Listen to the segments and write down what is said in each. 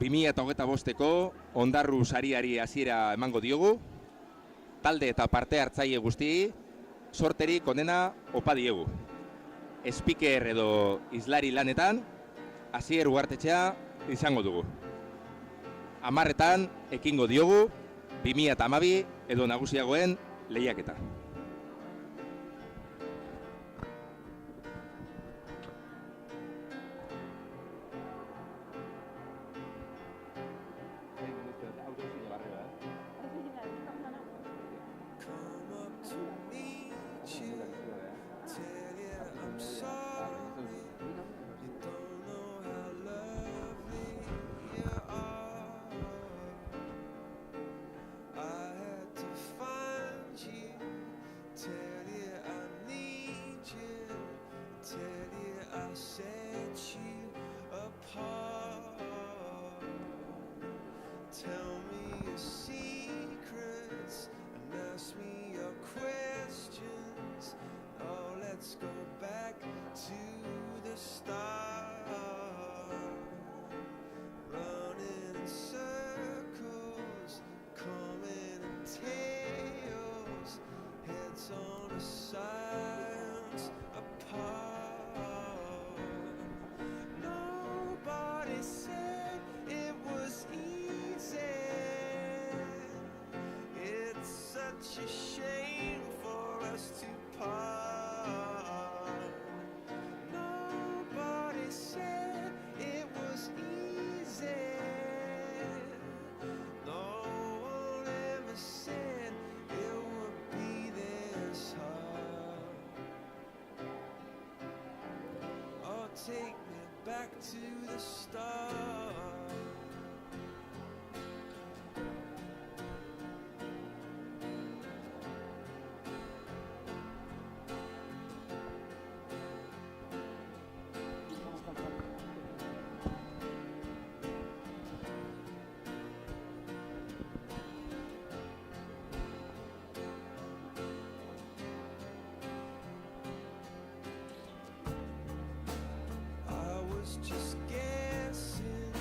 2025ko Ondarru sariari hasiera emango diogu. Talde eta parte hartzaile guztiei sorterik onena opa diegu. Speaker edo izlari lanetan Asier Ugartetxea izango dugu. 10etan ekingo diogu 2012 edo nagusiagoen lehiaketa. Tell me your secrets and ask me your questions. Oh, let's go back to the start. Running in circles, coming in tails, heads on a science apart. Nobody said it was easy. It's such a shame for us to part. Nobody said it was easy. No one ever said it would be this hard. Oh, take me back to the start. I was just guessing,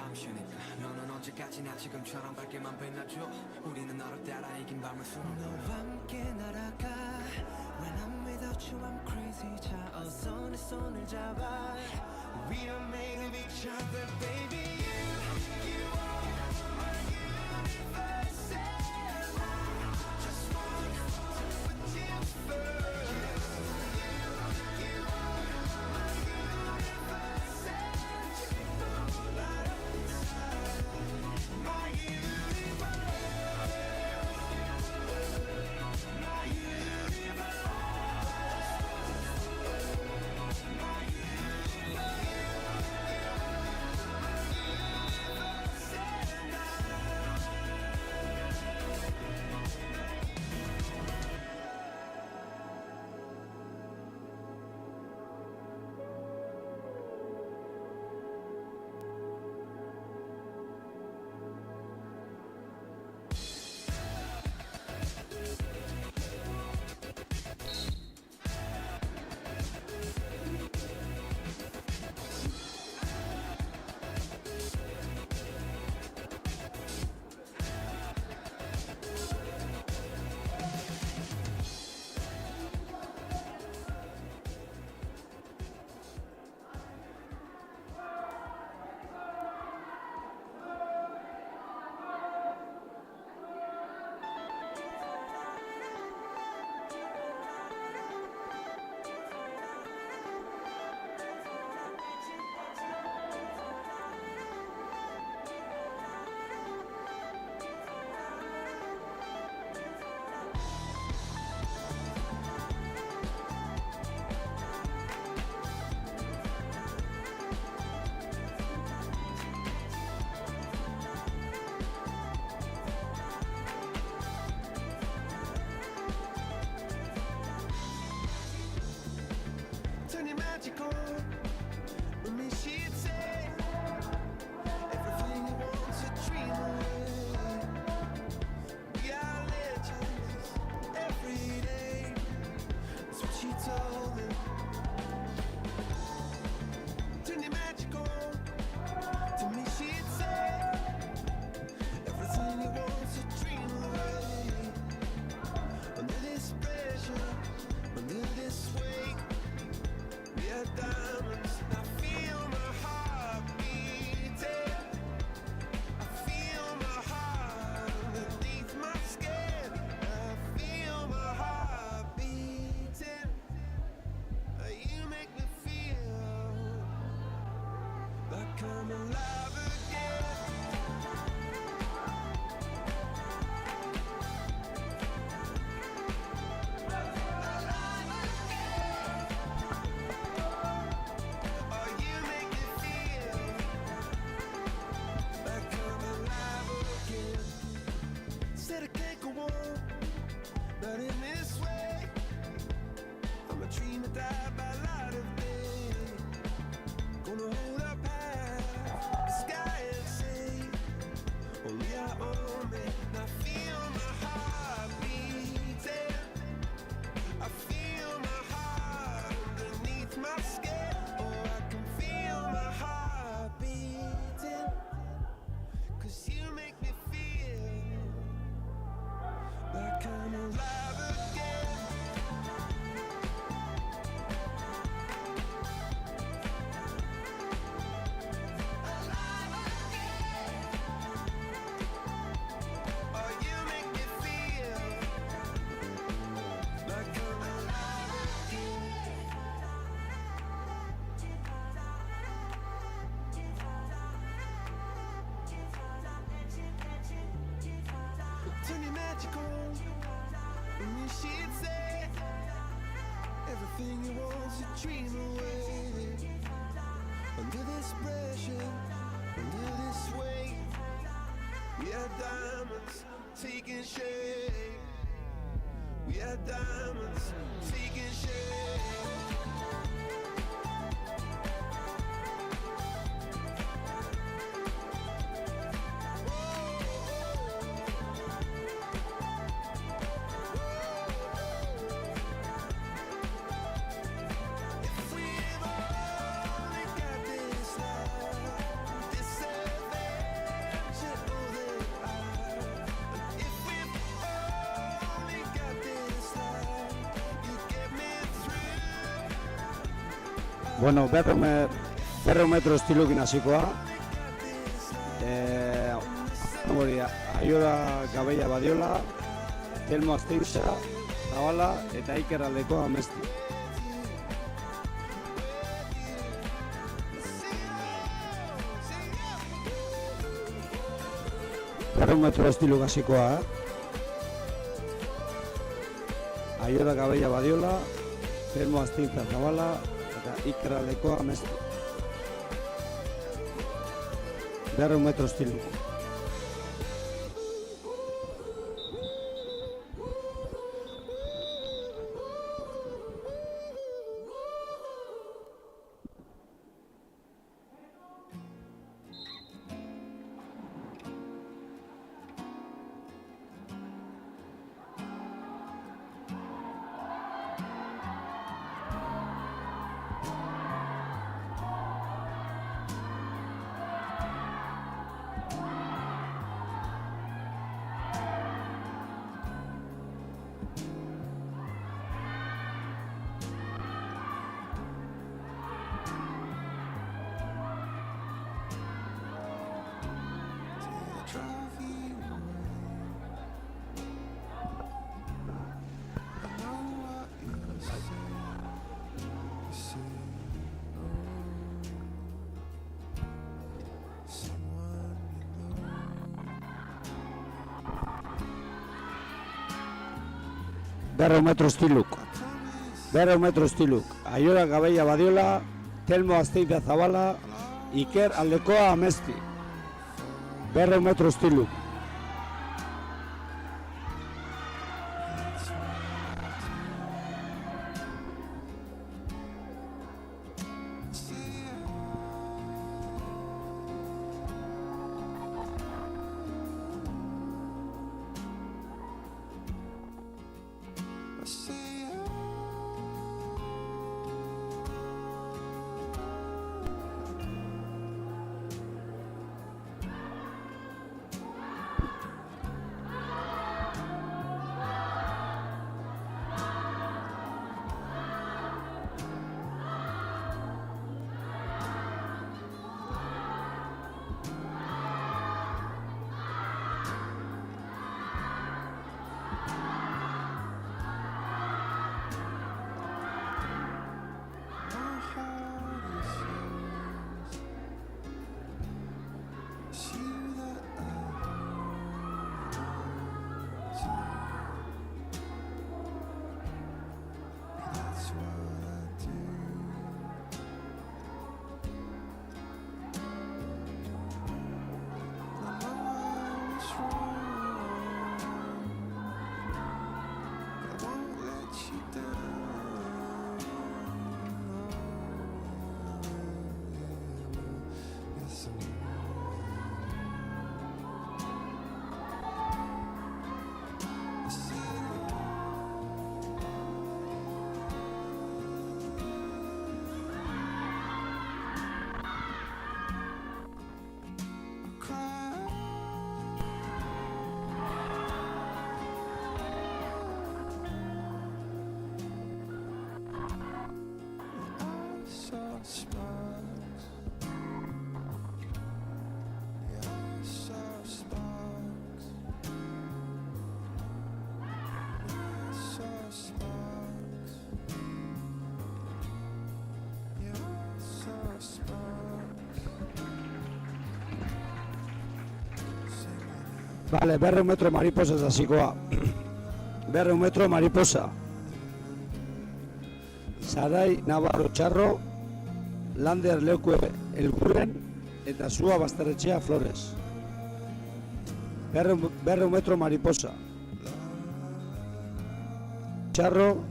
다음 쉬니까 너는 언제까지나 지금처럼 밝게만 빛나줘 우리는 너를 따라 이긴 밤을 수놓고 너와 함께 날아가 When I'm without you I'm crazy 자 어서 내 손을 잡아 We are made of each other baby You are my universe and I just want to put you first You are my universe and you know light up inside my universe my universe Turn your magic on with me, she'd say everything you want to dream away. We are legends every day. That's what she told me. Turn your magic on to me, she'd say everything you want to dream away. Under this pressure, under this weight. We are diamonds, and I feel my heart beating. I feel my heart underneath my skin. I feel my heart beating. You make me feel like I'm alive again. Oh, you make me feel like I'm alive again. Said I can't go on, not in this way. I'm a dream that died by light of day. Gonna hold up high the sky and say, only I own me. And I feel my heart beating. I feel my heart underneath my skin. Oh, I can feel my heart beating. 'Cause you make me feel like I'm alive again. Alive again. Oh, you make me feel like I'm alive again. Turn your magic on, and you she'd say everything you want to dream away. Under this pressure, under this weight, we are diamonds taking shape. We are diamonds taking shape. If we've only got this life, this earth Bueno, 100 metro estilukin hasikoa. Hori, Aiora Gabeia Badiola, Telmo Azteitza, Zabala eta Iker Aldekoa Amesti. Metro estilo gasikoa, Aiora Gabeia Badiola, Telmo Azteitza Zabala eta Iker Aldekoa Amesti. 100 metro estilo. Berro metro estiluk. Aiora Gabeia Badiola, Telmo Azteitza Zabala, Iker Aldekoa Amesti. 100 metro estiluk. Vale, 100 metro mariposa hasikoa. 100 metro mariposa. Sarai Navarro Txarro, Lander Leukue Elguren eta Zua Basterretxea Flores. 100 metro mariposa. Txarro,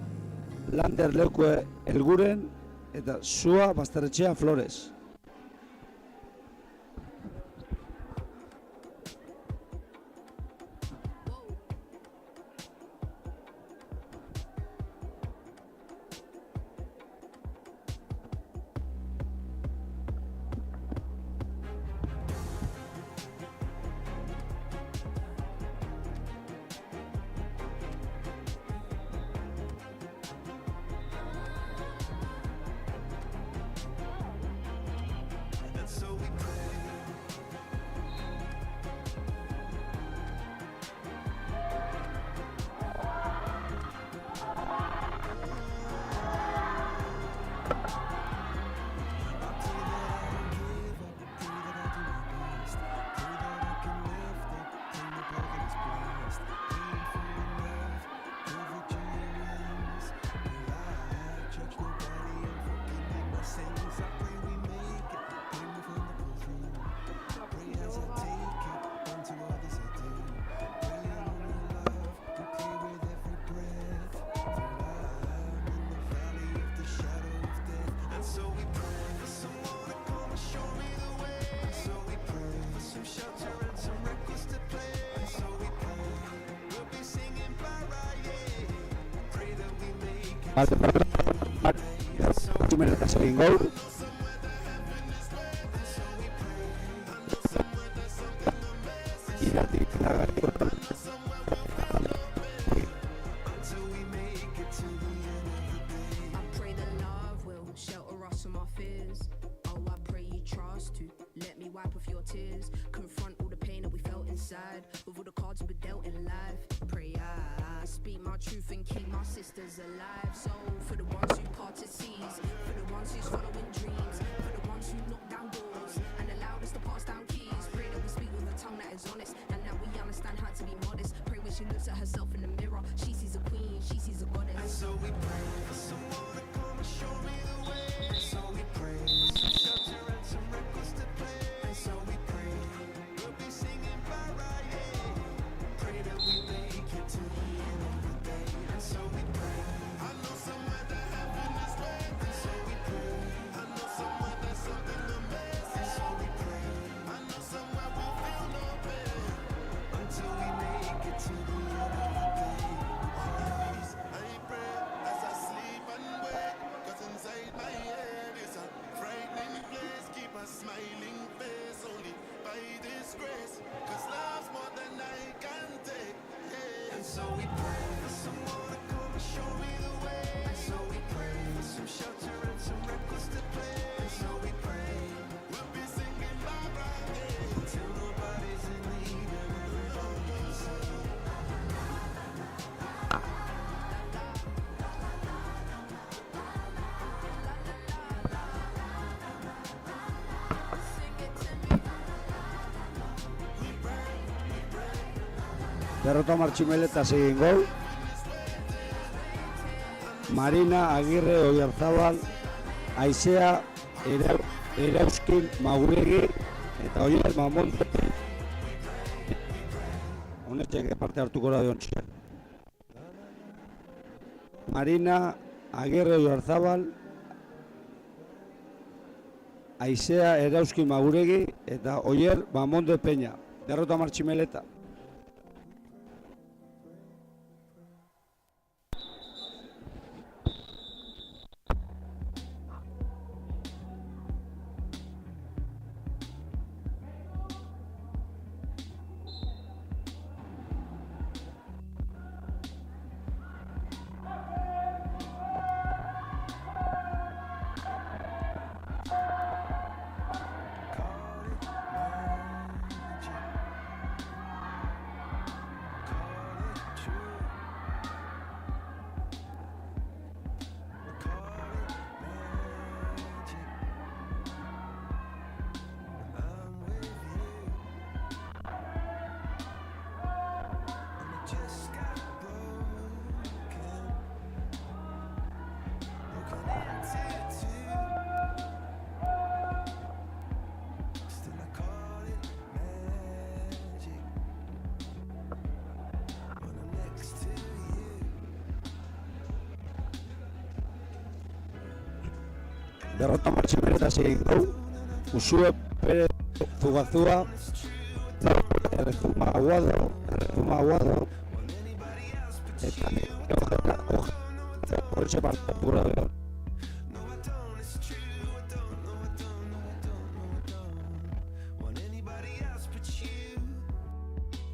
Lander Leukue Elguren eta Zua Basterretxea Flores. Tximeleta egin gaur. Iratik lagari. I pray that love will shelter us from our fears. Oh, I pray you trust to let me wipe off your tears. Confront all the pain that we felt inside with all the cards we were dealt in life. Pray I speak my truth and keep my sisters alive. So for the ones who parted seas, for the ones who's following dreams, for the ones who knocked down doors and allowed us to pass down keys. Pray that we speak with a tongue that is honest and that we understand how to be modest. Pray when she looks at herself in the mirror, she sees a queen, she sees a goddess. And so we pray for someone to come and show me the way. And so we pray for some shelter and some records to play. And so we pray we'll be singing Mariah. Pray that we make it to the end of the day. And so we pray. I know somewhere that heaven is waiting. And so we pray. I know somewhere there's something amazing. And so we pray. I know somewhere we'll feel no pain until we make it to the end of the day. I pray as I sleep and wake, 'cause inside my head is a frightening place. Keep a smiling face only by this grace, 'cause love's more than I can take. Yeah. And so we pray for someone to come and show me the way. And so we pray for some shelter and some records to play. And so we pray we'll be singing Mariah till nobody's in need and everybody's safe. Derrota Martximeleta egin gol. Marina Agirre Oiarzabal, Aizea Erauskin Maguregi eta Oier Mamonte. Honetxek parte hartuko da diontxe. Marina Agirre Oiarzabal, Aizea Erauskin Maguregi eta Oier Mamonte Peña. Derrota Martximeleta. Derrota Martximeleta egin gol. Usue Pérez Zugazua, Errezuma Aguado, eta Hortxe parte gura behar.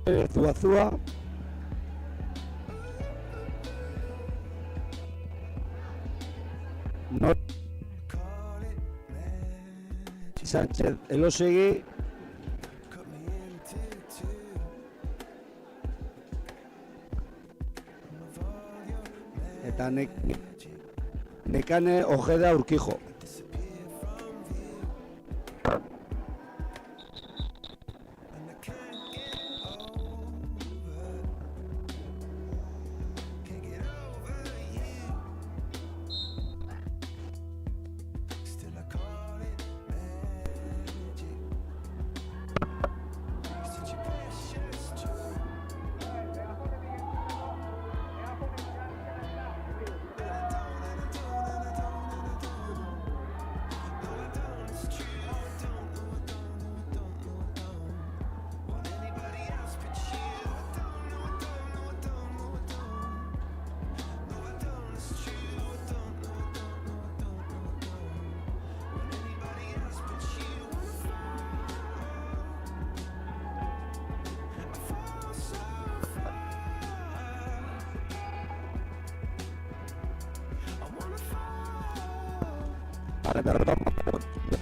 Pérez Zugazua, Sánchez Elosegui, eta Nekane Ojeda Urquijo.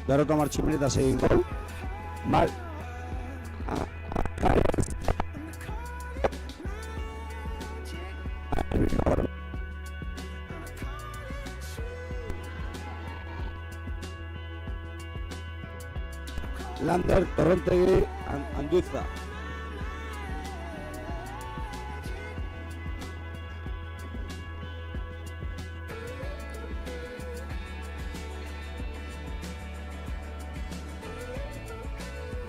Berrotamar tximeleta segin gol. Mal. Lander, Torrontegi, Anduza.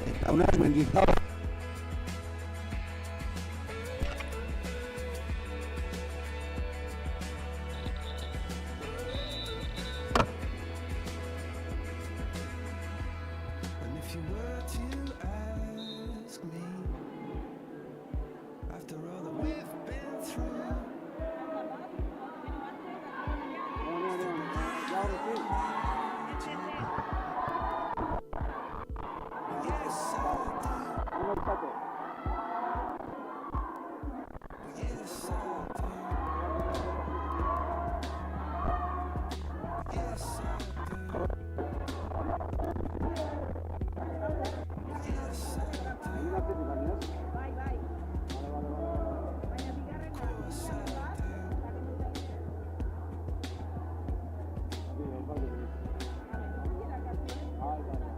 Eta unaz Mendizabal. And if you were to ask me, after all that we've been through, yes, I do. Yes, I do. Yes, I do. Yes, I do. Of course I do.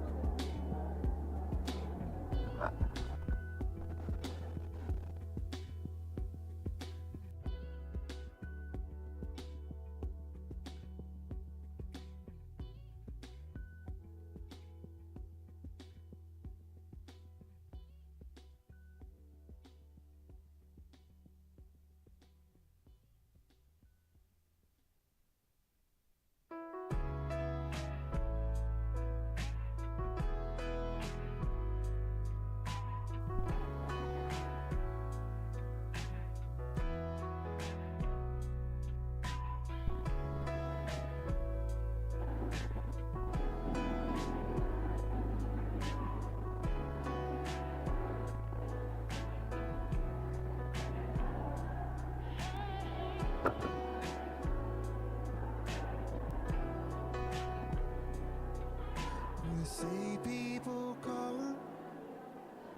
We see people come,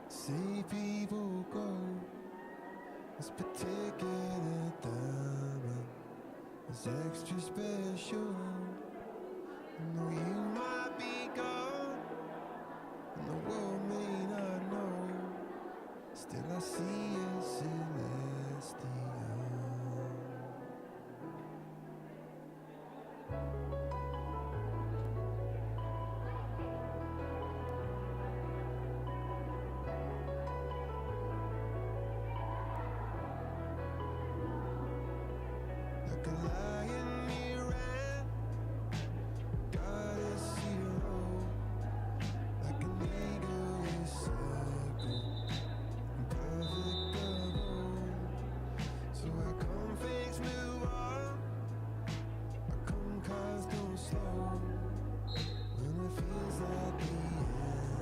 see people go. This particular diamond is extra special. No, you might be gone, and the world may not know. Still, I see a celestial. Like a lion near ran, goddess hero. Like an eagle is circle, perfect double. So I come things move on, I come cars don't slow. When it feels like the end of my road,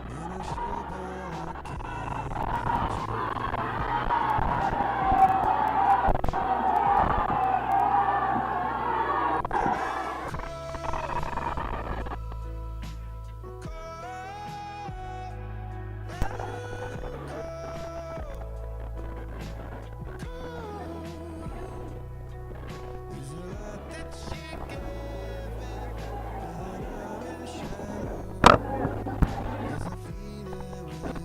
and I sure but I there's a lot that you give me, but I'm in shadow. There's a feeling within,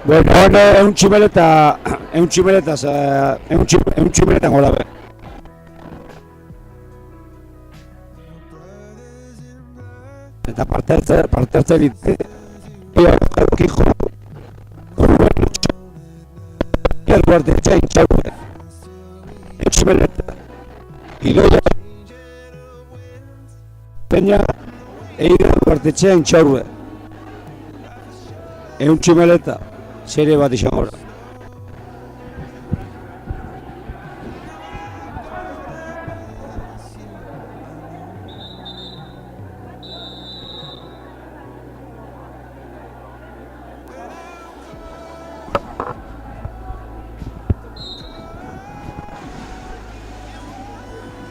Bueno, è un cimeleta gola be. Eta parte hartze ditu. Hijo. El guardia chain chaue. El cimeleta. Idoia. Peña e guardia chain chaue. È un cimeleta. Serie bat izango da.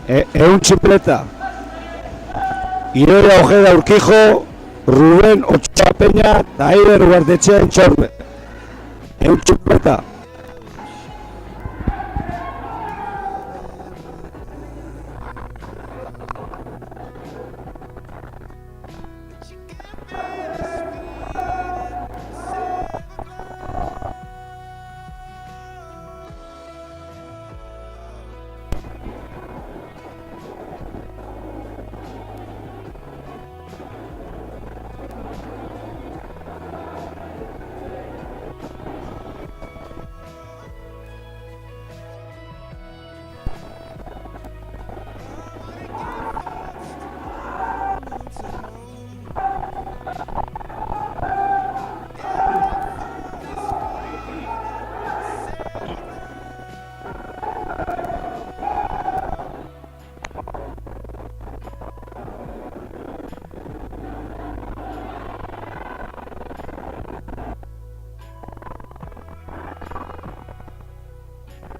Ehun txipleta. Idoia Ojeda Urquijo, Rubén Ochoa Peña eta Aider Ugartetxea Intxorbe. Ehun txipleta.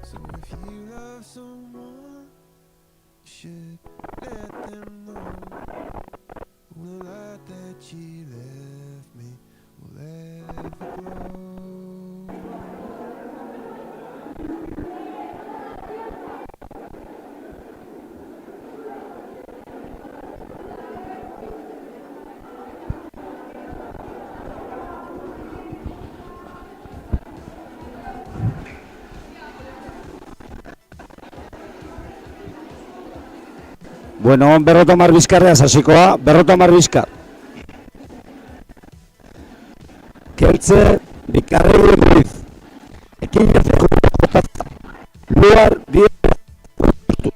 So if you love someone, you should let them know. The light that she left me will ever glow. Bueno, Berrotamar Bizkarreaz hasikoa, Berrotamar Bizkar. Keltze, Bikarrei Ruiz. Ekin jazeko jotatza. Luar, Diez, Urtu.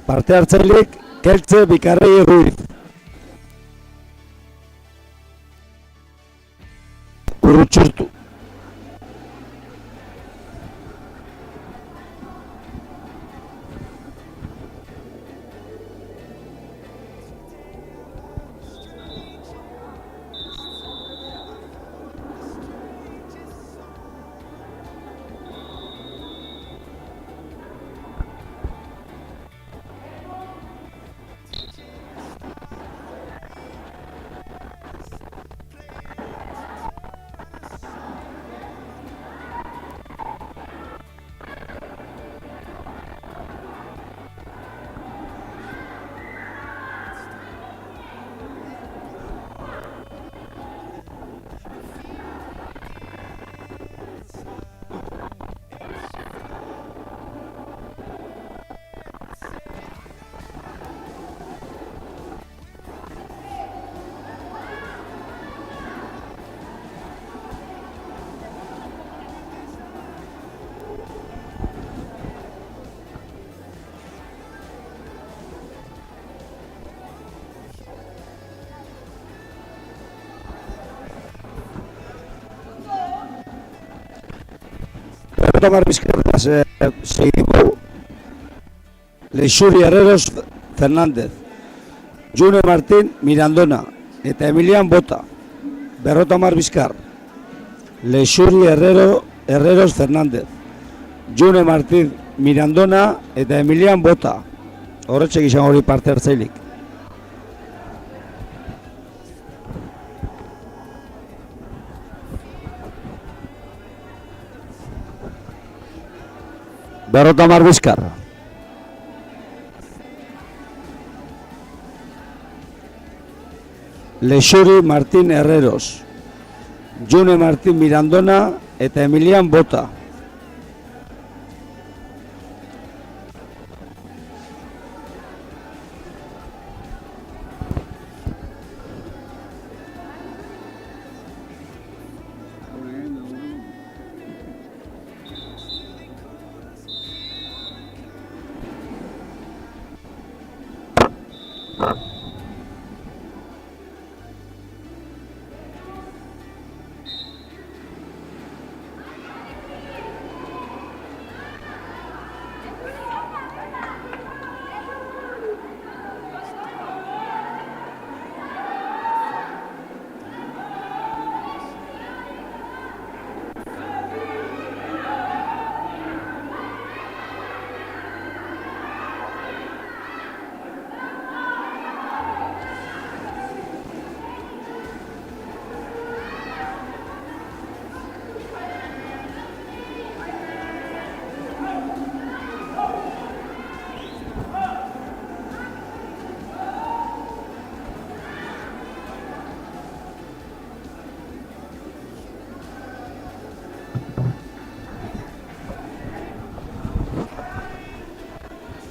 Parte hartzailik, Keltze, Bikarrei Ruiz. Urrutxurtu. Berrotamar Bizkarreaz seguimos. Leixuri Herreros Fernández. June Martín Mirandona eta Emilian Bota. Berrotamar Bizkar. Leixuri Herreros Fernández. June Martín Mirandona eta Emilian Bota. Horretxek izan hori parte hartzailik. Berrotamar Bizkar. Leixuri Martín Herreros. June Martín Mirandona eta Emilian Bota.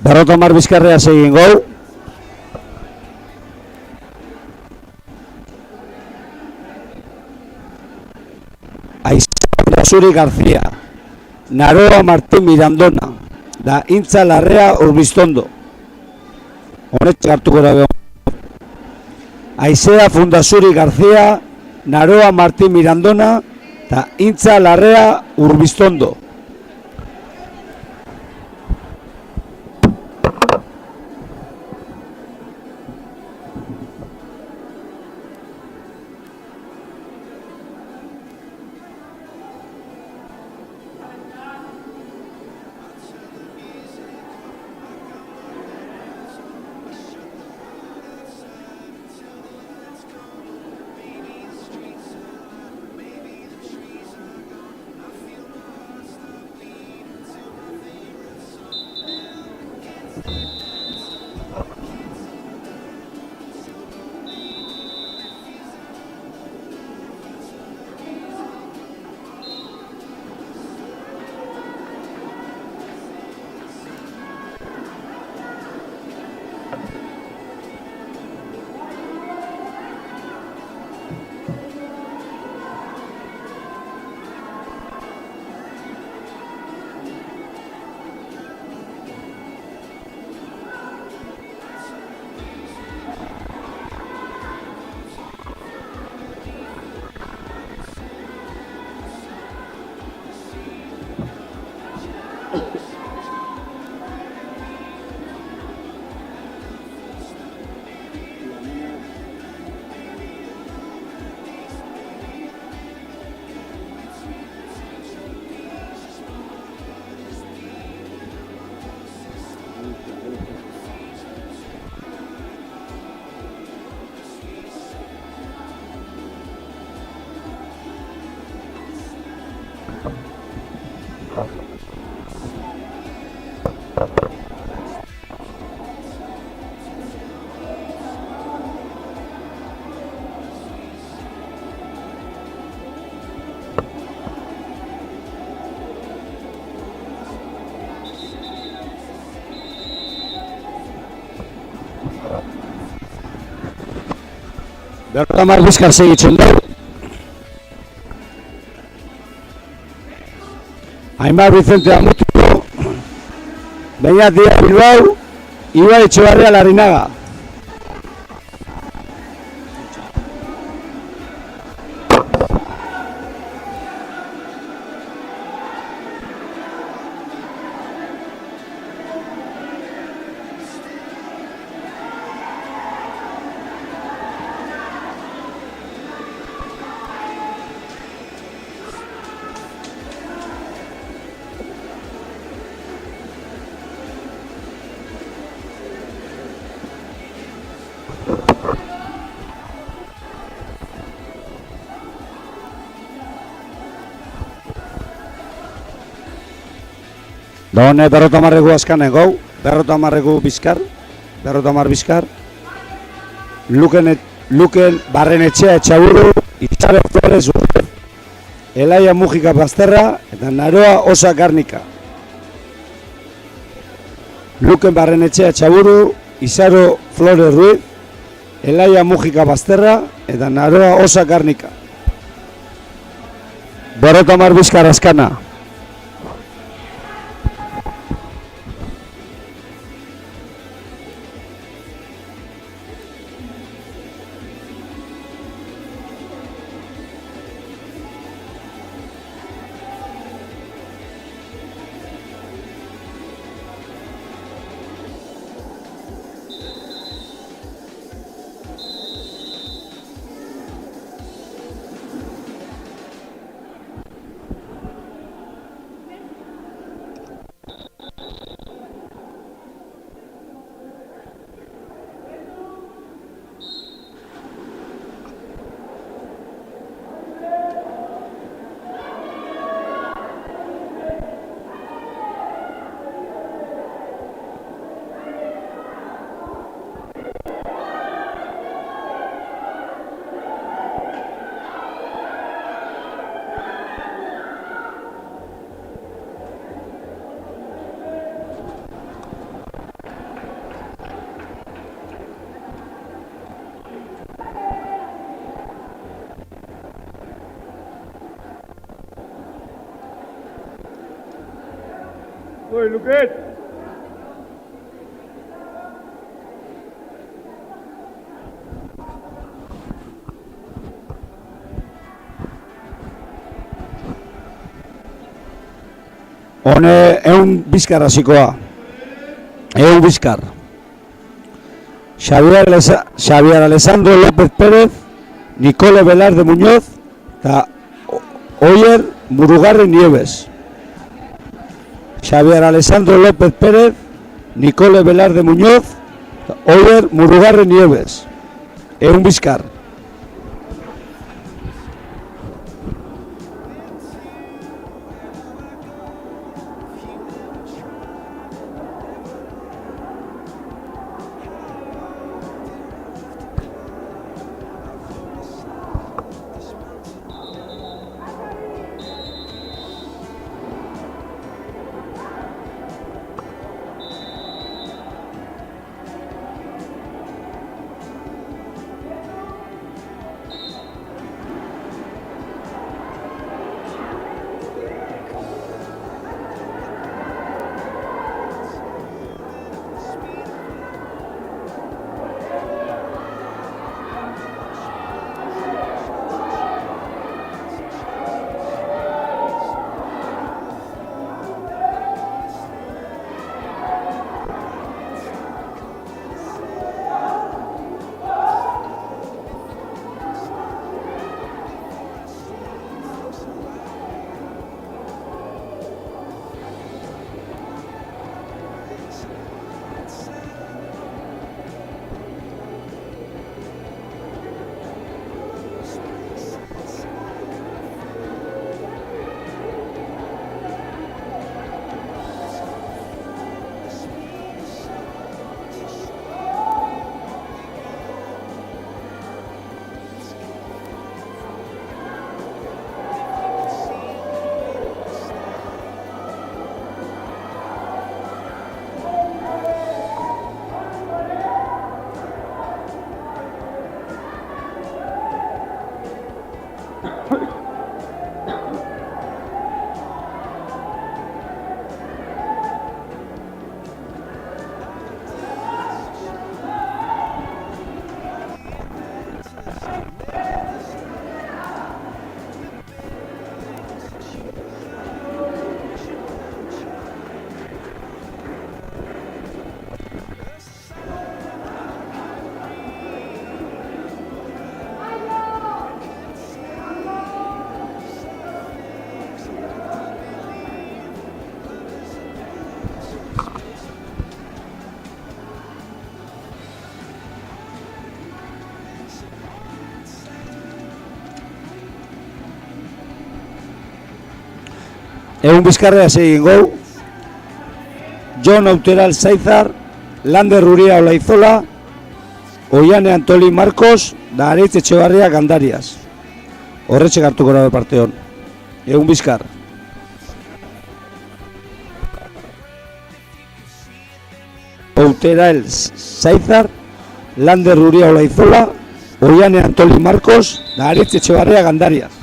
50 bizkarrea segin gau. Aizea Zuri García, Naroa Martín Mirandona, da Intza Larrea Urbiztondo. Honetxe hartuko da behon. Aizea Fundazuri García, Naroa Martín Mirandona, da Intza Larrea Urbiztondo. Bertamar bizkar segitzen dugu. Aimar Vicente Amutuko, Beñat Díaz Bilbao, Ibai Etxebarria Larrinaga. Done 50 azkanen gau, 50 bizkar, 50 bizkar. Luken Barrenetxea Etxaburu, Itxabe Flores Urre, Elaia Mujika Bazterra eta Naroa Osa Garnika. Luken Barrenetxea Etxaburu, Izaro Flores Ruiz, Elaia Mujika Bazterra eta Naroa Osa Garnika. 50 bizkar azkana. Oi, Luquet! Hone eun bizkar hasikoa. Eun bizkar. Xavier Alessandro López Pérez, Nicole Velarde Muñoz eta Oyer Murugarri Nieves. Xavier Alessandro López Pérez, Nicole Velarde Muñoz eta Oyer Murugarri Nieves. Eun bizkar. Egun bizkarrea segin gau. Jon Auteral Zaizar, Lander Ruria Olaizola, Oiane Antoli Marcos, da Aritz Etxebarria Gandarias. Horretxe hartuko nabe parte hon. Egun bizkar. Auteral Zaizar, Lander Ruria Olaizola, Oiane Antoli Marcos, da Aritz Etxebarria Gandarias.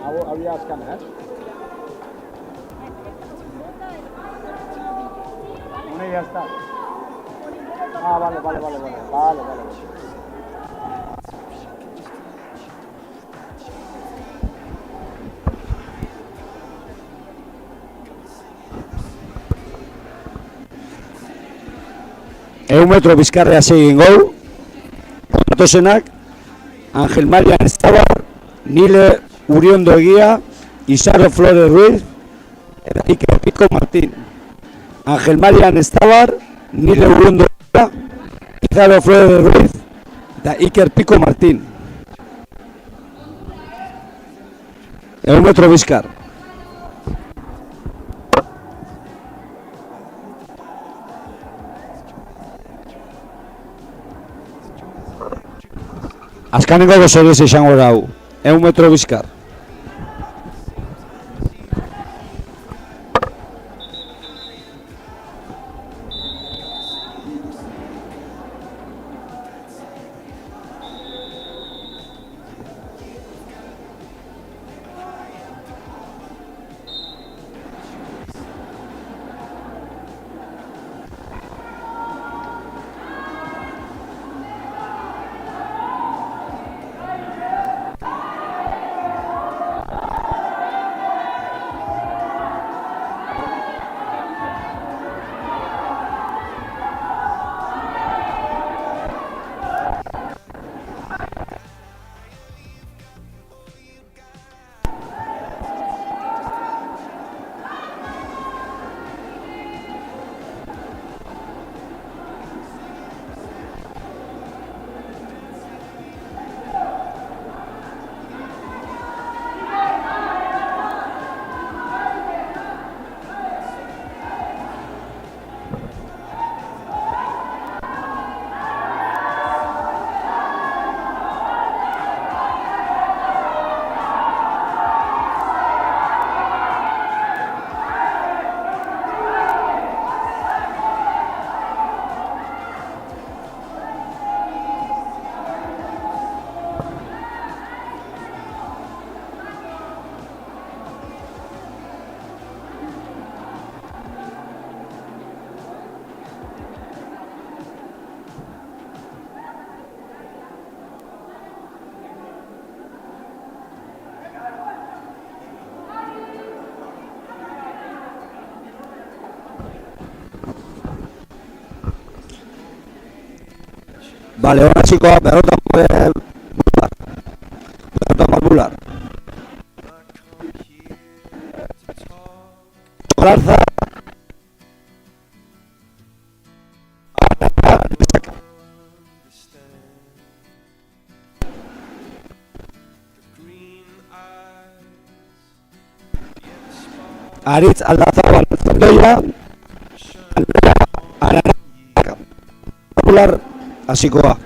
Había azkana, Una ya está. Vale. Metro bizkarrea segin gau. Ontosenak, Angel Maria Estabar, Nile Uriondo Egia, Isaro Flores Ruiz, eta Iker Pico Martín. Angel Maria Estabar, Nile Uriondo Egia, Isaro Flores Ruiz, eta Iker Pico Martín. Metro bizkar. Azkanengo gozoriz izango da hau, 100 metro bizkar. Vale, ahora chicos, pelota bular. Lanza. Aritz Aldazabal Zondoia. Popular hasikoa.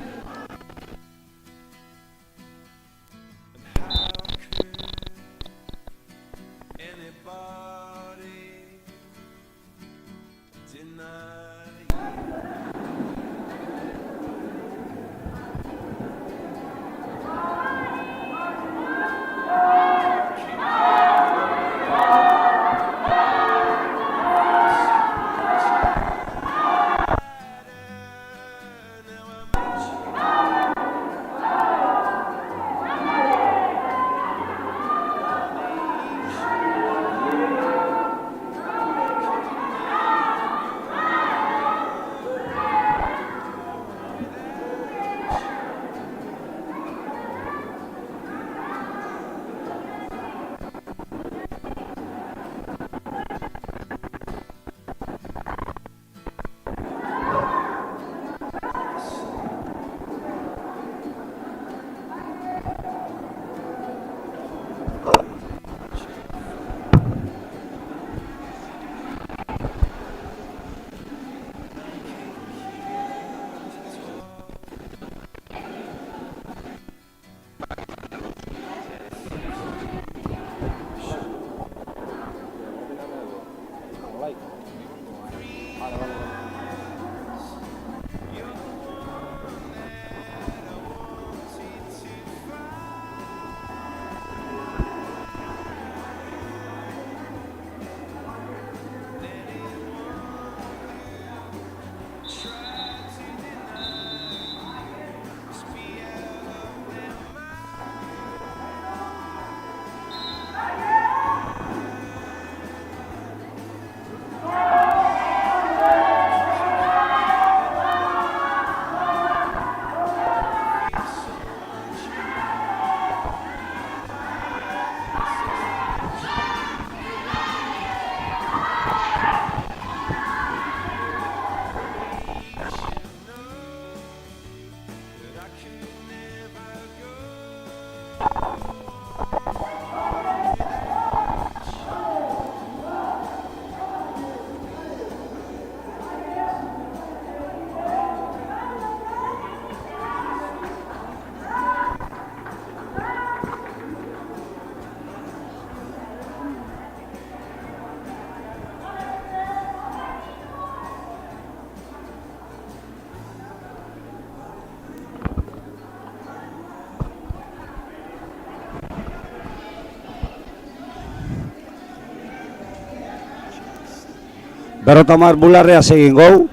Berrotamar bularrea segin gau.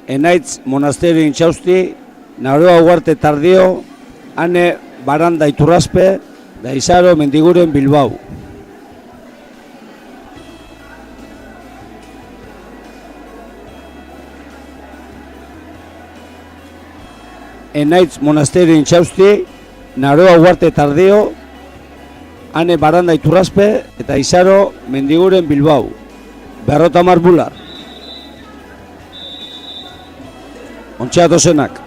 Enaitz monasterio intxausti, Naroa Uarte Tardio, Ane Baranda Iturraspe, da Izaro Mendiguren Bilbao. Enaitz monasterio intxausti, Naroa Uarte Tardio, Ane Baranda Iturraspe, eta Izaro Mendiguren Bilbao. 50 bular. Ontsa dozenak.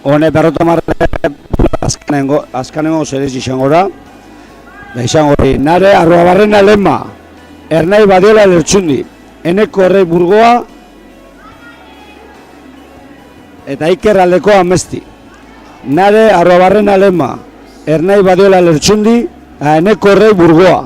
Hone 50 azkanengo zerez izango da. Da izango hori, Nare Arruabarrena Lema, Ernai Badiola Lertxundi, Eneko Errei Burgoa, eta Iker Aldeko Amesti. Nare Arruabarrena Lema, Ernai Badiola Lertxundi, eta Eneko Errei Burgoa.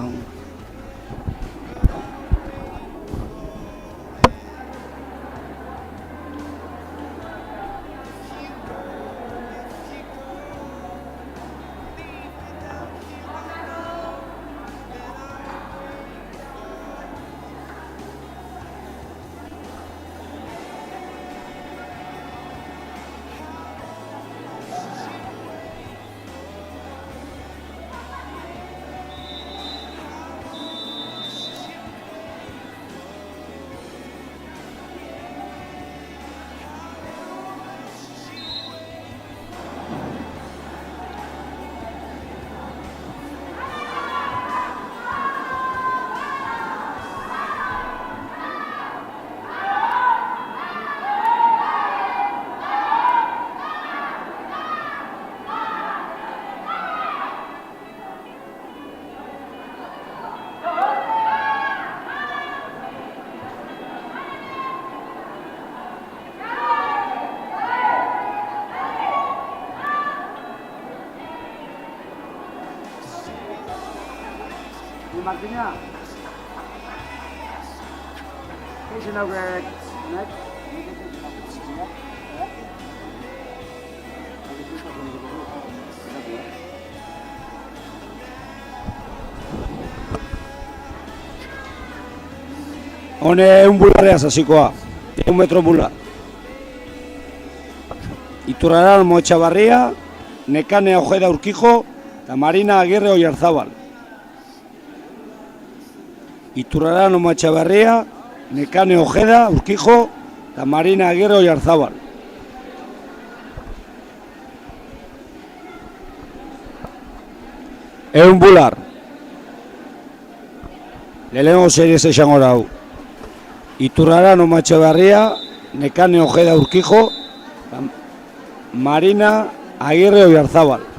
Martina. Deze nou net. Hone un bularrea zasikoa, 1 metro bular. Iturraran Moetxabarria, Nekane Ojeda Urkijo, eta Marina Agirre Oiarzabal. Iturraran Moetxabarria, Nekane Ojeda Urkijo, eta Marina Agirre Oiarzabal. Eun bular. Lehenengo series esango hau. Iturraran Moetxabarria, Nekane Ojeda Urkijo, Marina Agirre Oiarzabal.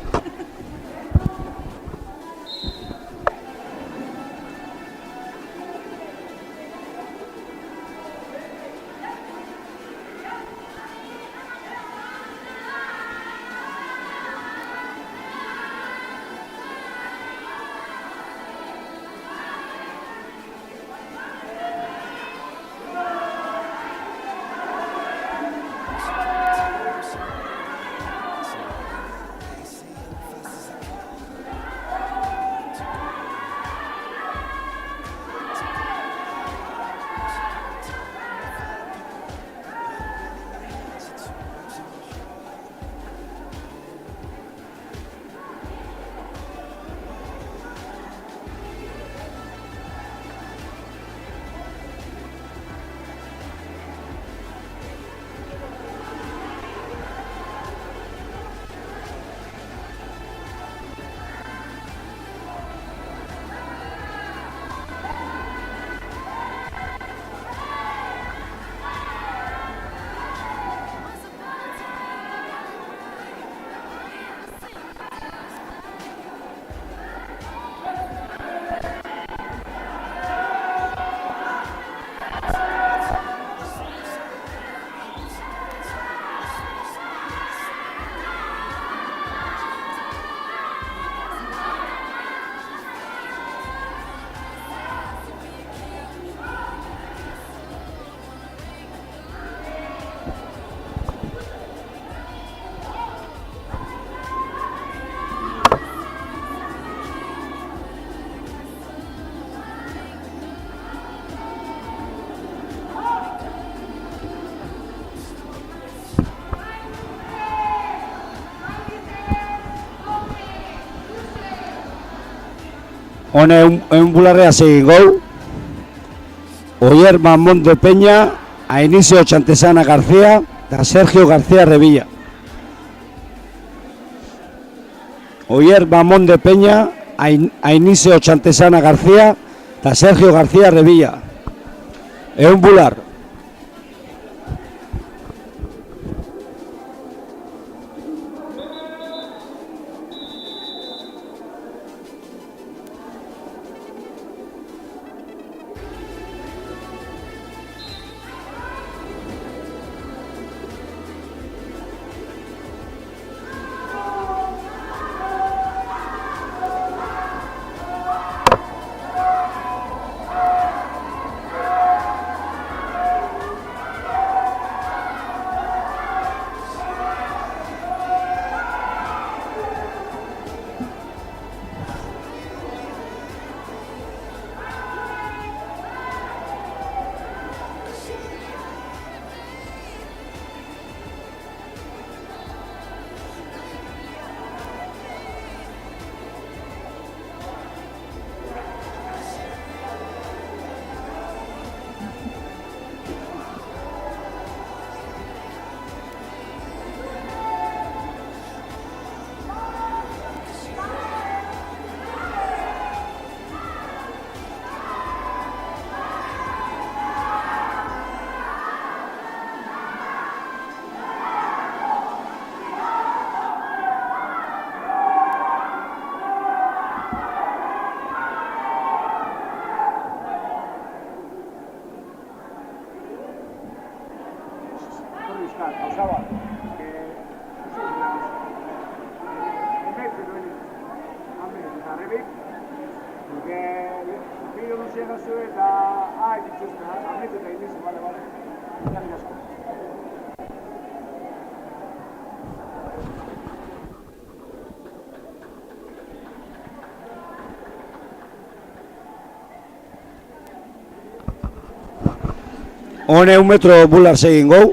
Hone egun bularrea segin gau. Oyer Mamón de Peña, Ainicio Chantesana García eta Sergio García Revilla. Oyer Mamón de Peña, Ainicio Chantesana García eta Sergio García Revilla. Egun bular. Hone un metro bular segin gau.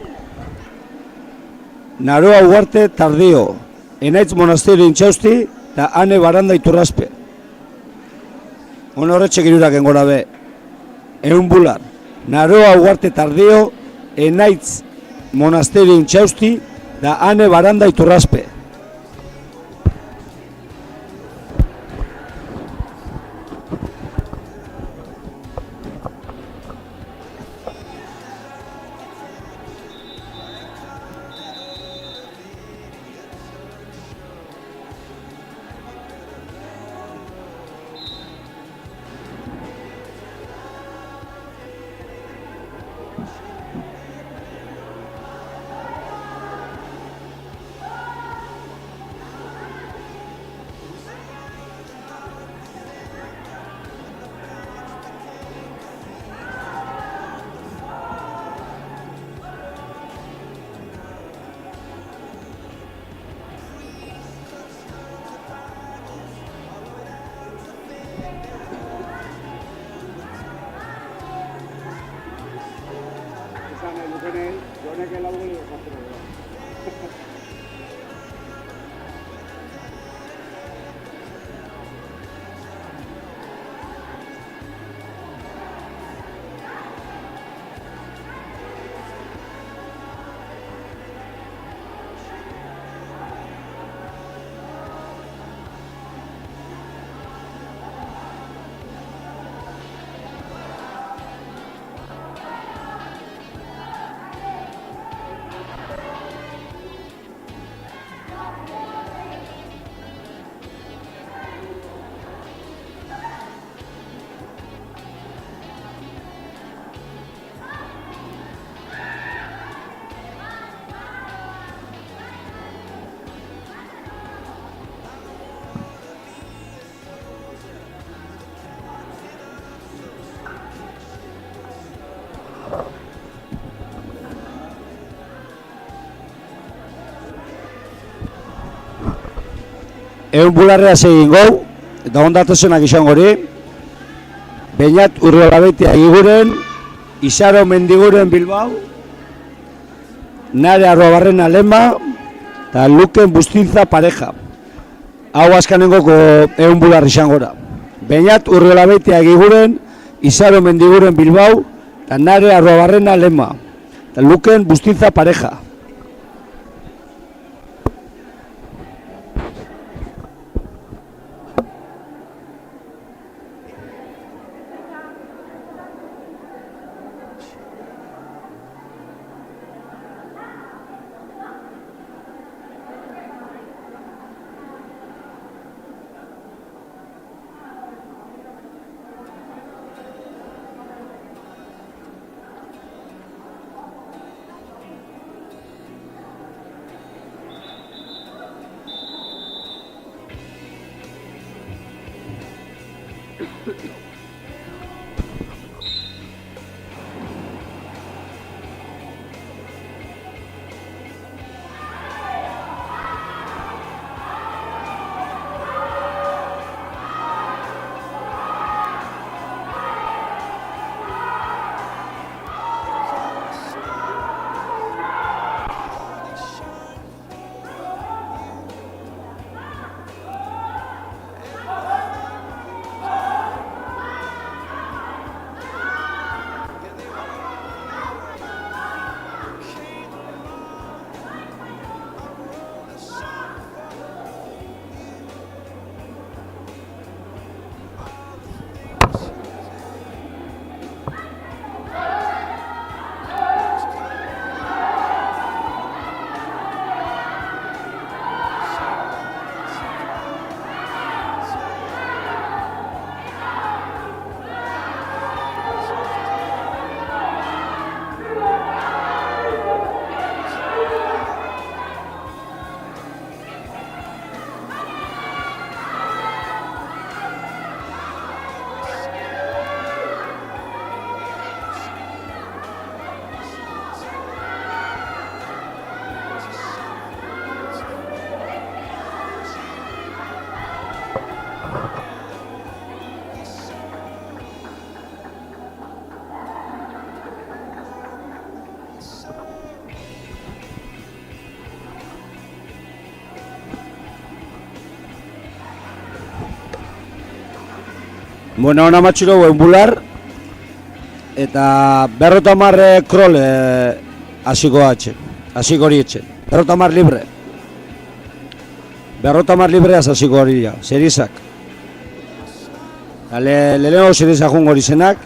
Naroa Ugarte Tardio, Enaitz Monasterio Intxausti eta Ane Baranda Iturraspe. Hone horretxek irurak engora be. Egun bular. Naroa Ugarte Tardio, Enaitz Monasterio Intxausti eta Ane Baranda Iturraspe. Egun bularrea segin gau, eta ondatazunak izan gori. Beñat Urriolabeitia Iguren, Isaro Mendiguren Bilbao, Nare Arrobarrena Lema, eta Luken Bustinza Pareja. Hau azkanengoko egun bular izan gora. Beñat Urriolabeitia Giguren, Izaro Mendiguren Bilbao, eta Nare Arruabarrena Lema, eta Luken Bustiza Pareja. Bueno, ona matxuro bular eta 50 krol hasiko hori etxe. 50 libre. 50 libreaz hasiko hori ja, serizak. Lehenengo serizak jungo hori zenak,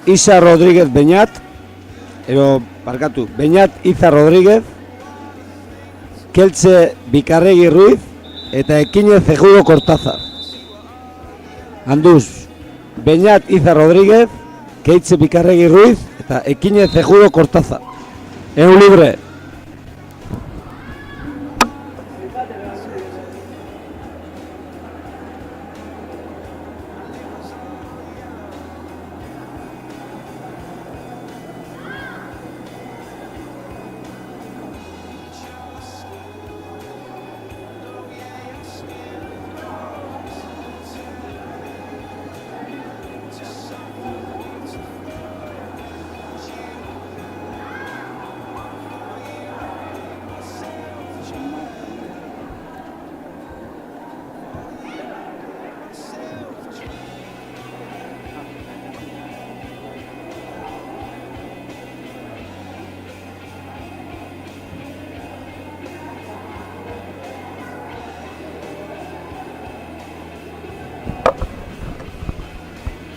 Iza Rodríguez Beñat, Beñat Iza Rodríguez, Keltze Bikarregi Ruiz eta Ekine Cejudo Cortázar. Handuz, Beñat Iza Rodríguez, Keltze Bikarregi Ruiz eta Ekine Cejudo Cortázar. Libre.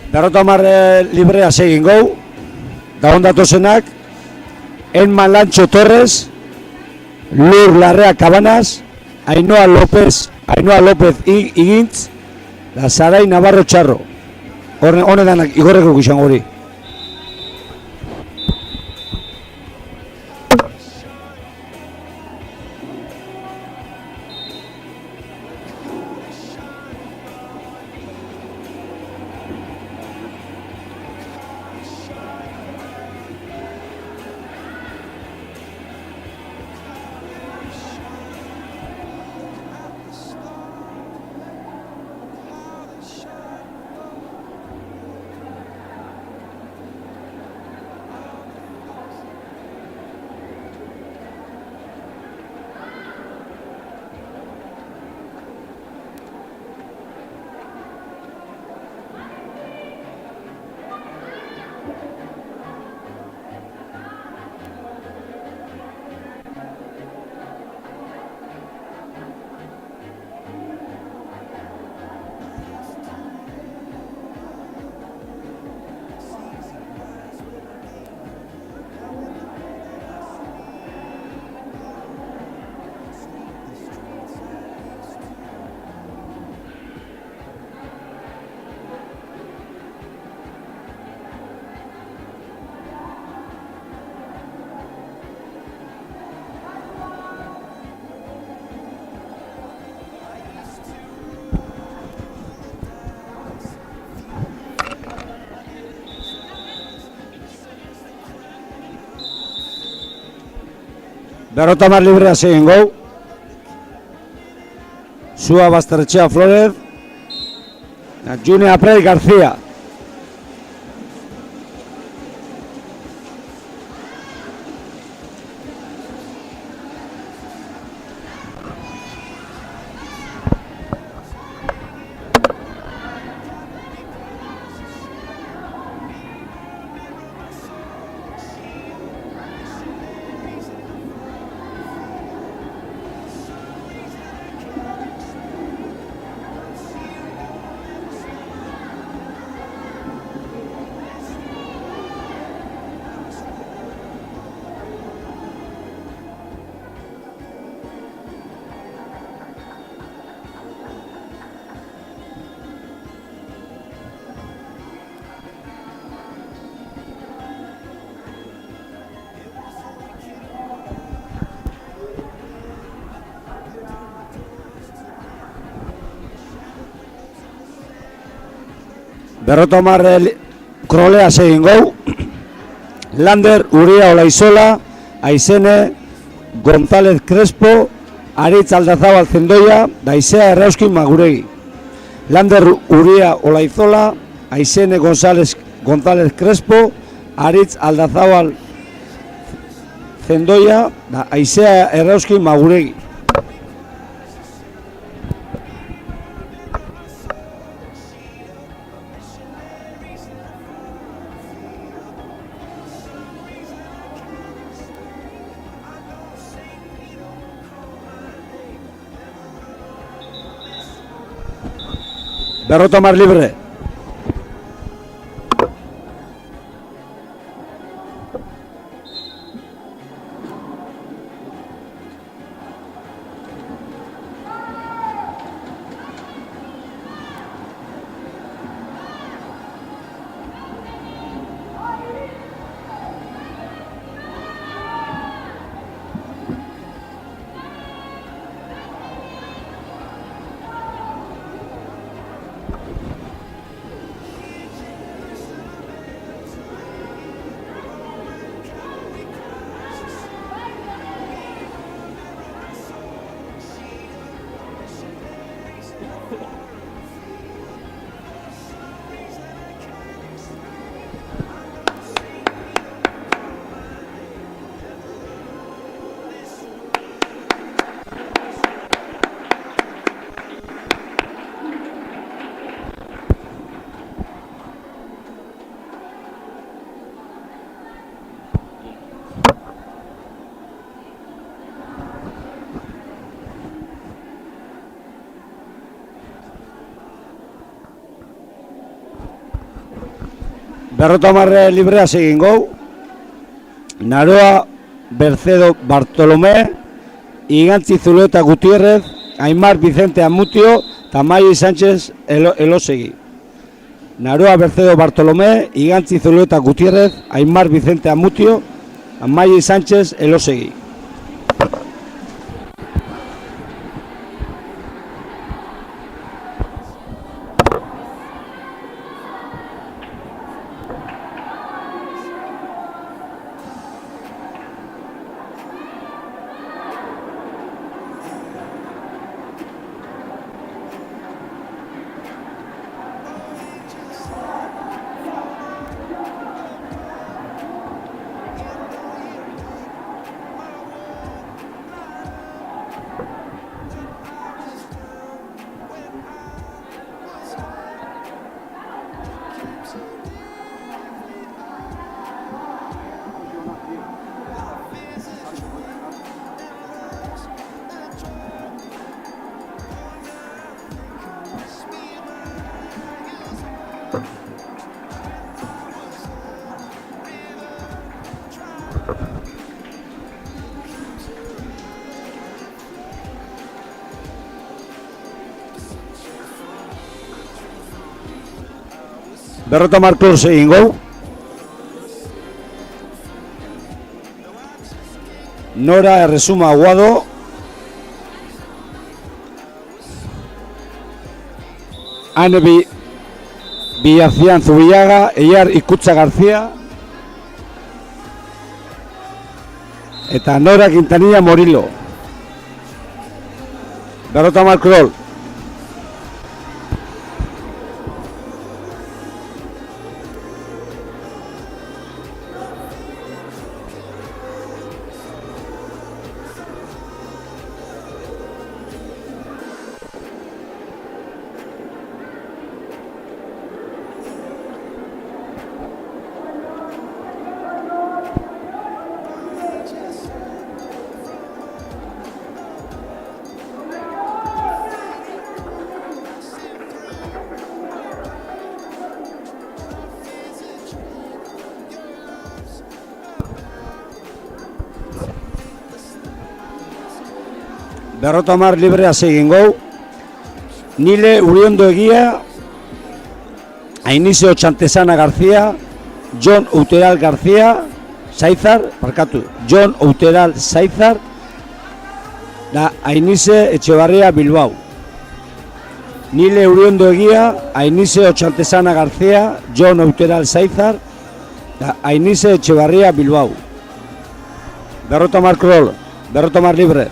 Berrota marre librea segin gau, da ondatu zenak, Enman Lancho Torres, Lur Larrea Cabanas, Ainhoa López Igintz, da Sarai Navarro Txarro. Honetan igorreko guzan hori. Berrotamar librea segin gau. Sua Basterretxea Florez. June Aprel García. Berrotamar krolea segin gau. Lander Uria Olaizola, Aizene González Crespo, Aritz Aldazabal Zendoia, Daizea Errauskin Maguregi. Lander Uria Olaizola, Aizene González Crespo, Aritz Aldazabal Zendoia, Daizea Errauskin Maguregi. Berrotamar libre. Berrotamar librea segin gau. Naroa Bercedo Bartolomé, Igantzi Zuleta Gutierrez, Aimar Vicente Amutio, Tamai Sánchez Elosegui. Naroa Bercedo Bartolomé, Igantzi Zuleta Gutierrez, Aimar Vicente Amutio, Tamai Sánchez Elosegui. Berrotamar klus egin gau. Nora Erresuma Aguado, Ane Villacián Zubillaga, Eyar Ikutza García, eta Nora Quintanilla Morillo. Berrotamar Kroll. Berrotamar librea segin gau. Nile Uriondo Egia, Ainisio Chantesana García, John Uteral García, John Uteral Saizar, da Ainise Etxebarria Bilbao. Nile Uriondo Egia, Ainisio Chantesana García, John Uteral Saizar, da Ainise Etxebarria Bilbao. Berrotamar Kroll, Berrotamar libre.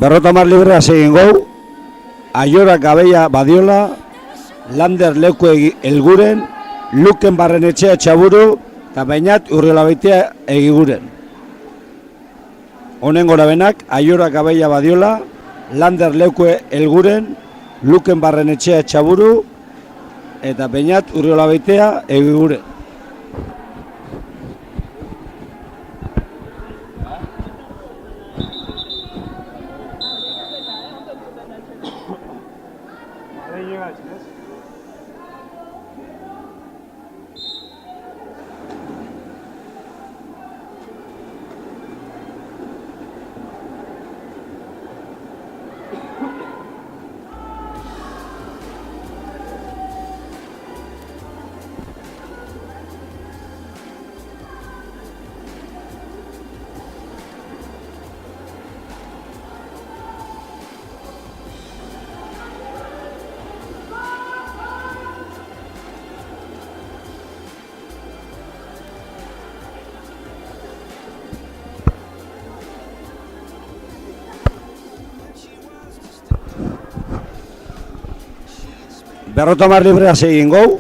Berrotamar librea segin gau. Aiora Gabeia Badiola, Lander Leku Elguren, Luken Barrenetxea Txaburu, eta Bainat Urriolabeitea Egiguren. Honen gorabenak, Aiora Gabeia Badiola, Lander Leku Elguren, Luken Barrenetxea Txaburu, eta Bainat Urriolabeitea Egiguren. Berrotamar librea segin gau.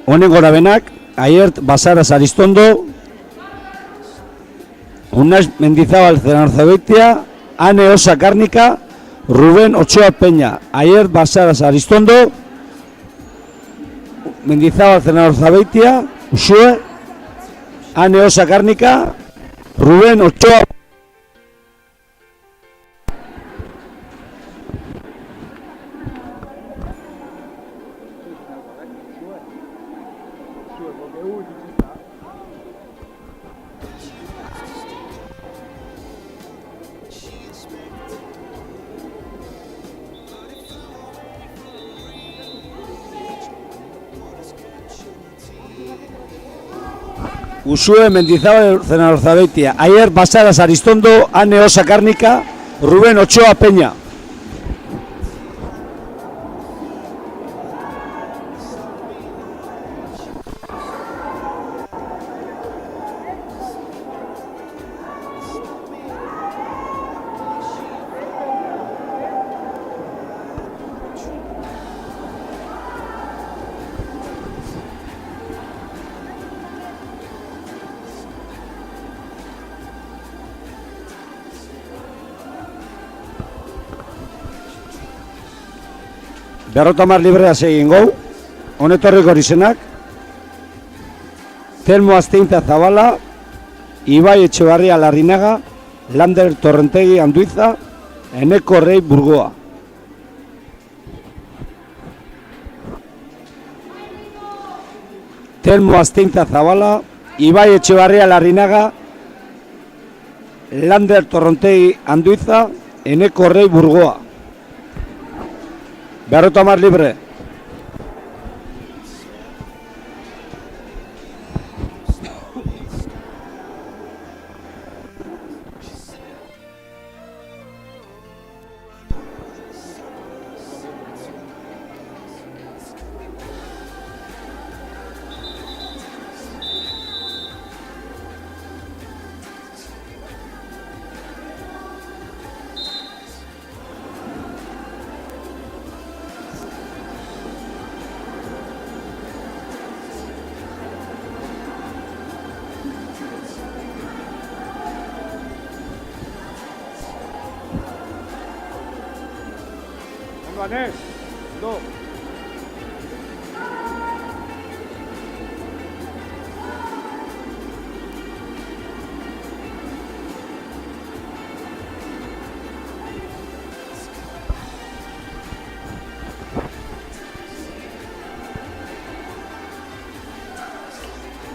Honen gorabenak, Aiert Basaras Aristondo, Unai Mendizabal Zenarzabeitia, Ane Osa Cárnica, Rubén Ochoa Peña. Aiert Basaras Aristondo, Mendizabal Zenarzabeitia, Uxue, Ane Osa Cárnica, Rubén Ochoa. Usue Mendizabal Zenarzabeitia, Aier Basaras Aristondo, Ane Osa Cárnica, Rubén Ochoa Peña. 50 librea egin gau. Honetorriko izenak. Telmo Azteintza Zabala, Ibai Etxebarria Larrinaga, Lander Torrentegi Anduiza, Eneko Rei Burgoa. Telmo Azteintza Zabala, Ibai Etxebarria Larrinaga, Lander Torrentegi Anduiza, Eneko Rei Burgoa. 50 libre. Anés, no.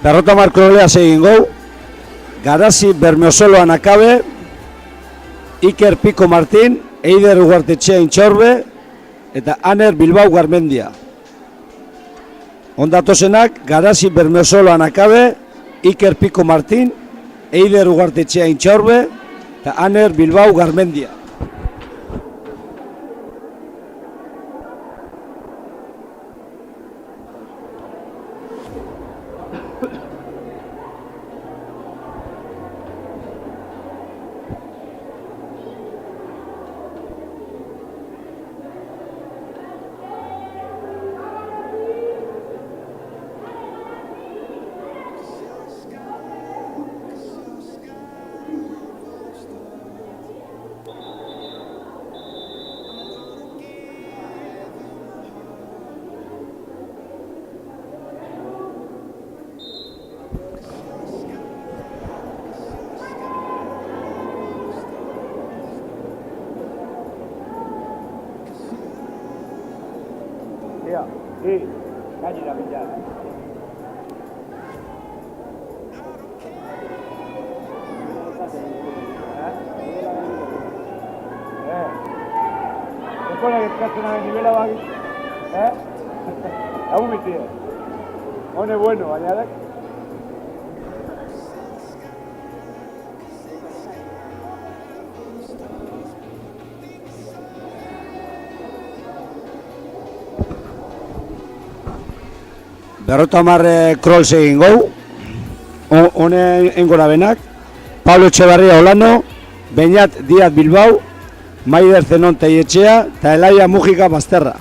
Derrota Markolea egin gau. Garazi Bermeosolo Anakabe, Iker Pico Martín, Eider Ugartetxea Intxorbe, eta Aner Bilbao Garmendia. Ondatozenak, Garazi Bermeosolo Anakabe, Iker Pico Martín, Eider Ugartetxea Intxorbe, eta Aner Bilbao Garmendia. Sí, gainera bila. Eskola eskatzen ari nivela bagi. Hau mitie. Hone bueno, baina da. Berrota marre Kroll egin gau, hone engora benak, Pablo Etxebarria Olano, Beñat Díaz Bilbao, Maider Zenon Teietxea, eta Elaia Mujika Bazterra.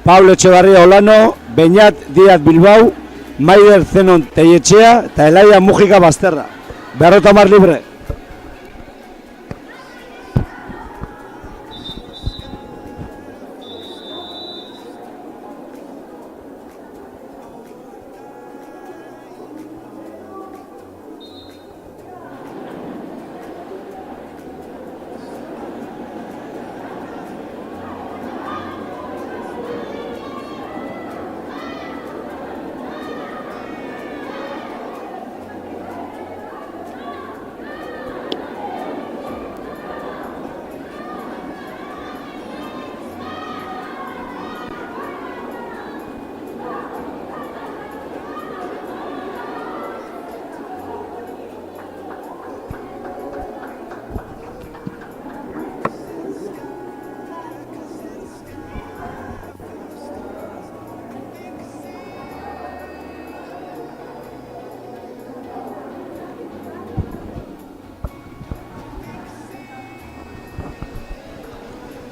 Pablo Etxebarria Olano, Beñat Díaz Bilbao, Maider Zenon Teietxea, eta Elaia Mujika Bazterra. Berrota mar libre.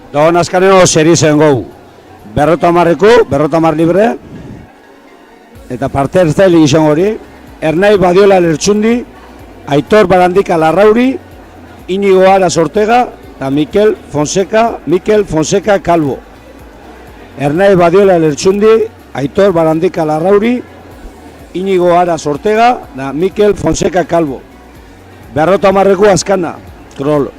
Doan azkaneo seri zen gau. Berrota marreko, berrota mar libre. Eta parte ertzaile izan hori. Ernai Badiola Lertxundi, Aitor Barandika Larrauri, Inigo Aras Ortega eta Mikel Fonseca Calvo. Ernai Badiola Lertxundi, Aitor Barandika Larrauri, Inigo Aras Ortega eta Mikel Fonseca Calvo. 50 azkana, Krol.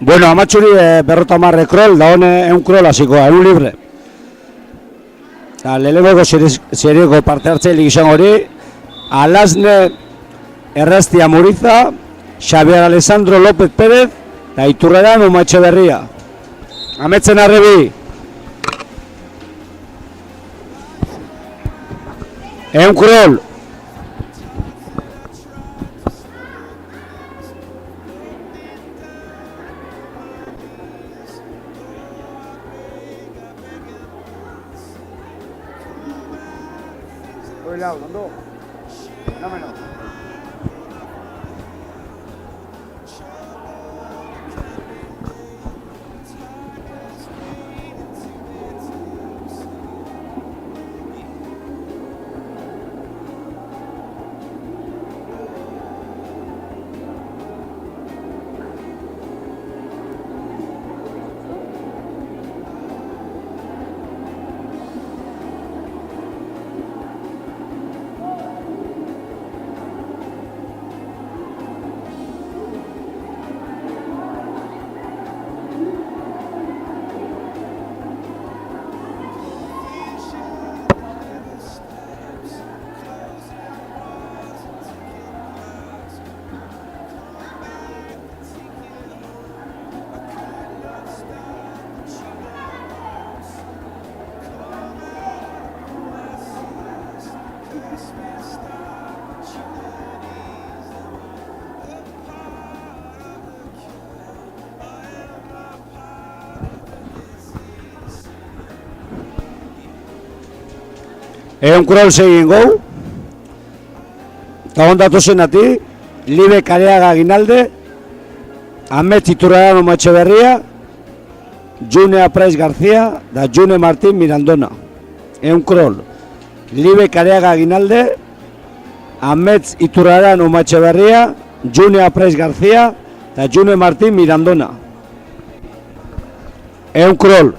Bueno, amatxuri 50 krol, da hone 100 krol hasikoa, 1 libre. Lehenengoko serieko parte hartzailerik izango hori, Alasne Errastia Muriza, Xabier Alessandro López Pérez, eta Iturreran Uma Etxeberria. Ametzen arrebi. 100 krol. Egon krol segin gau, eta ondatu zenati, Libe Kareaga Aguinalde, Amet Iturraran Uma Etxeberria, June Aprais García, da June Martín Mirandona. Egon krol, Libe Kareaga Aguinalde, Amet Iturraran Uma Etxeberria, June Aprais García, da June Martín Mirandona. Egon krol.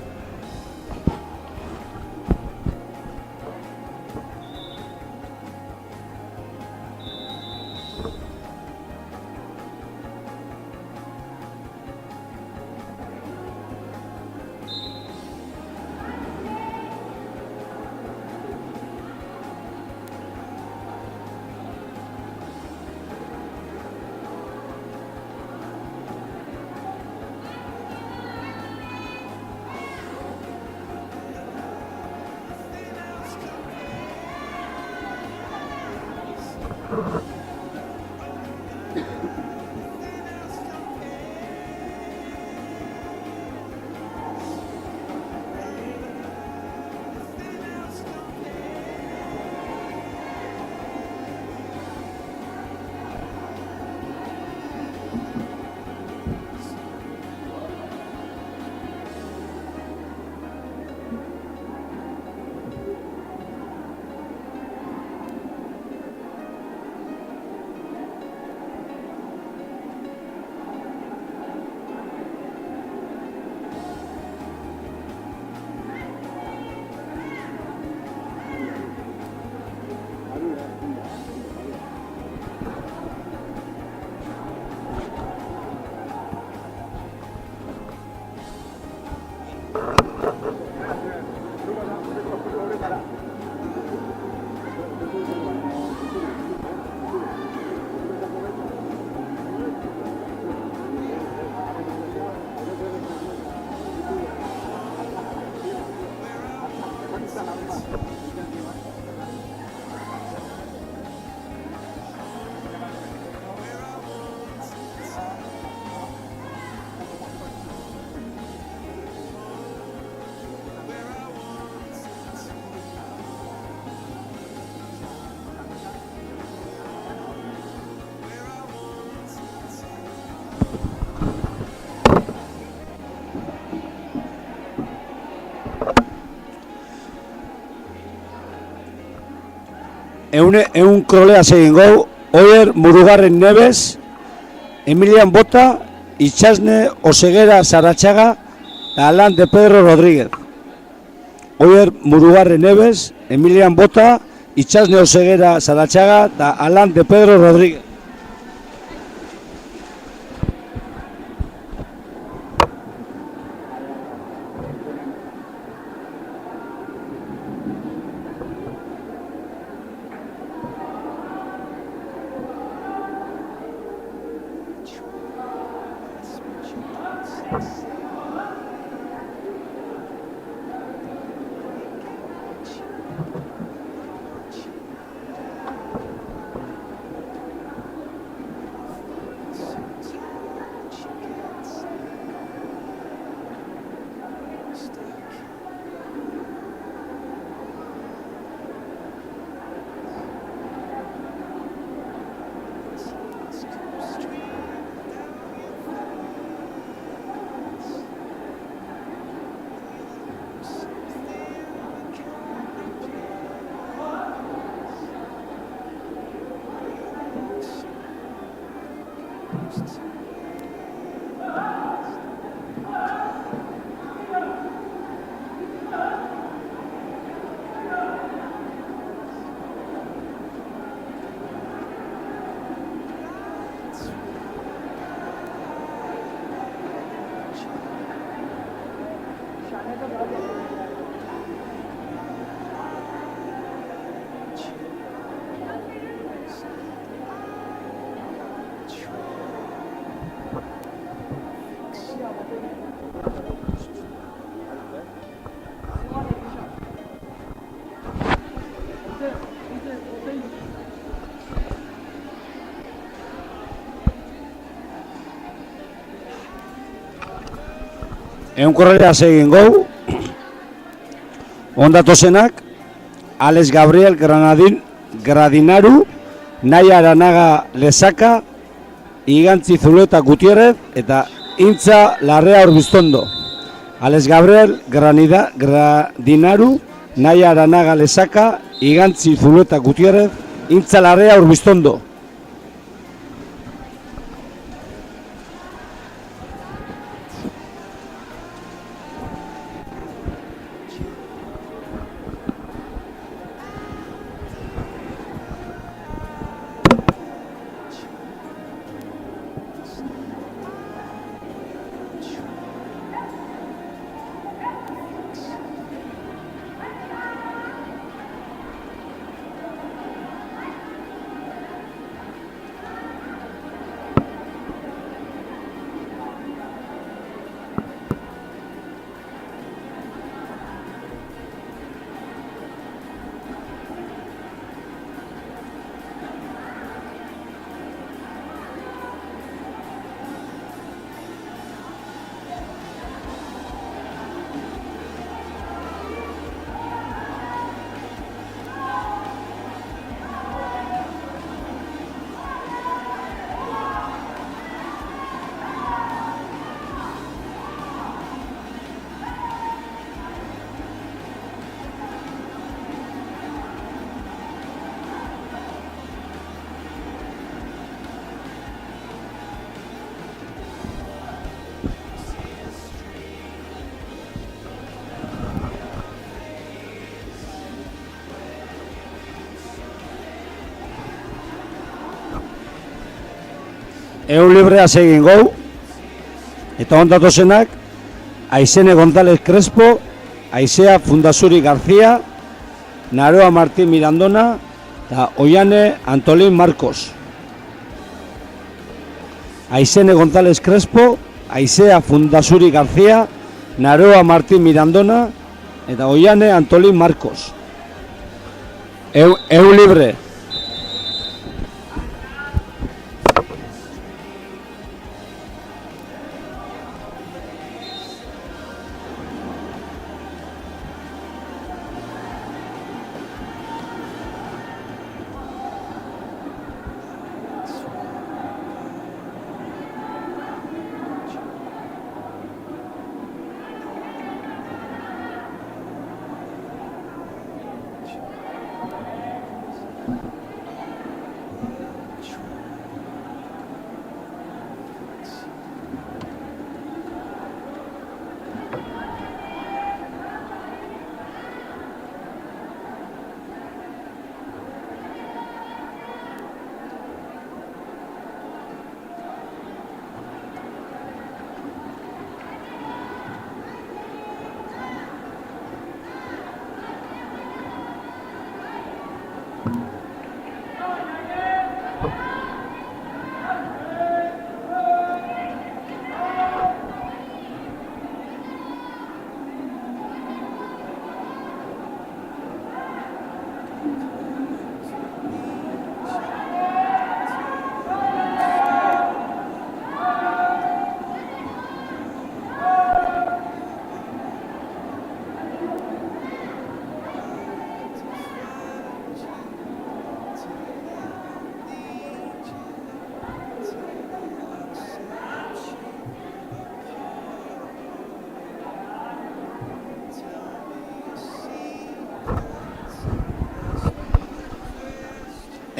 Ehun krolea egin gau, Oier Murugarren Nebez, Emilian Bota, Itxasne Osegera Saratxaga, eta Alan de Pedro Rodríguez. Oier Murugarren Nebez, Emilian Bota, Itxasne Osegera Saratxaga, eta Alan de Pedro Rodríguez. Ehun korrelea egin gau, ondatozenak, Alex Gabriel Gradinaru, Naia Aranaga Lesaka, Igantzi Zuleta Gutierrez eta Intza Larrea Urbiztondo. Alex Gabriel Gradinaru, Naia Aranaga Lesaka, Igantzi Zuleta Gutierrez, Intza Larrea Urbiztondo. Ehun librea egin gau, eta ondatozenak, Aizene González Crespo, Aizea Fundasuri García, Naroa Martín Mirandona, eta Oiane Antolín Marcos. Aizene González Crespo, Aizea Fundasuri García, Naroa Martín Mirandona, eta Oiane Antolín Marcos. Ehun libre.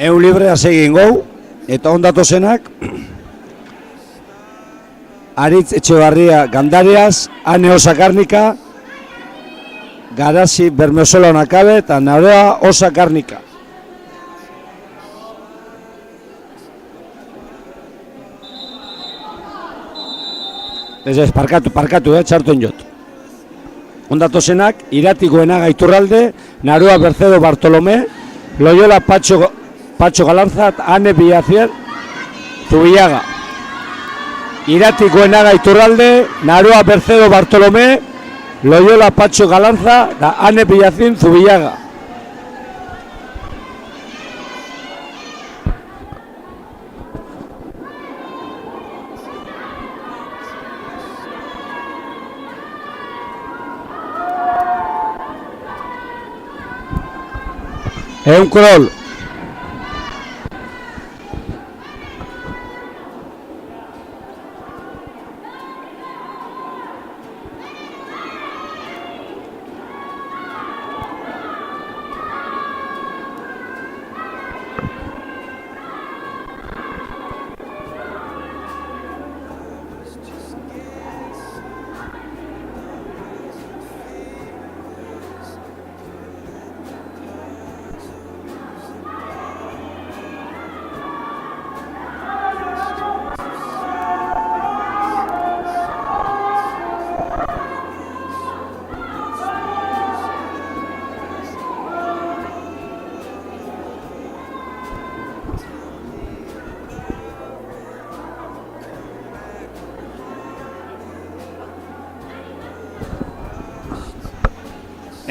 Ehun librea segin gau, eta ondatu zenak, Aritz Etxebarria Gandarias, Ane Osakarnika, Garasi Bermesola Onakabe eta Naroa Osakarnika. Ez, parkatu, txartuen jot. Ondatu zenak, Iratikoena Gaiturralde, Naroa Bercedo Bartolomé, Loyola Patxo Galanza, Ane Villacier, Zubillaga. Iratikoena Gaiturralde, Naroa Bercedo Bartolomé, Loyola Patxo Galanza, da Ane Villacier, Zubillaga. Ehun krol.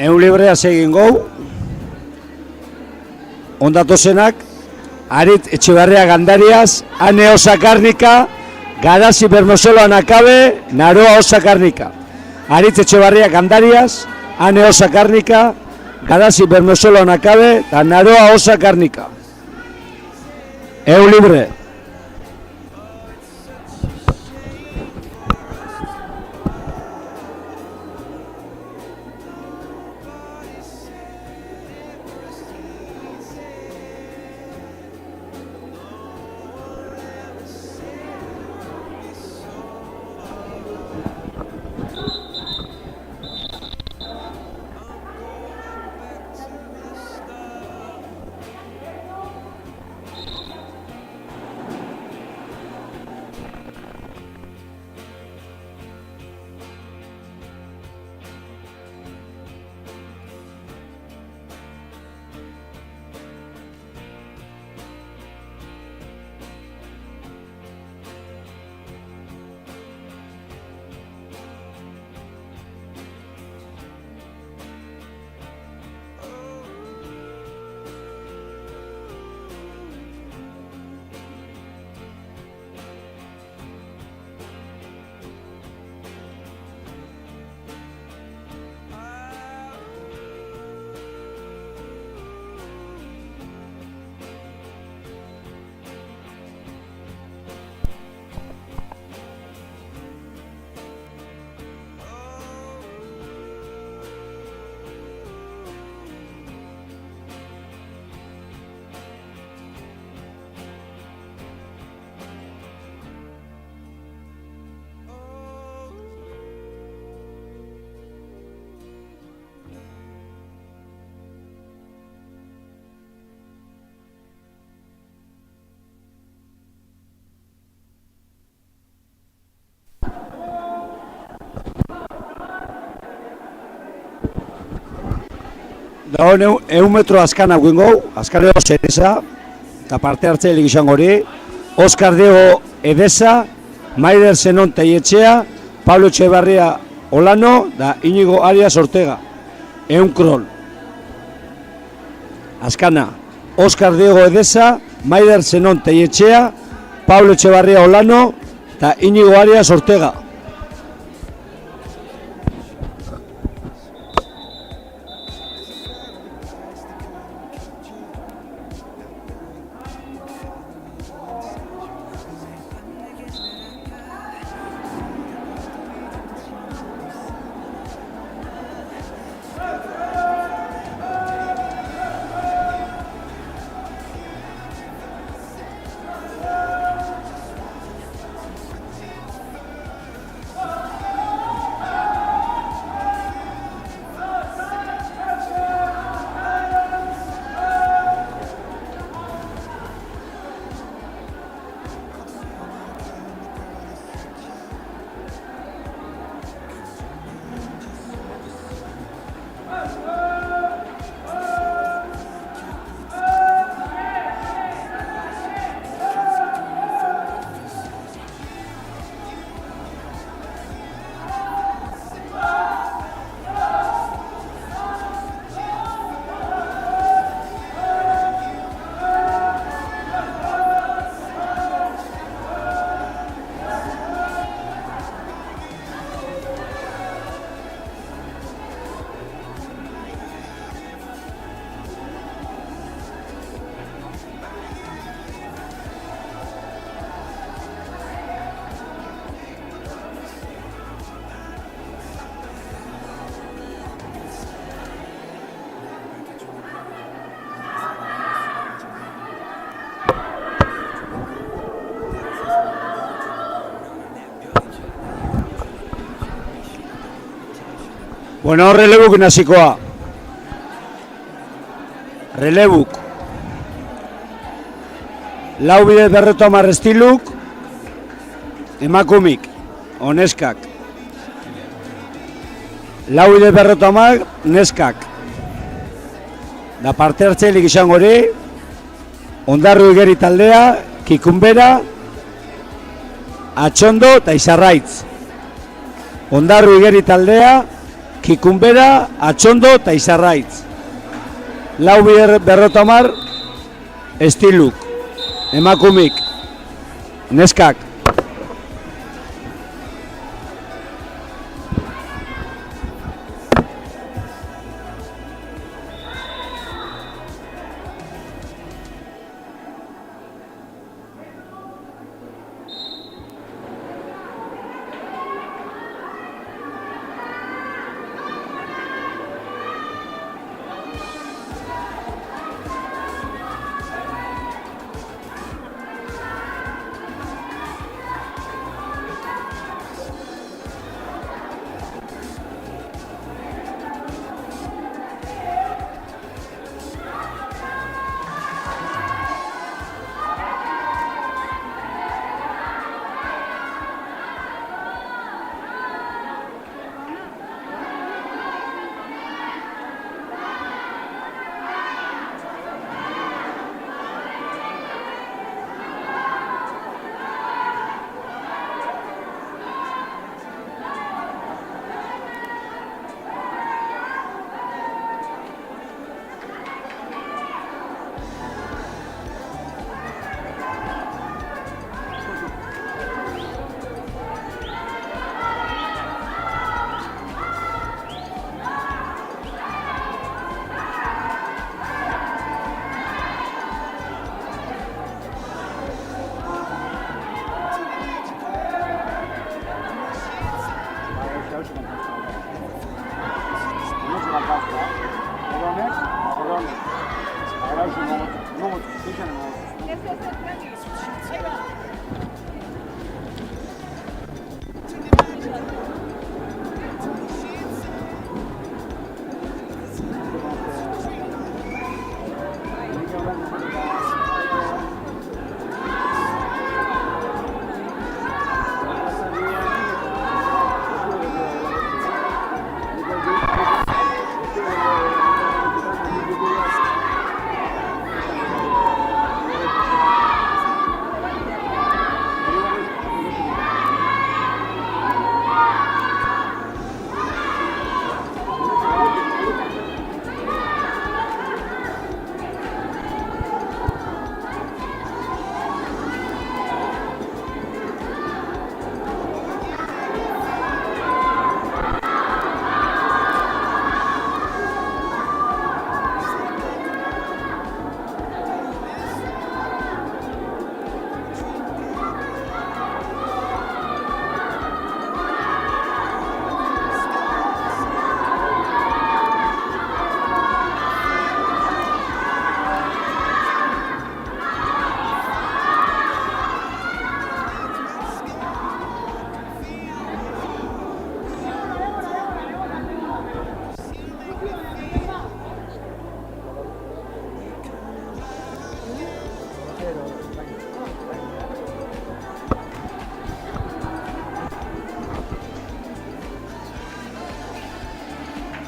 Ehun librea segin gau, ondatu zenak, Aritz Etxebarria Gandarias, Ane Osakarnika, Garasi Bermesola Onakabe, Naroa Osakarnika. Aritz Etxebarria Gandarias, Ane Osakarnika, Garasi Bermesola Onakabe eta Naroa Osakarnika. Ehun libre. Dago 100 metro azkana guingo, azkaneo Zereza, eta parte hartzaileak izango hori, Oskar Diego Edesa, Maider Zenon Teietxea, Pablo Etxebarria Olano, da Inigo Arias Ortega, 100 krol. Azkana, Oskar Diego Edesa, Maider Zenon Teietxea, Pablo Etxebarria Olano, eta Inigo Arias Ortega. Bueno, relebuk nazikoa. Relebuk. Lau bide berreto hamar estiluk, emakumik, oneskak. Lau bide berreto hamar, neskak. Da parte hartzaileik izango hori, Ondarru Igeri taldea, Kikunbera, Atxondo eta Izarraitz. Ondarru Igeri taldea, Kikunbera, Atxondo eta Izarraitz. Lau bide berreto hamar, estiluk. Emakumik, neskak.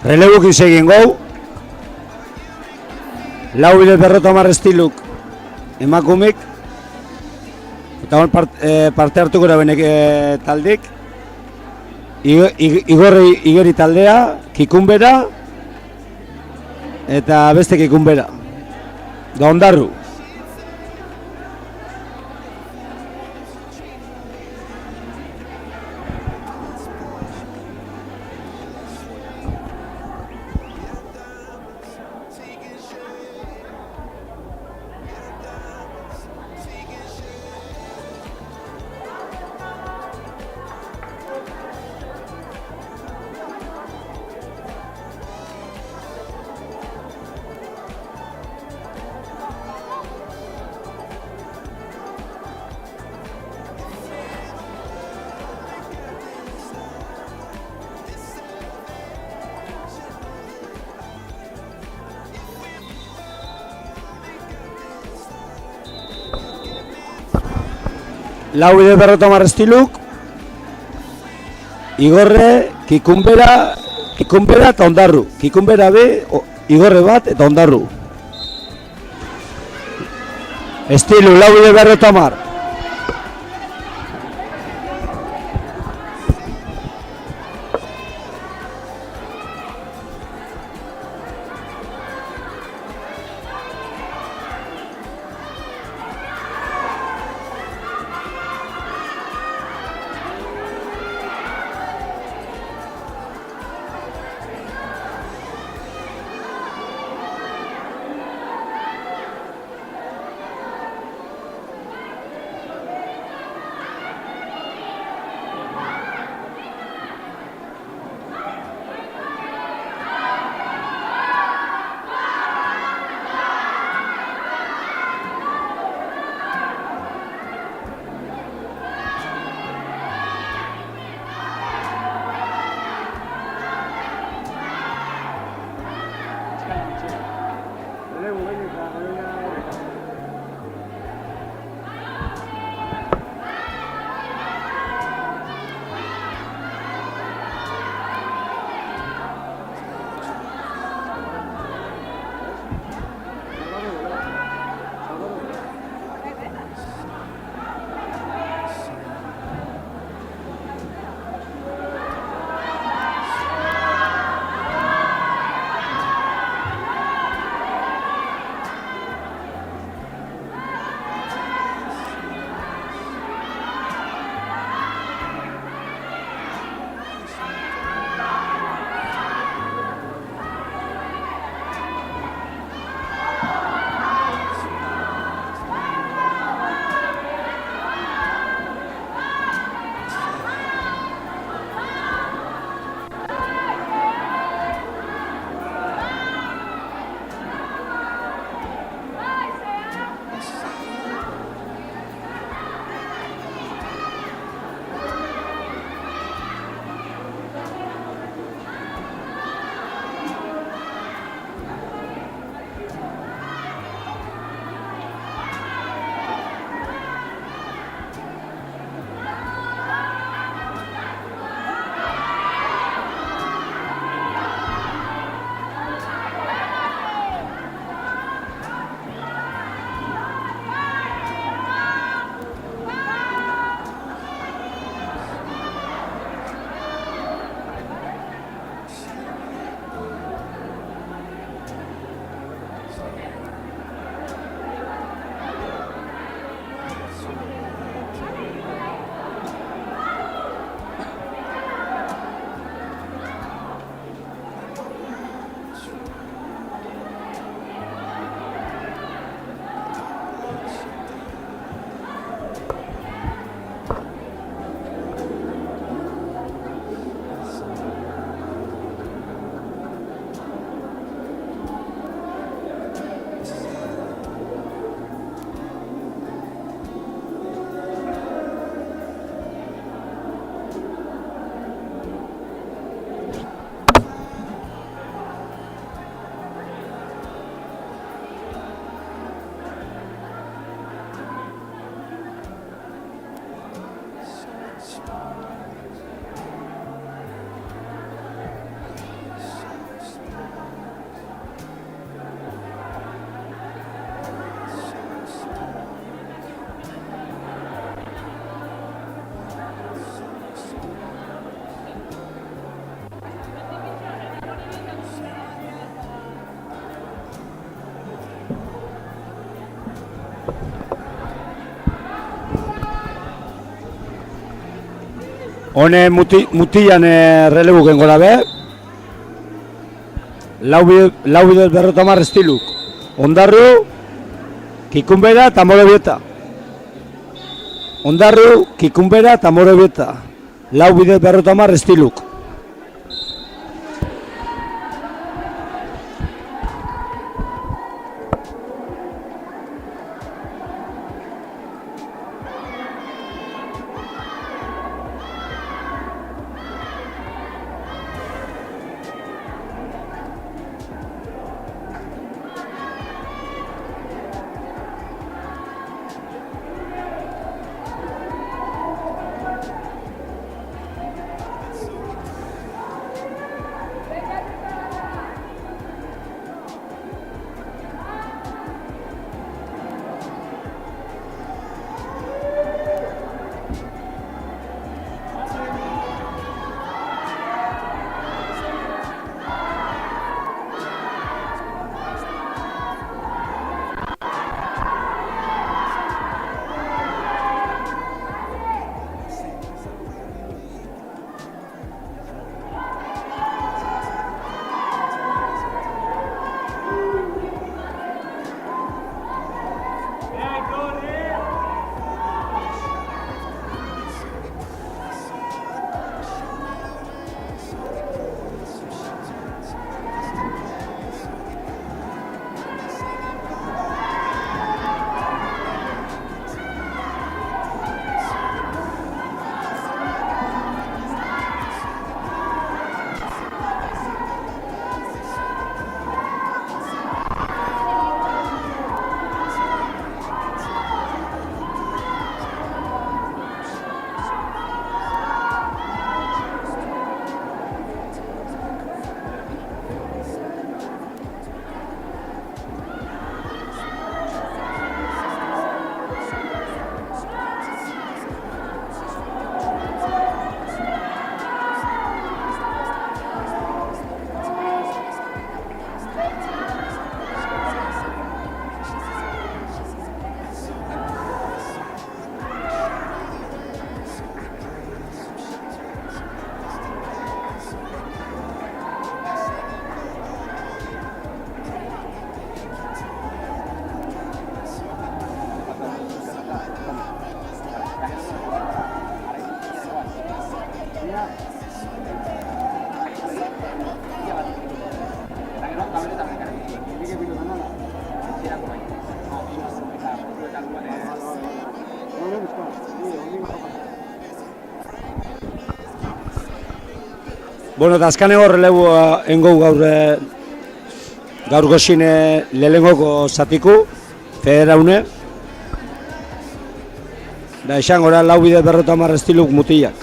Relebuk izegin gau. Lau bide berroto hamar estiluk emakumik. Eta hon parte hartuko da benek taldik. Igorri Igeri taldea, Kikunbera eta beste Kikunbera. Da Ondarru. lau bide 50 estiluk, Igorre, Kikunbera eta Ondarru. Kikunbera be, Igorre bat eta Ondarru. Estilu, lau bide 50. Hone mutilan relebuken gora be. Lau bidez 50 estiluk. Ondarru, Kikunbera eta Amorebieta. Ondarru, Kikunbera eta Amorebieta. Lau bidez 50 estiluk. Bueno, eta azkaneko releboa engau gaur goxine lehengoko zatiku, federaune. Da esan gora lau bide 50 estiluk mutilak.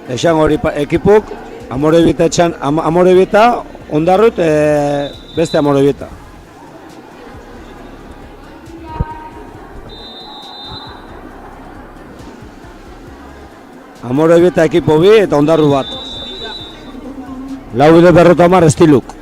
Esan hori ekipuk, Amorebita, Ondarrut, beste Amorebita. Amorebita ekipo bi eta Ondarru bat. Lau bide 50 estiluk.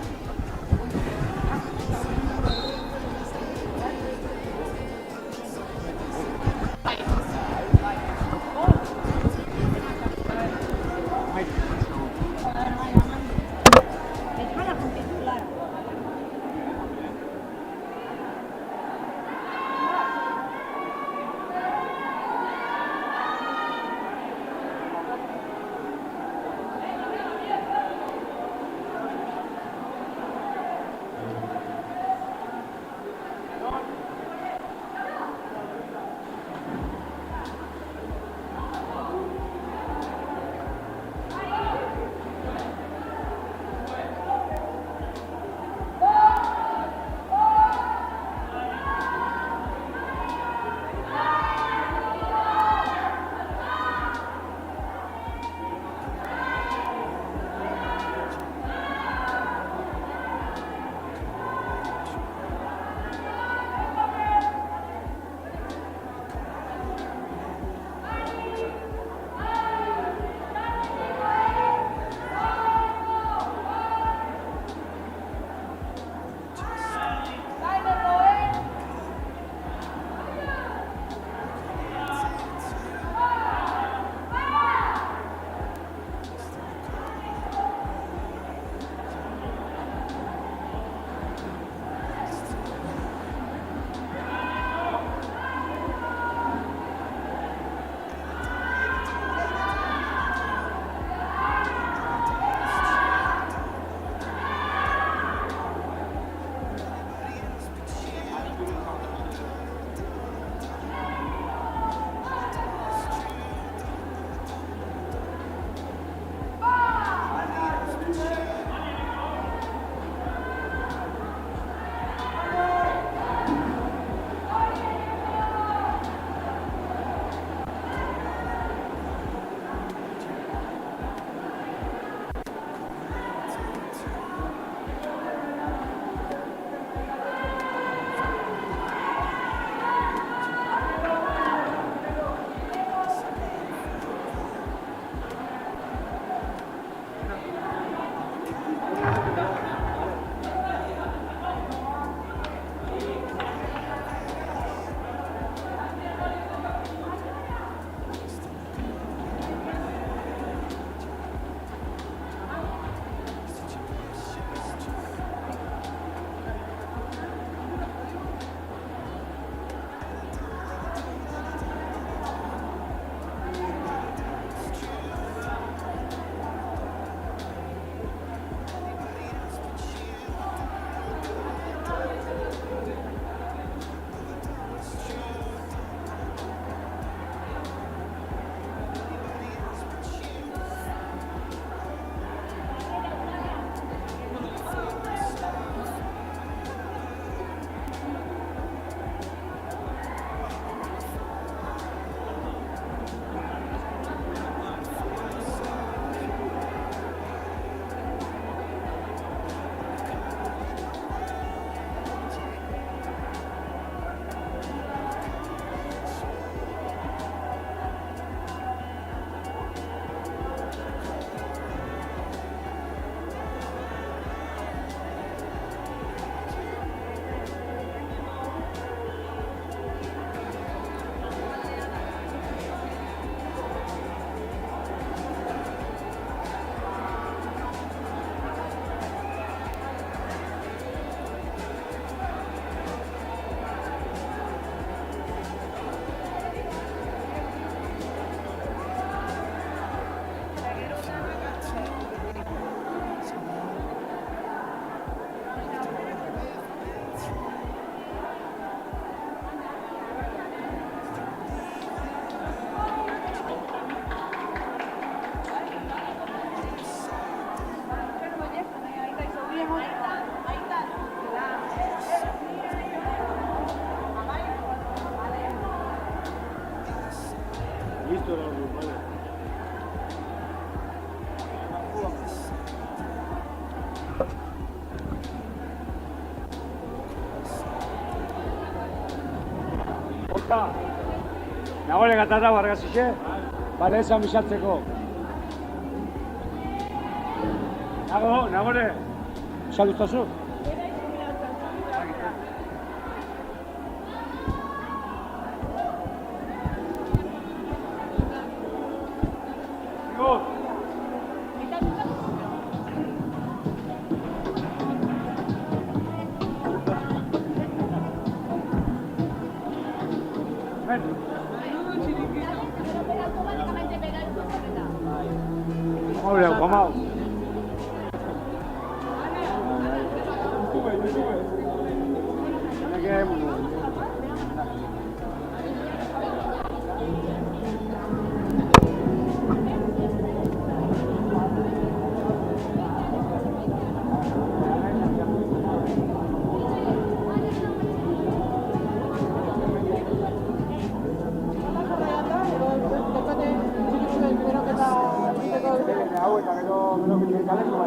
Nagore gatara bargazixe? Bale, esan bisaltzeko. Nagore, salutazu? Olha, vamos. Hau eta gero kaleko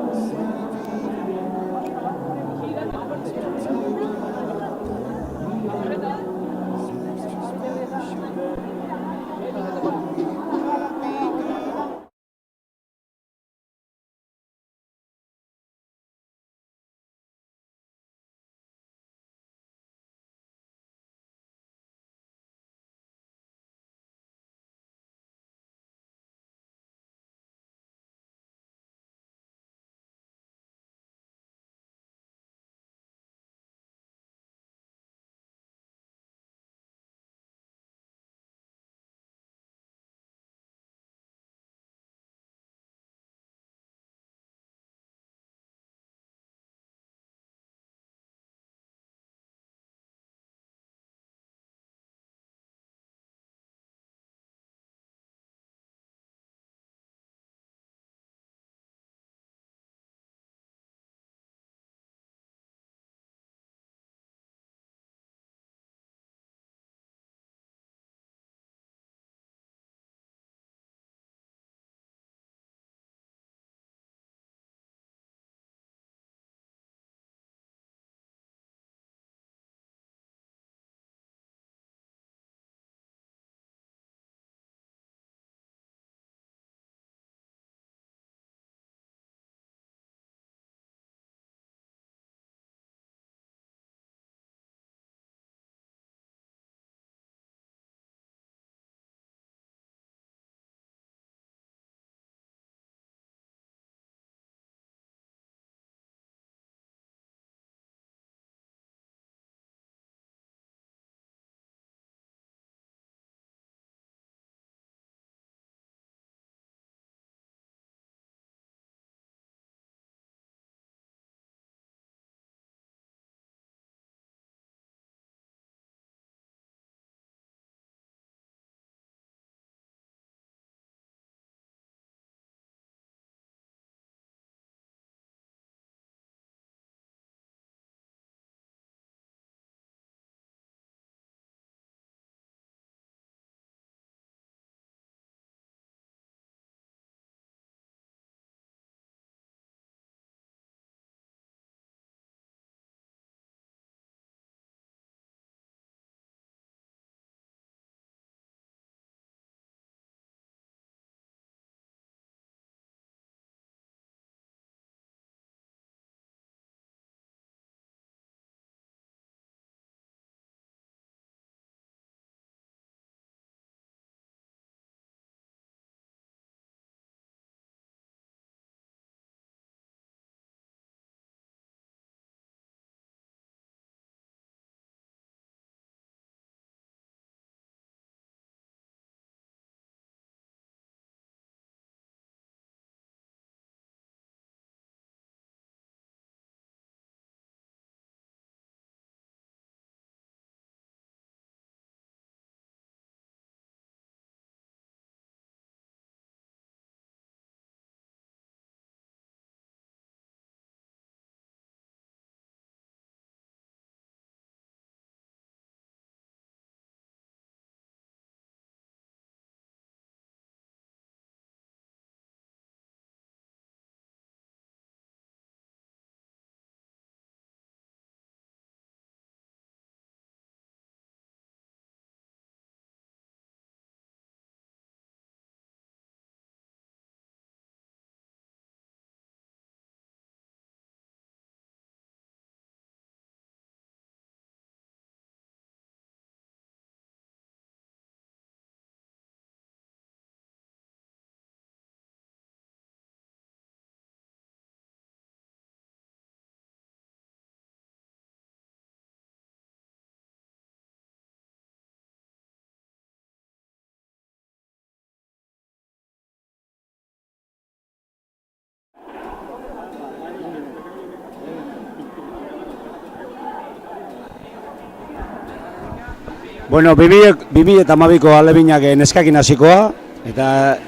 Bueno, 2012ko alebinak neskakin hasikoa, eta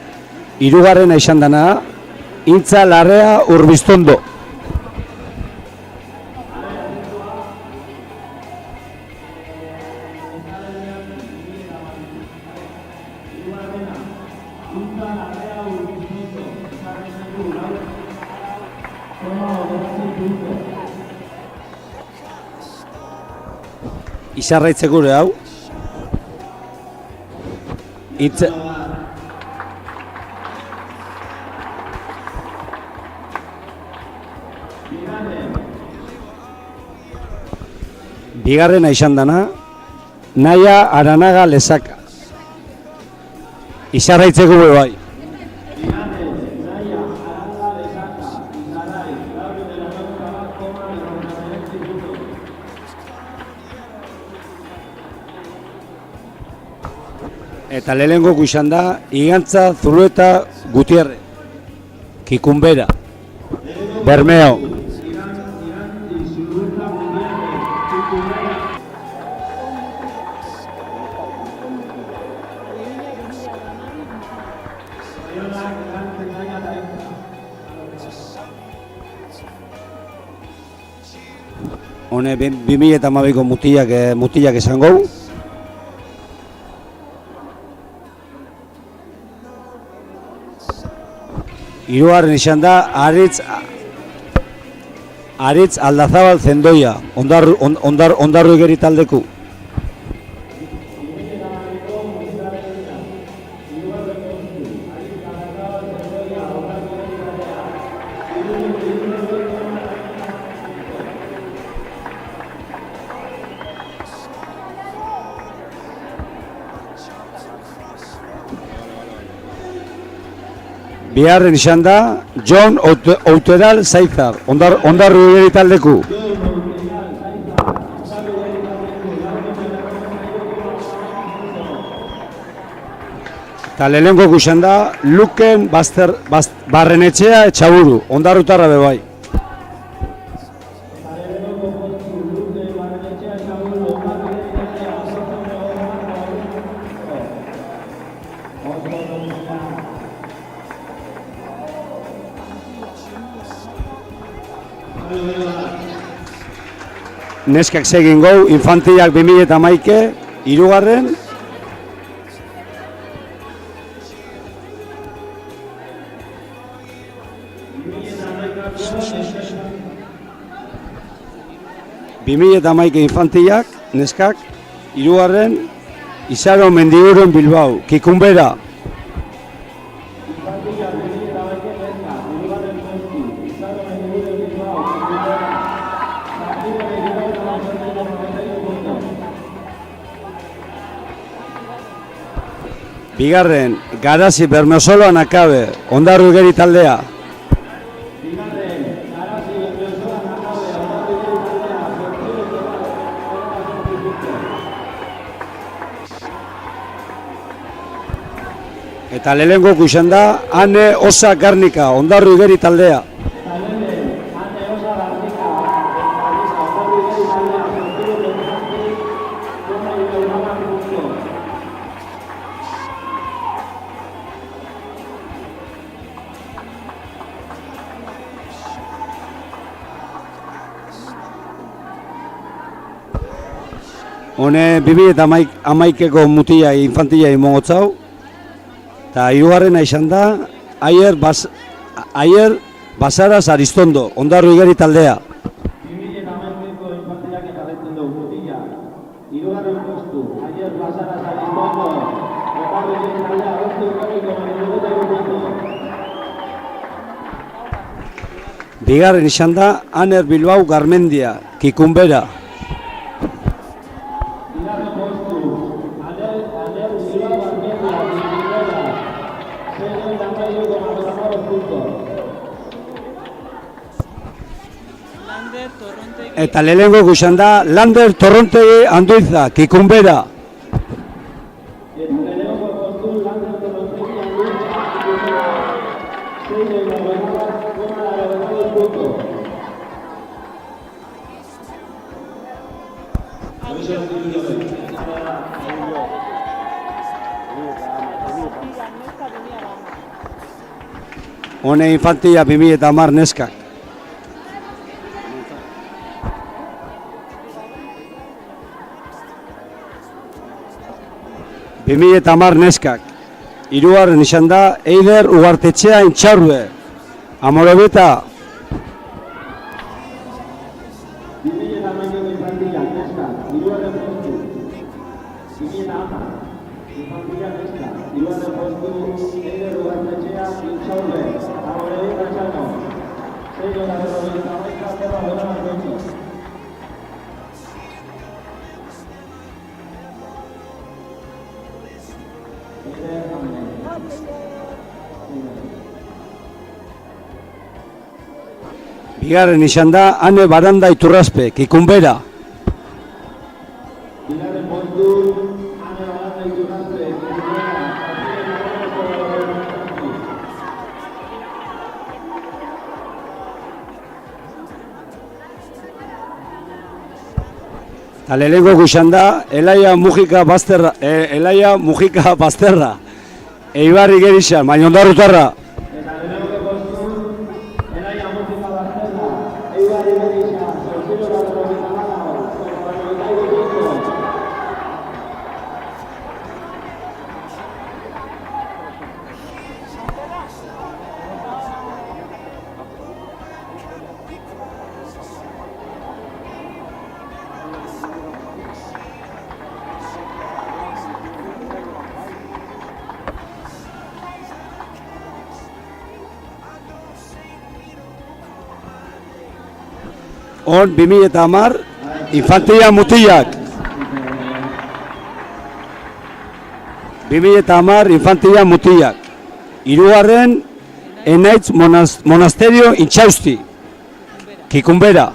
hirugarrena izan dana, Intza Larrea Urbiztondo. Izarraitzeko gure hau. Bigarrena izan dana, Naia Aranaga Lezaka. Izarraitzeko gure bai. Eta lehenengoko izan da, Igantza Zulueta Gutierre, Kikunbera, Bermeo. Hone 2012ko mutilak esango. Hirugarren izan da, Aritz Aldazabal Zendoia, Ondarru Igeri taldeku. Bigarren izan da, Jon Outeral Zaizar, Ondarru Igeri taldeku. Eta lehenengoko izan da, Luken Barrenetxea Etxaburu, Ondarrutarra bebai. Neskak segin gau, Infantilak 2011, hirugarren. Infantilak, neskak, hirugarren, Izaro Mendiguren Bilbao, Kikunbera. Bigarren, Garazi Bermeosolo Anakabe, Ondarru Igeri taldea. Eta lehenengoko izan da, Ane Osa Garnika, Ondarru Igeri taldea. Hone 2011ko mutila infantila imongotzau. Eta hirugarrena izan da, Aier Basaras Aristondo, Ondarru Igeri taldea. 2011ko infantilak jarraitzen dugu mutila. Hirugarren postu, Aier Basaras Aristondo, Ondarru Igeri taldea, Bigarren izan da, Aner Bilbao Garmendia, Kikunbera. Eta lehenengoko izan da, Lander Torrontegi Anduiza, Kikunbera. Hone infantia 2010 neskak. Neskak. Hirugarren izan da Eider Ugartetxea Intxaurbe. Amorobeta. Bigarren izan da Ane Baranda Iturraspe, Kikunbera. Eta lehenengo izan da Elaia Mujika Bazterra. Eibarri gerixan, baina Ondarrutarra. On 2010 infantia mutilak. 2010 infantia mutilak. Hirugarren Enaitz Monasterio Intxausti, Kikunbera.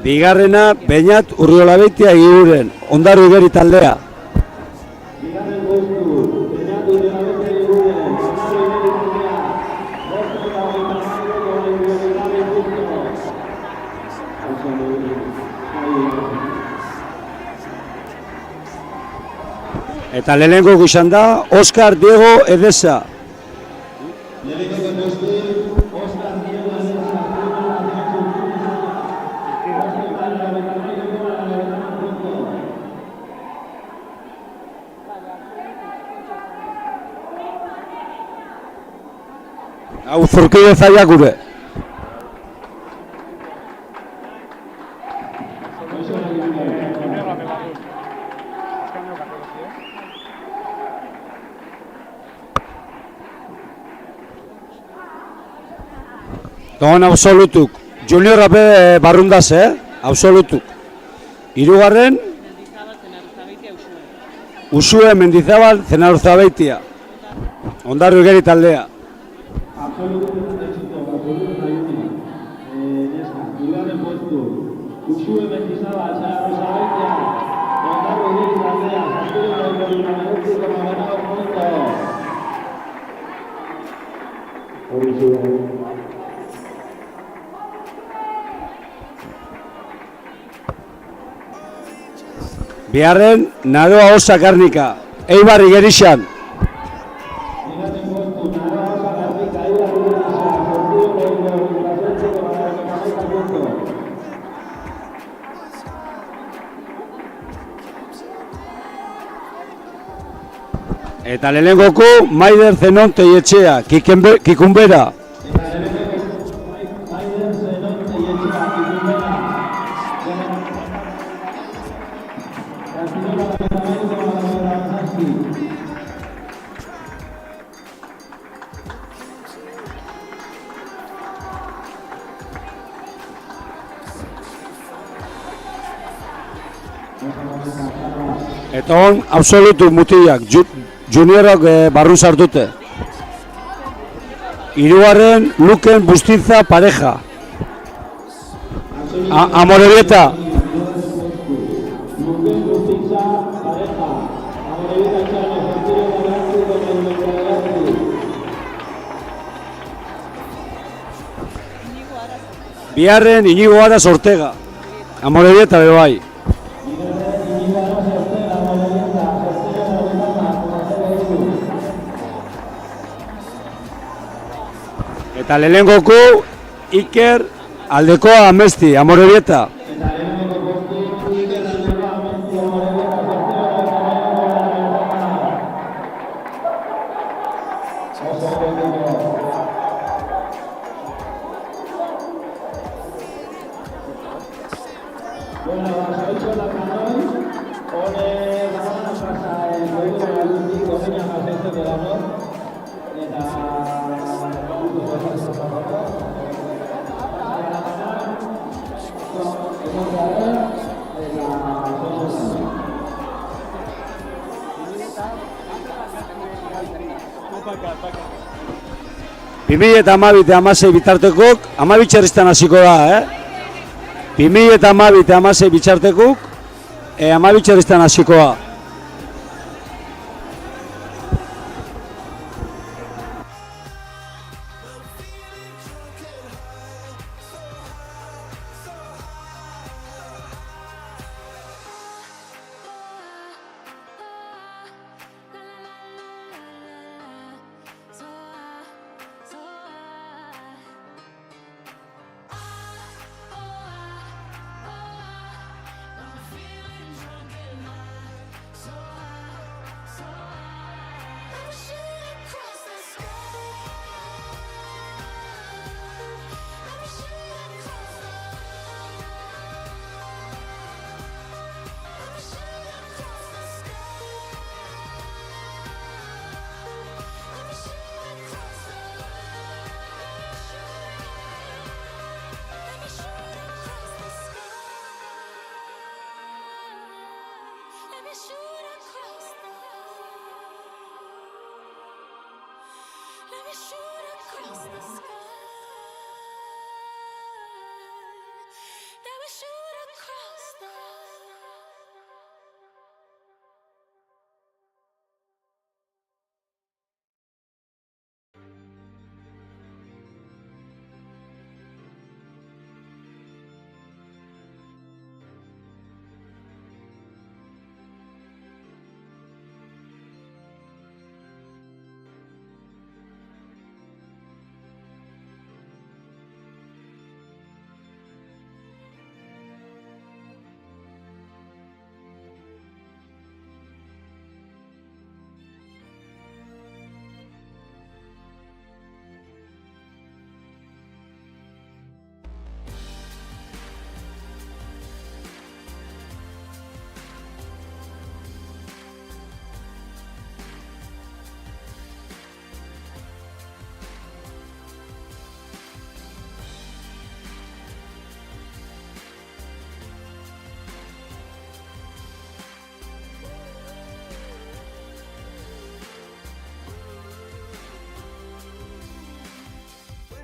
Bigarrena Beñat Urriolabeitia Eguren, Ondarru Igeri taldea. Eta lehenengo izan da Oskar Diego Edesa. Hau zurkide zaiak gure. Togon absolutuk. Junior ape barrundaz, absolutuk. Hirugarren Usue Mendizabal Zenarzabeitia. Ondarru Igeri taldea. Biharren Naroa Osa Karnika, Eibarri gerixan. Eta lehenengoko Maider Zenon Teietxea, Kikunbera. Eta hon absolutu mutilak, juniorok barru sartute. Hirugarren Luken Bustinza pareja. Amorebieta. Luken Bustinza pareja. Amorebieta Txano, Zortziro Garrantzi con el 29. Biharren Inigo Aras Ortega. Amorebieta be bai. Eta lehenengoku Iker Aldekoa Amesti, Amorebieta. Eta 2016 bitartekuk, 12 txerriztan hasiko da, 2012 eta 16 bitartekuk, 12 txerriztan hasiko da.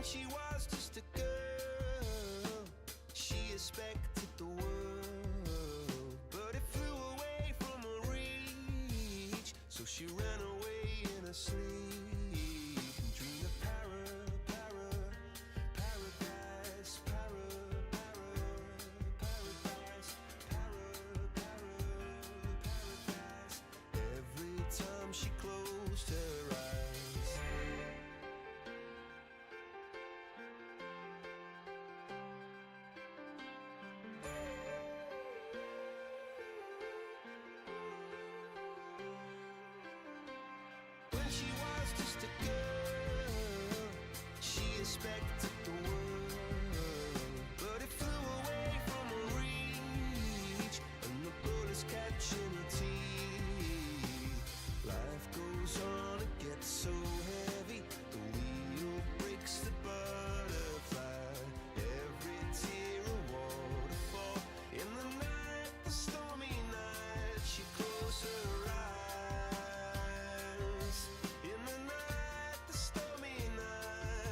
She was just a girl, she expected the world, but it flew away from her reach, so she ran away in her sleep and dreamed of paradise, every time she closed her eyes. She was just a girl, she expected the world, but it flew away from her reach, and the bullets catching her teeth. Life goes on, it gets so heavy, the wheel breaks the butterfly, every tear a waterfall. In the night, the stormy night, she closed her eyes. In the night, the stormy night,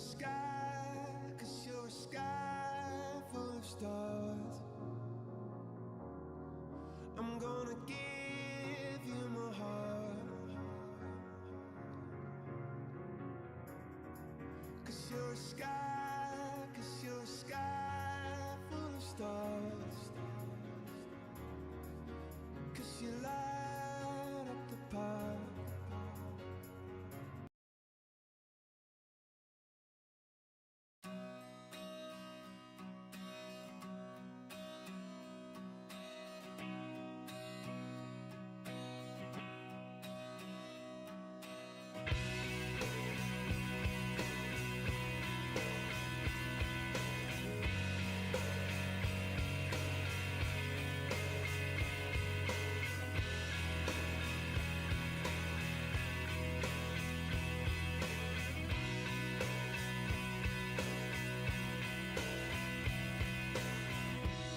sky, 'cause you're a sky full of stars. I'm gonna give you my heart, 'cause you're a sky, 'cause you're a sky full of stars. 'Cause you light up the park.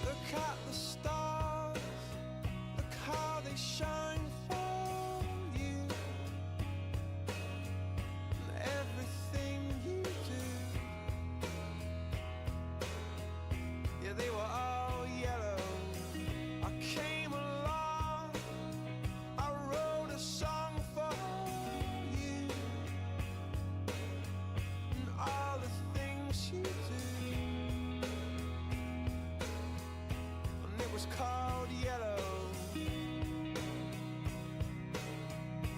Look at the stars, look how they shine for you. And everything you do, yeah, they were all yellow. I came along, I wrote a song for you. And all the things you do, and it was called yellow.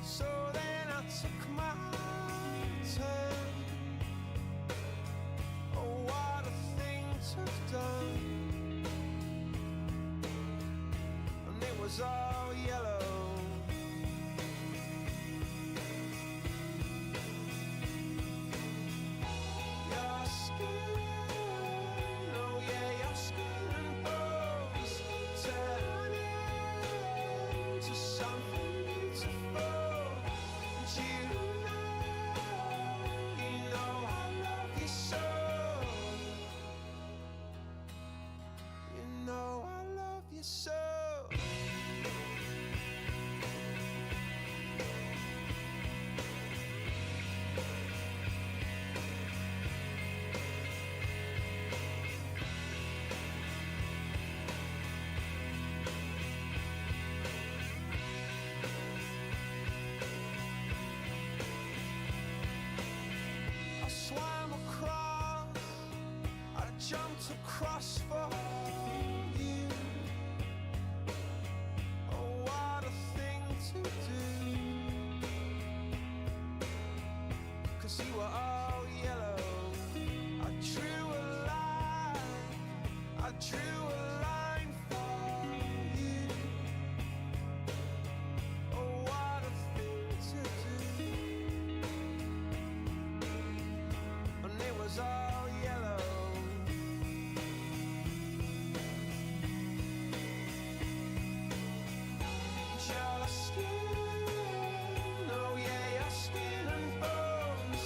So then I took my turn. Oh, what a thing to have done. And it was all yellow. Your skin, oh yeah, your skin and bones turn into something beautiful. And you know I love you so. You know I love you so. I swam across, I jumped across for you. Oh, what a thing to do. 'Cause you were all yellow. I drew a line, I drew a line for you. Oh, what a thing to do. And it was all yellow. Your skin, oh yeah, your skin and bones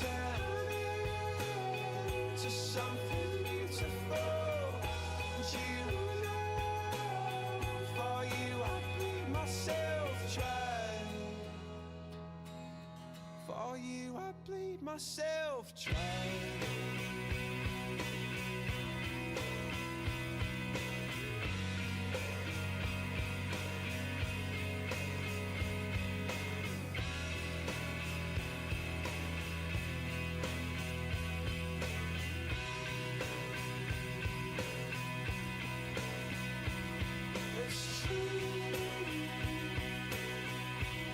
turn into something beautiful. And you know, for you I bleed myself dry. For you I bleed myself dry. It's true.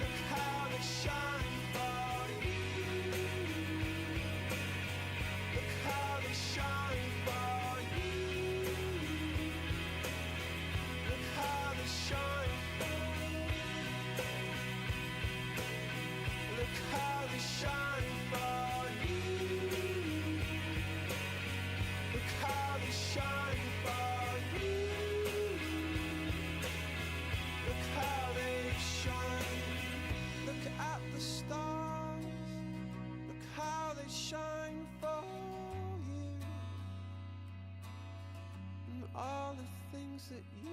Look how they shine for you. Look how they shine for you. Look how they shine. Look how they shine for you. Look how they shine for you. Look how they shine. Look at the stars. Look how they shine for you. And all the things that you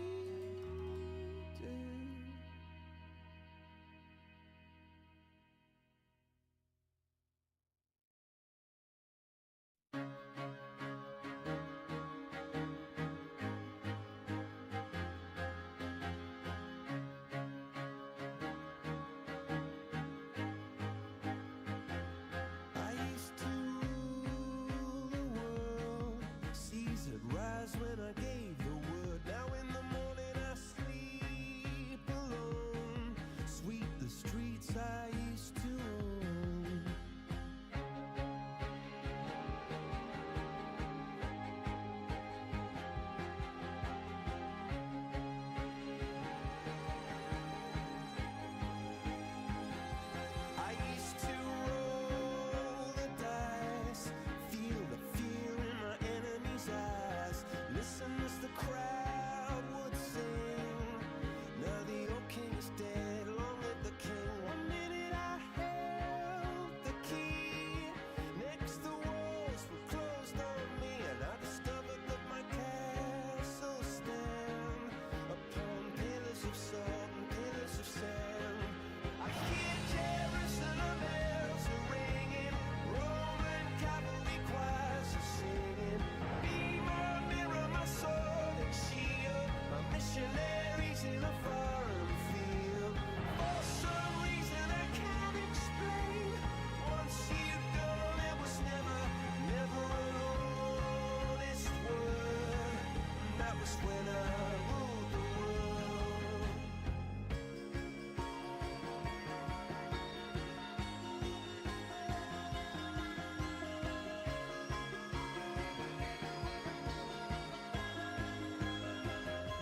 was when I ruled the world.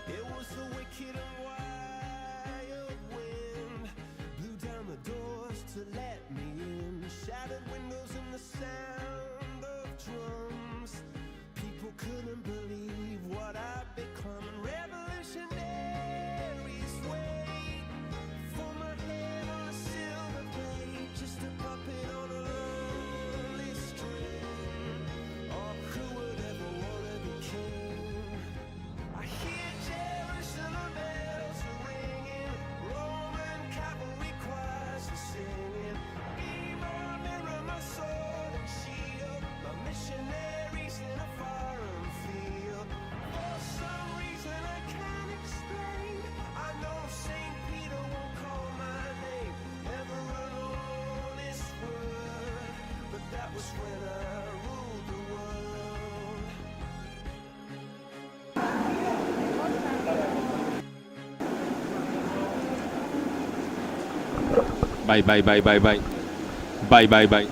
It was the wicked and wild wind blew down the doors to let me in. Shattered windows and the sound of drums. People couldn't believe what I'd become. And revolutionaries wait for my head on a silver plate, just a puppet on a lonely string. Oh, who would ever wanna be king? I hear Jerusalem bells are ringing, Roman cavalry choirs are singing. Be my mirror, my sword and shield, my missionaries in a foreign field. For some reason I can't explain, I know St. Peter won't call my name, never an honest word, but that was when I ruled the world. Bai, bai, bai, bai, bai. Bai, bai, bai.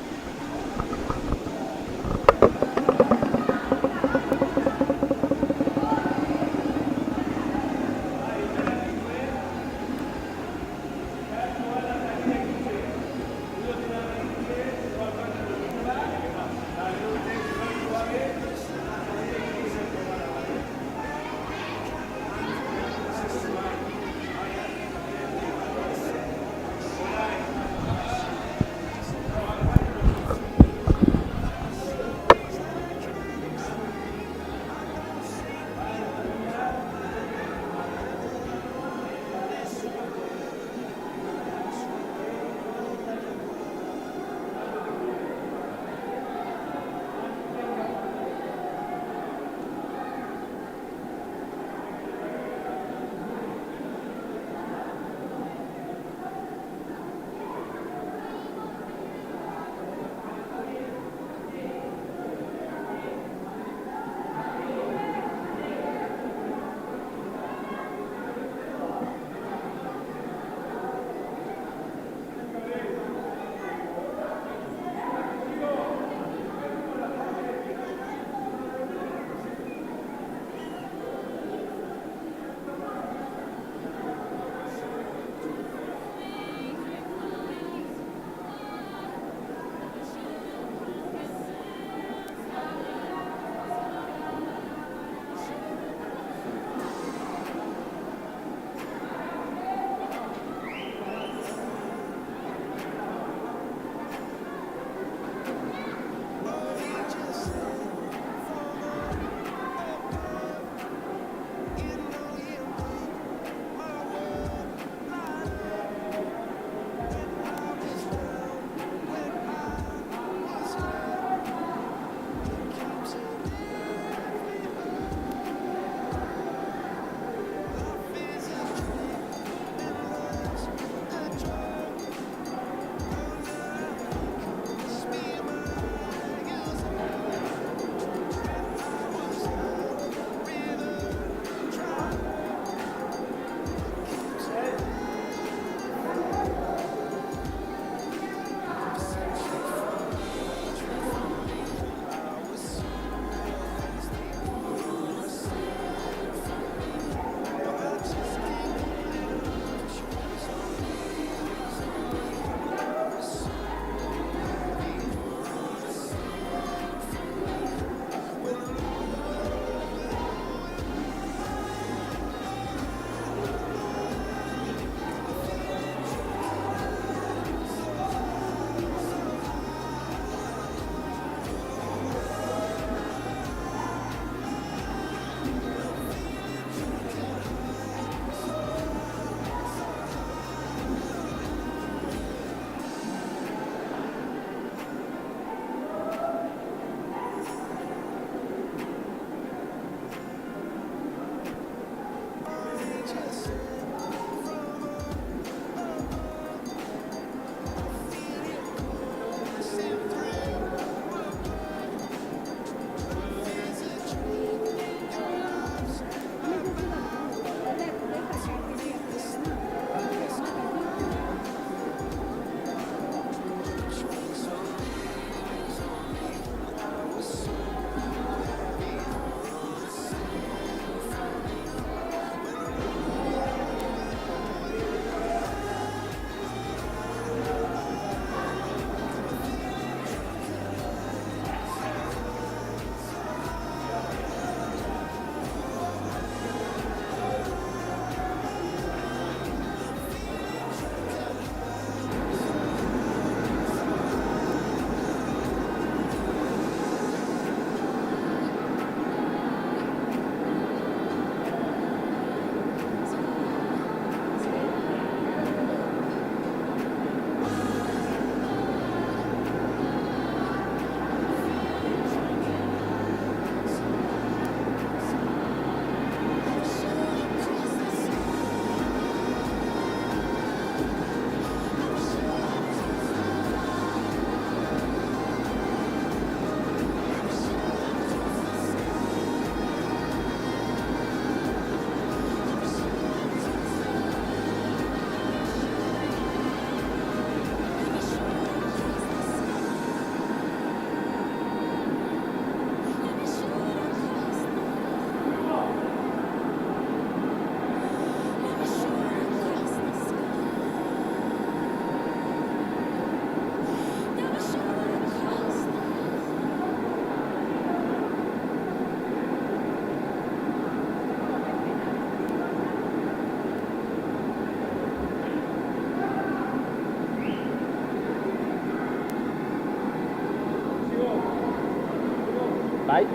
Bai?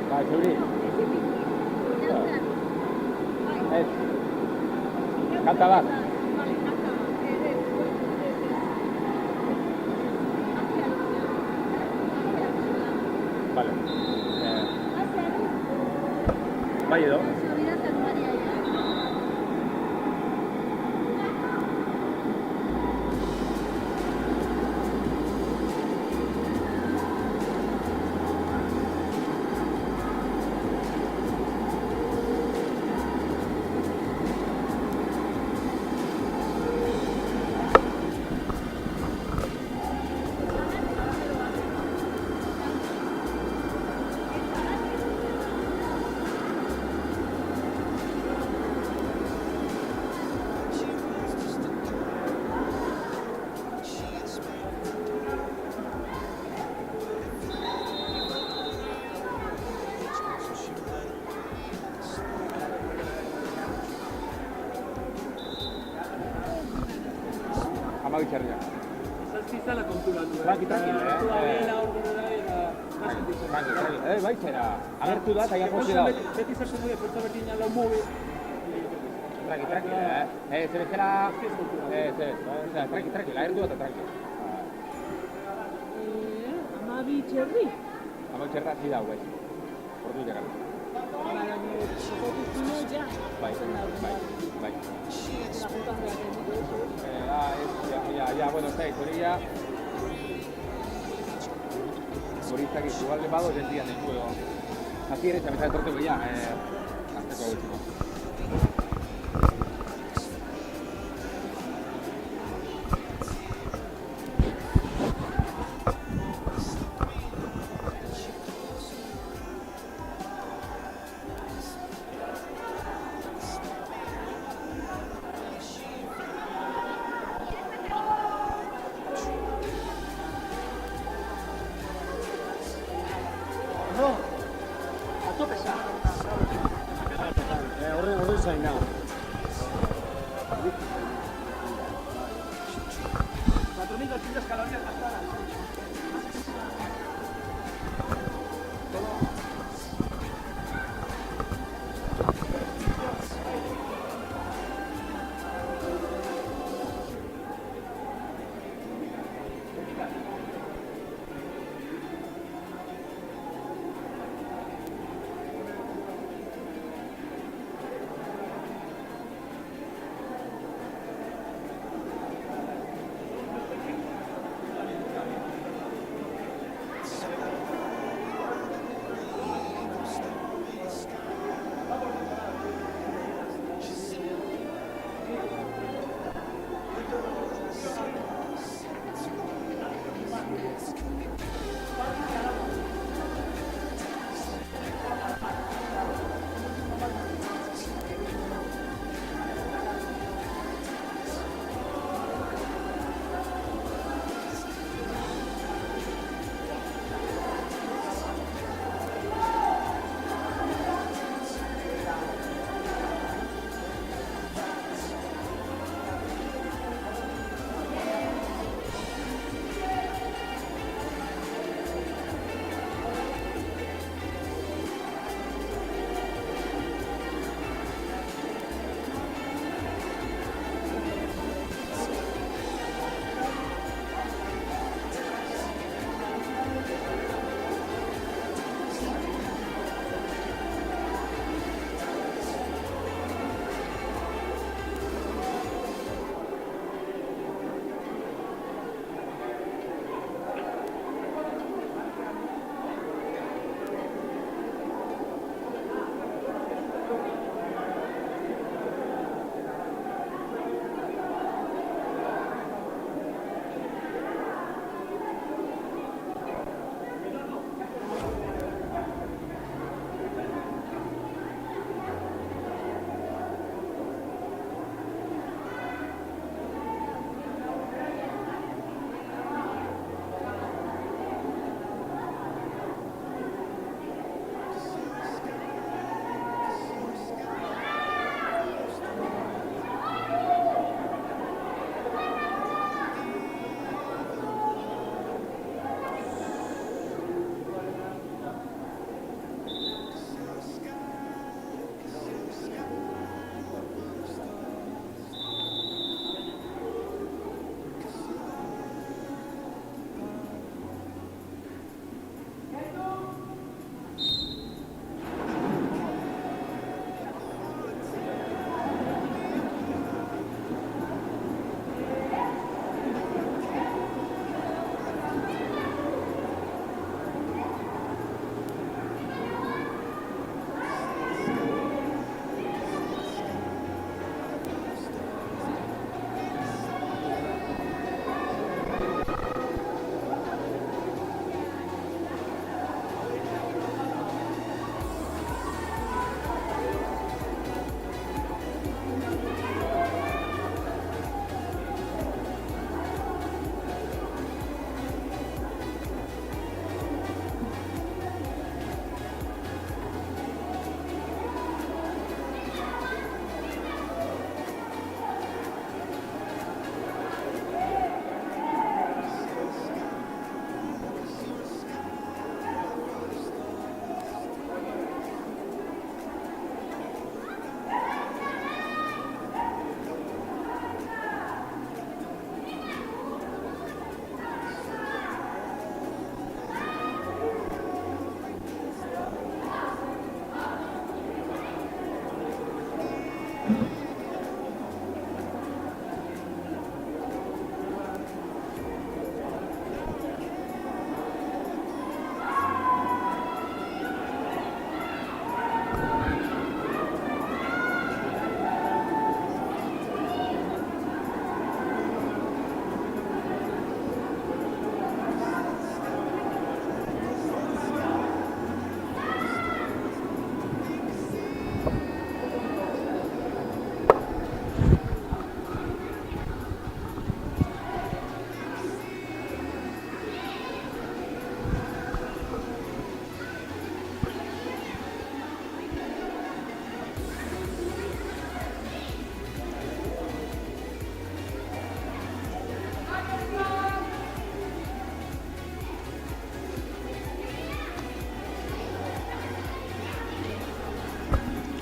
Bai, zeuri? Ez. Kanta bat. Vale. Bai edo? Itxarriak. Zazpi zala konturatu. Tranqui, bai zera. Agertu da, eta japosi da. Beti zartzen dugu, porta berdina lau mobi. Tranqui, zer bezala... Tranqui, agertu da eta tranqui. Amabi txerri. Amabi txerra zi da, guai. Ordu jagan. Bai. Ya, bueno, está, hori ya... Horizak igual de bado del día en el juego. Así eres, a pesar de torteo ya, hasta que último. Horren zain da.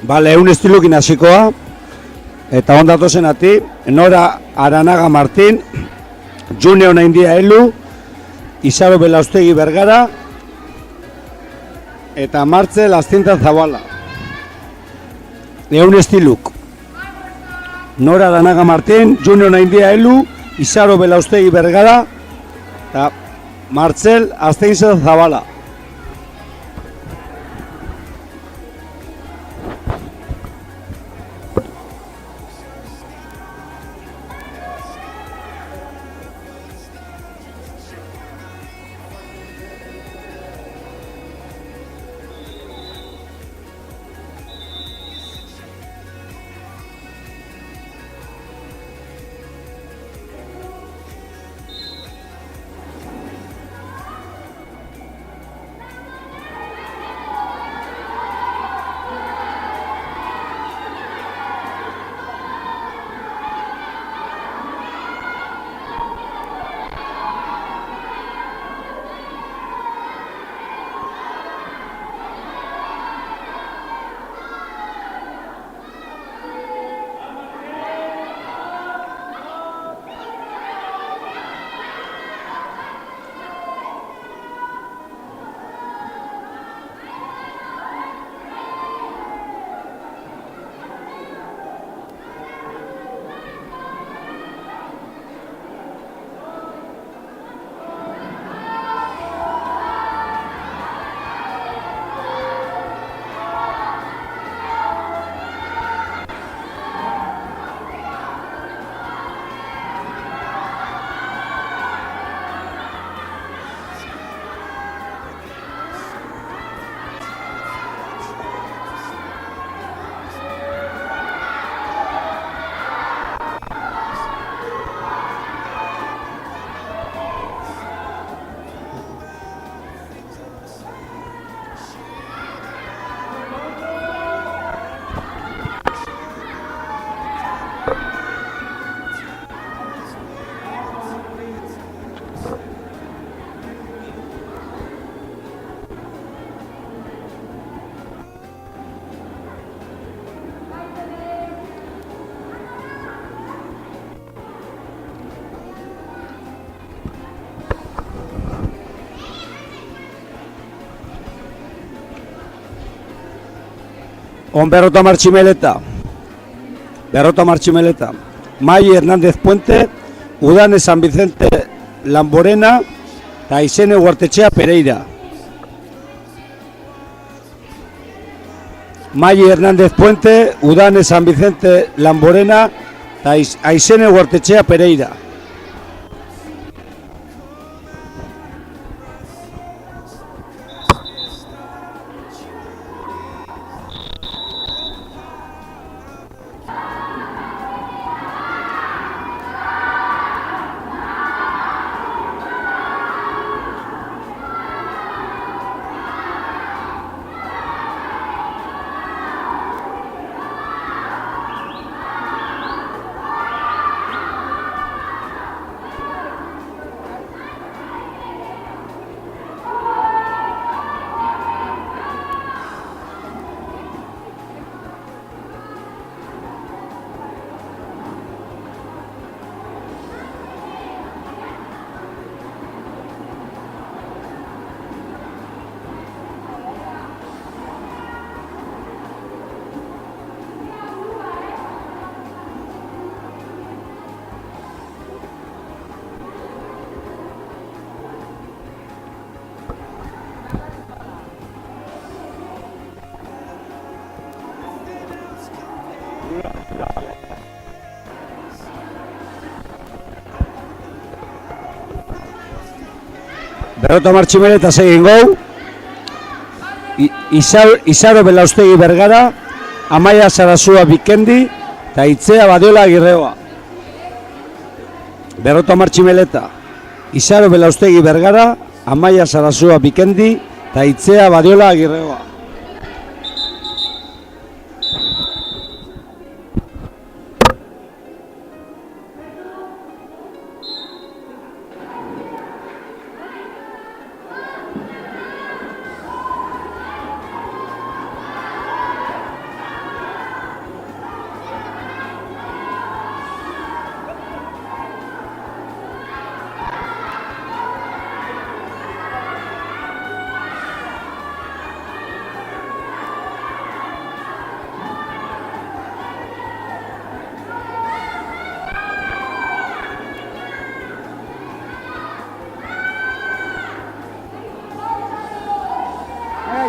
Bale, eun estilukin hasikoa. Eta ondatozen ati, Nora Aranaga Martin, Junior Naindia Elu, Isaro Belaustegi Bergara, eta Martzel Astinta Zabala. Eun estiluk. Nora Aranaga Martin, Junior Naindia Elu, Isaro Belaustegi Bergara, eta Martzel Astinta Zabala. Berrota Marchimeleta, May Hernández Puente, Udane San Vicente Lamborena, eta Izene Huartetxea Pereira. May Hernández Puente, Udane San Vicente Lamborena, eta Izene Huartetxea Pereira. Berrota Marchimeleta segin gau, Isaro Belaustegi Bergara, Amaia Sarasua Bikendi, eta Itzea Badiola Agirreoa. Berrota Marchimeleta, Isaro Belaustegi Bergara, Amaia Sarasua Bikendi, eta Itzea Badiola Agirreoa.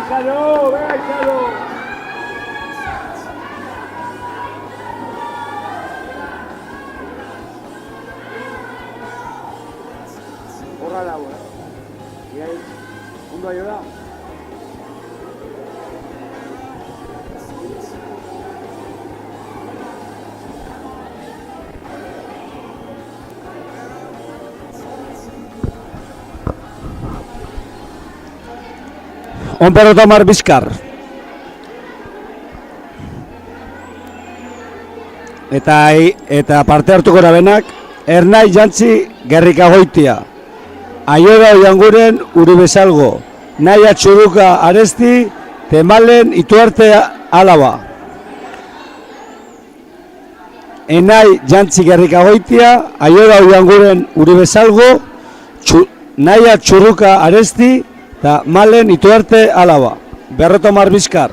Isaro, venga, Isaro. Horra dago, Y ahí, ondo ayuda. Onperro Tomar Bizkar. Eta parte hartuko erabenak, Ernai Jantzi Gerrikagoitia, Aiora Oianguren Uribezalgo, Naia Txuruka Aresti, Temalen Ituarte Alaba. Enai Jantzi Gerrikagoitia, Aiora Oianguren Uribezalgo, Naia Txuruka Aresti, eta Malen Ituarte Alaba. Berro Tomar Bizkar.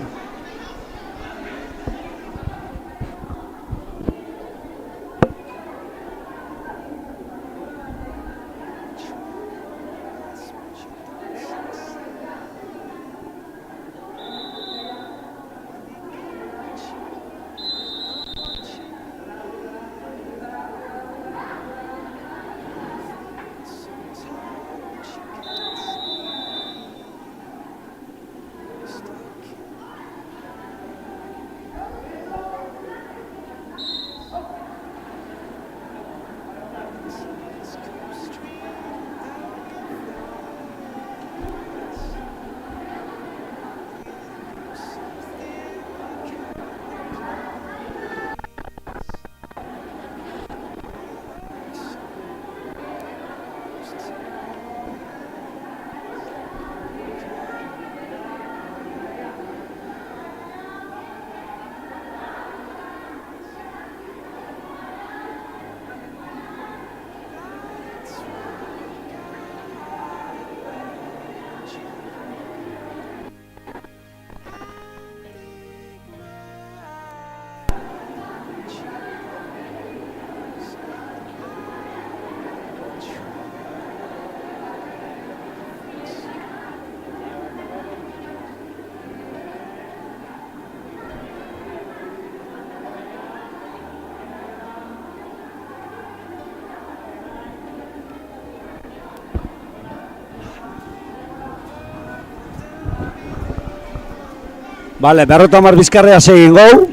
Bale, Berro Tomar Bizkarrea segin gau.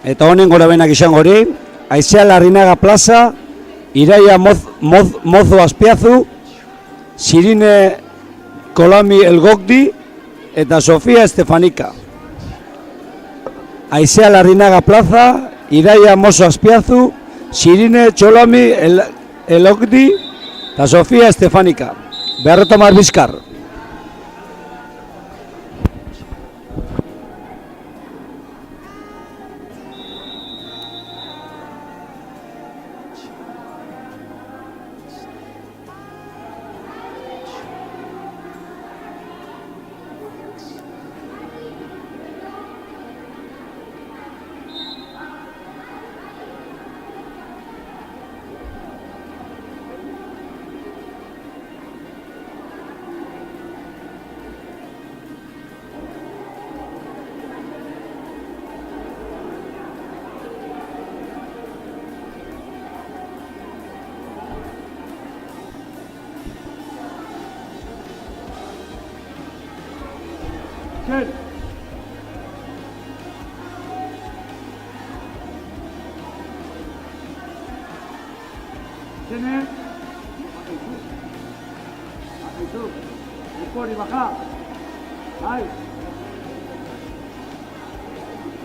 Eta honen gora benak izan gori. Aizea Larrinaga Plaza, Iraia Mozo Azpiazu, Sirine Kolami Elgokdi eta Sofia Estefanika. Aizea Larrinaga Plaza, Iraia Mozo Azpiazu, Sirine Txolami Elgokdi eta Sofia Estefanika. Berro Tomar Bizkar. Good. ¿Quién es? Jesús. Por y baja. Ay.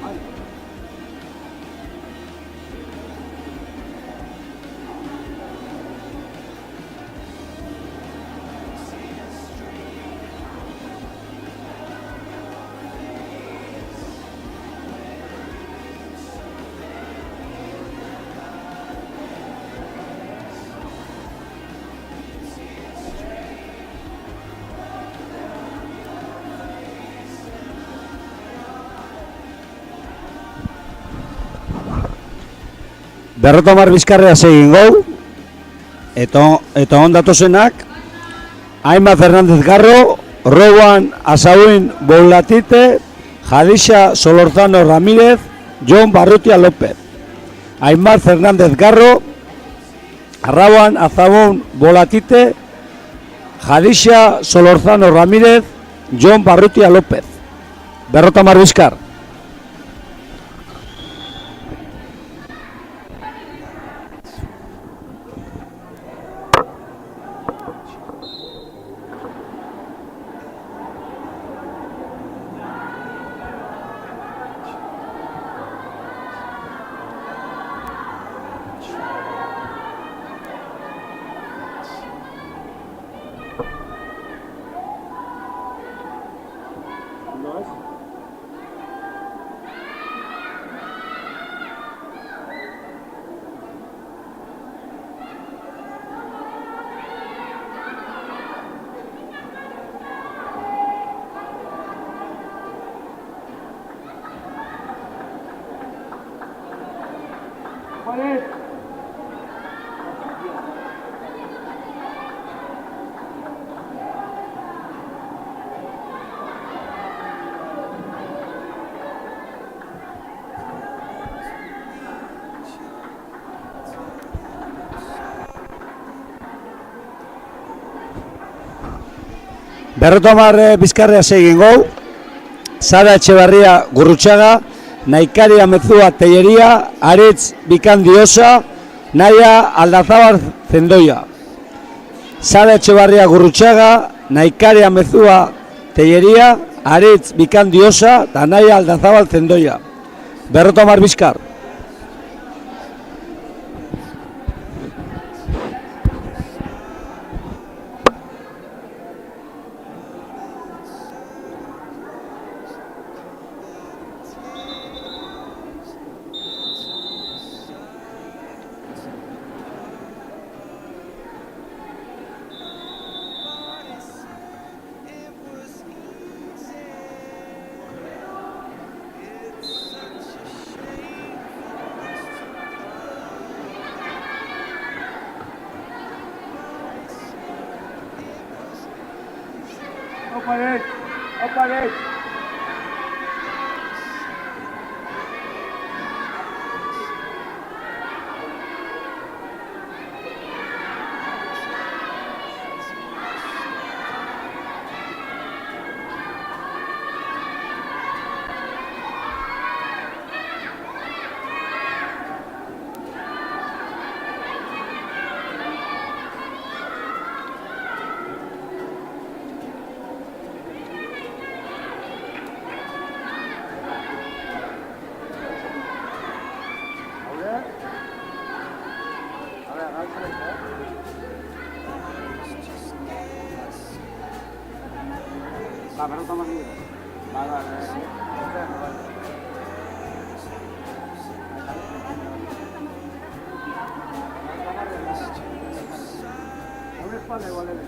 Ay. Berro Tomar Bizkarrea segin gau, eta ondatozenak, Aima Fernández Garro, Rowan Asauin Boulatite, Jalisha Solorzano Ramírez, Jon Barrutia López, Aimar Fernández Garro, Rowan Asauin Boulatite, Jalisha Solorzano Ramírez, Jon Barrutia López. Berrotamar Bizkar. Juárez. Berrotamar Bizkarrea segin gau, Sara Etxebarria Gurrutxaga, Naikari Amezua Telleria, Aritz Bikandiosa, Naia Aldazabar Zendoia. Sara Etxebarria Gurrutxaga, Naikari Amezua Telleria, Aritz Bikandiosa eta Naia Aldazabal Zendoia. Berrotamar Bizkar. Juárez. Juárez. Va, pero toma miedo. Una espalda igual de bien.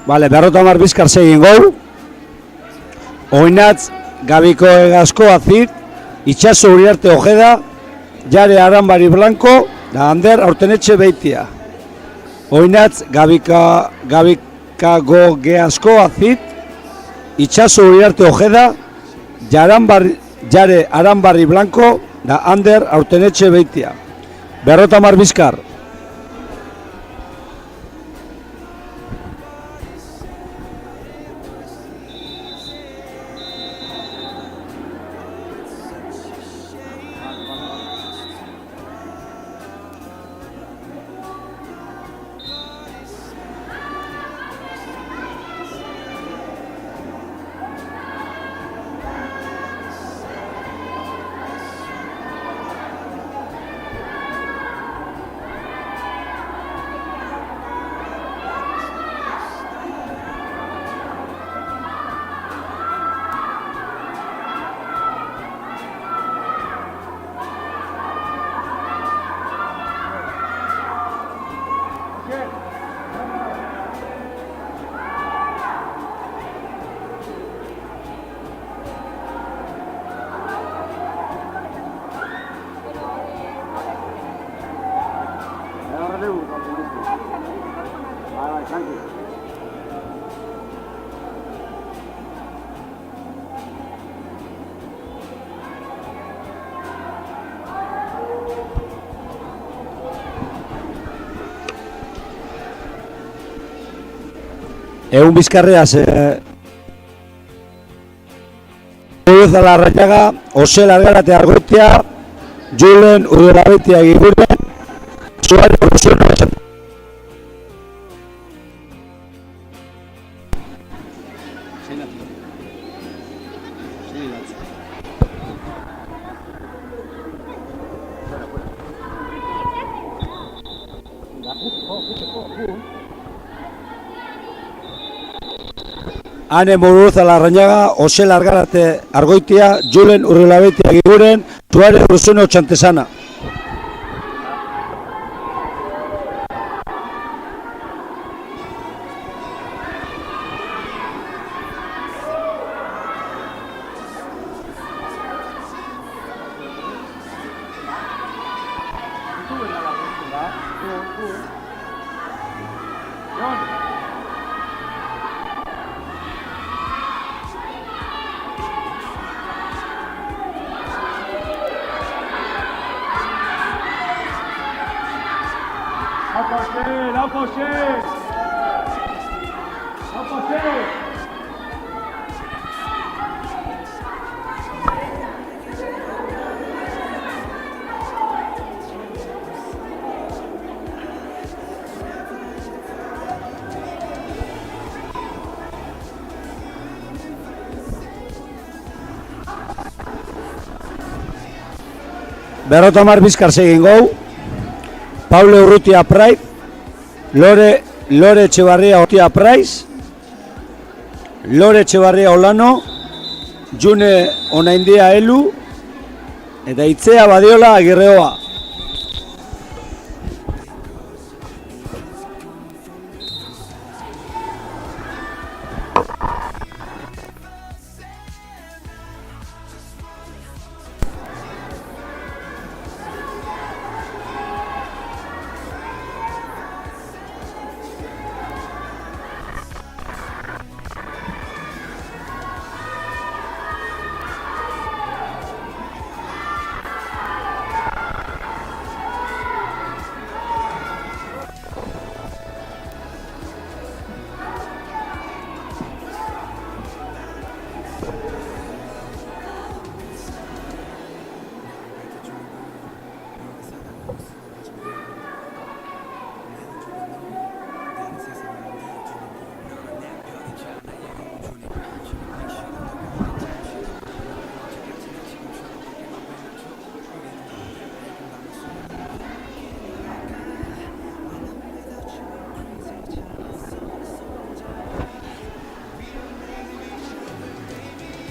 Vale, Berrotamar Bizkar segin gau. Oinatz Gabiko Egazko Azit, Itxaso Uriarte Ojeda, Jare Aranbari Blanco, da Ander Aurtenetxe Beitia. Oinatz Gabikago Geazko Azit, Itxaso Uriarte Ojeda, Jare Aranbari Blanco, da Ander Aurtenetxe Beitia. Berrotamar Bizkar. dugu, kontumizu. Bai, tranqui. Egun bizkarreaz Buruz Alarrañaga, Ose Largarate Argoitia, Julen Udelabetia Giguren, Suárez Rosuno. Ane Buruz Alarrañaga, Ose Largarate Argoitia, Julen Udelabetia Giguren, Suárez Rosuno Chantesana. Berrotamar bizkar segin gau, Pablo Urrutia Pride, Lore Etxebarria Otia Price, Lore Etxebarria Olano, June Onaindia Elu, eta Itzea Badiola Agirreoa.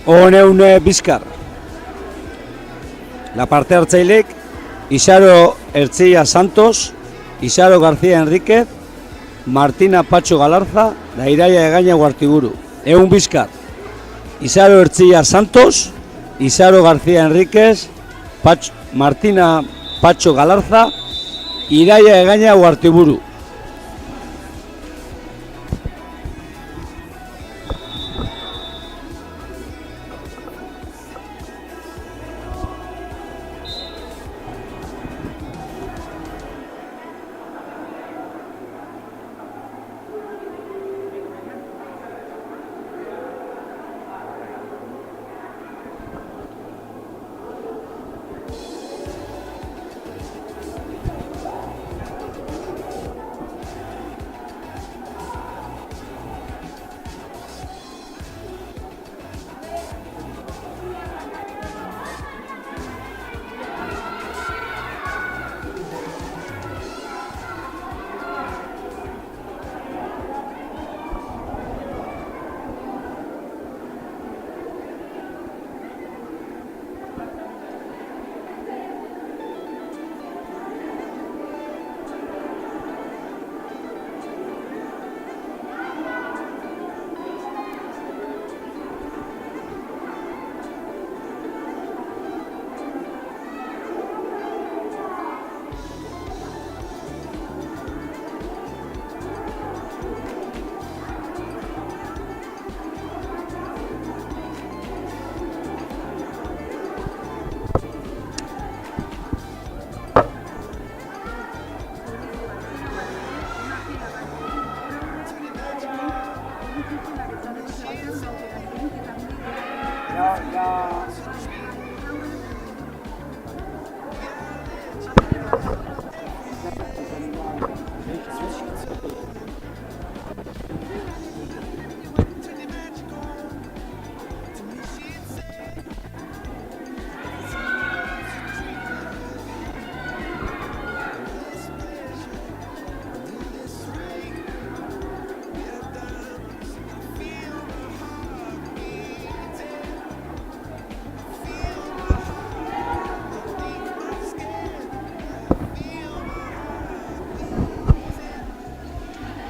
Oneune bizkar. La parte hartzailek, Isaro Ertzilla Santos, Isaro García Enríquez, Martina Pacho Galarza, da Iraia Egaña Guartiburu. Egun bizkar. Isaro Ertzilla Santos, Isaro García Enríquez, Martina Pacho Galarza, Iraia Egaña Guartiburu.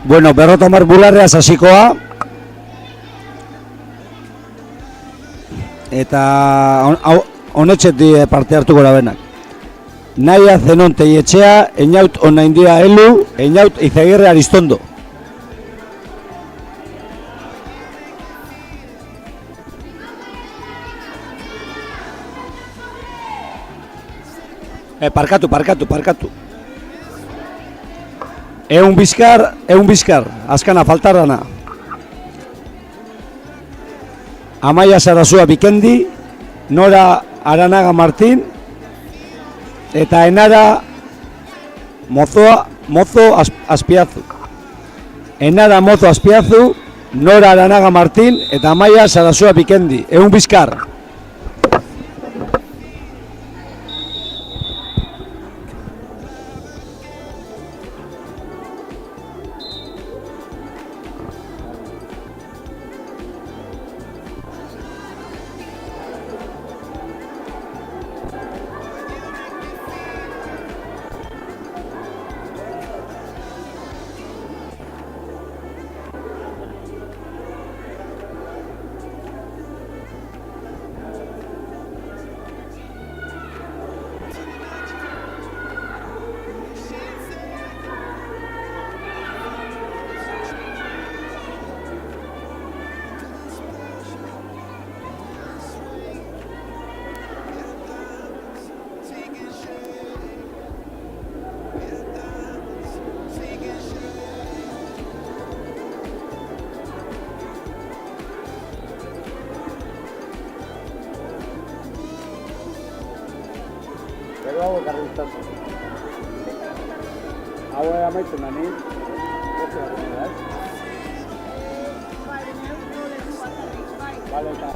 Bueno, 50 bularreaz hasikoa. Eta honetxetik parte hartuko labenak. Naia Zenon Teietxea, Einaut Onaindia Elu, Einaut Izagirre Aristondo. Parkatu. Eun bizkar, azkana faltarrana. Amaia Sarasua Bikendi, Nora Aranaga Martín, eta Enara Mozo Azpiazu. Enara Mozo Azpiazu, Nora Aranaga Martín, eta Amaia Sarasua Bikendi. Eun bizkar. Gero hau ekarri ustatu. Hau amaitzen da ni. Vale, eta...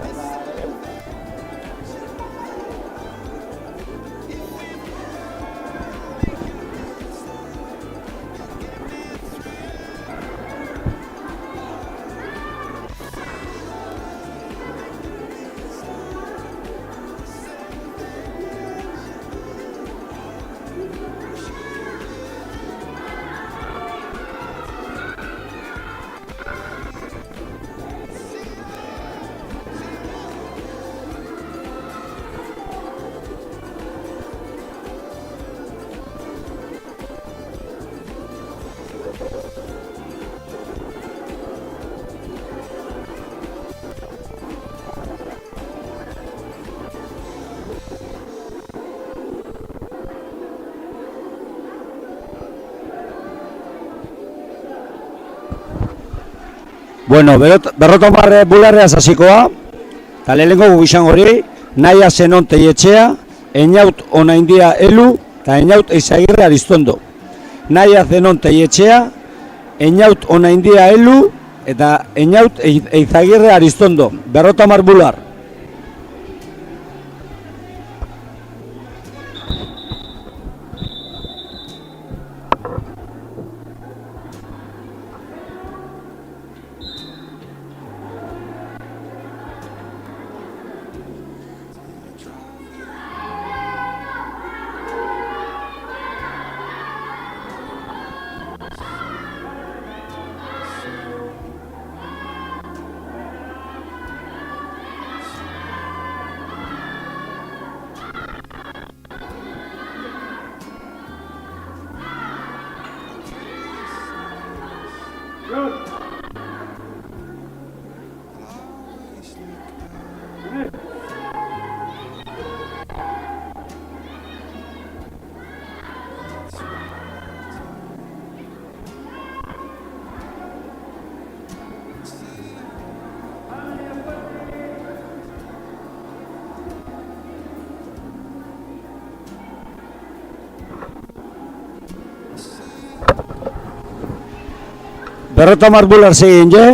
Bueno, 50 bularreaz hasikoa, eta lehenengo gugizan hori, Naia Zenon Teietxea, Einaut Onaindia Elu, eta Einaut Izagirre Aristondo. Naia Zenon Teietxea, Einaut Onaindia Elu, eta Einaut Izagirre Aristondo. 50 bular. Berrotamar bular segin je,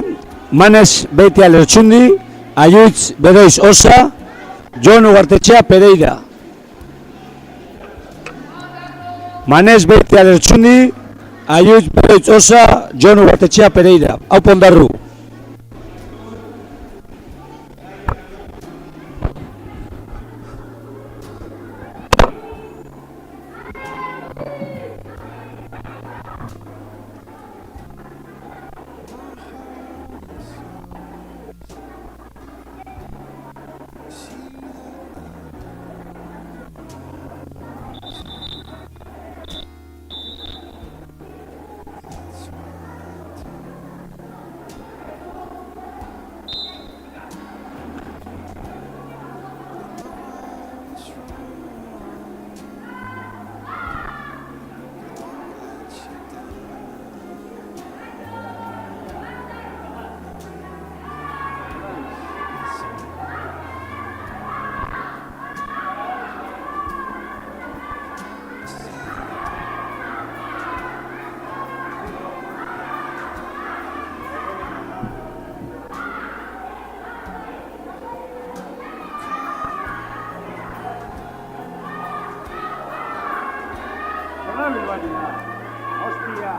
Manes Beitia Lertxundi, Ayuitz Bedoiz Osa, Jon Ugartetxea Pereira. Manes Beitia Lertxundi, Ayuitz Bedoiz Osa, Jon Ugartetxea Pereira. Hau pondarru. Hostia,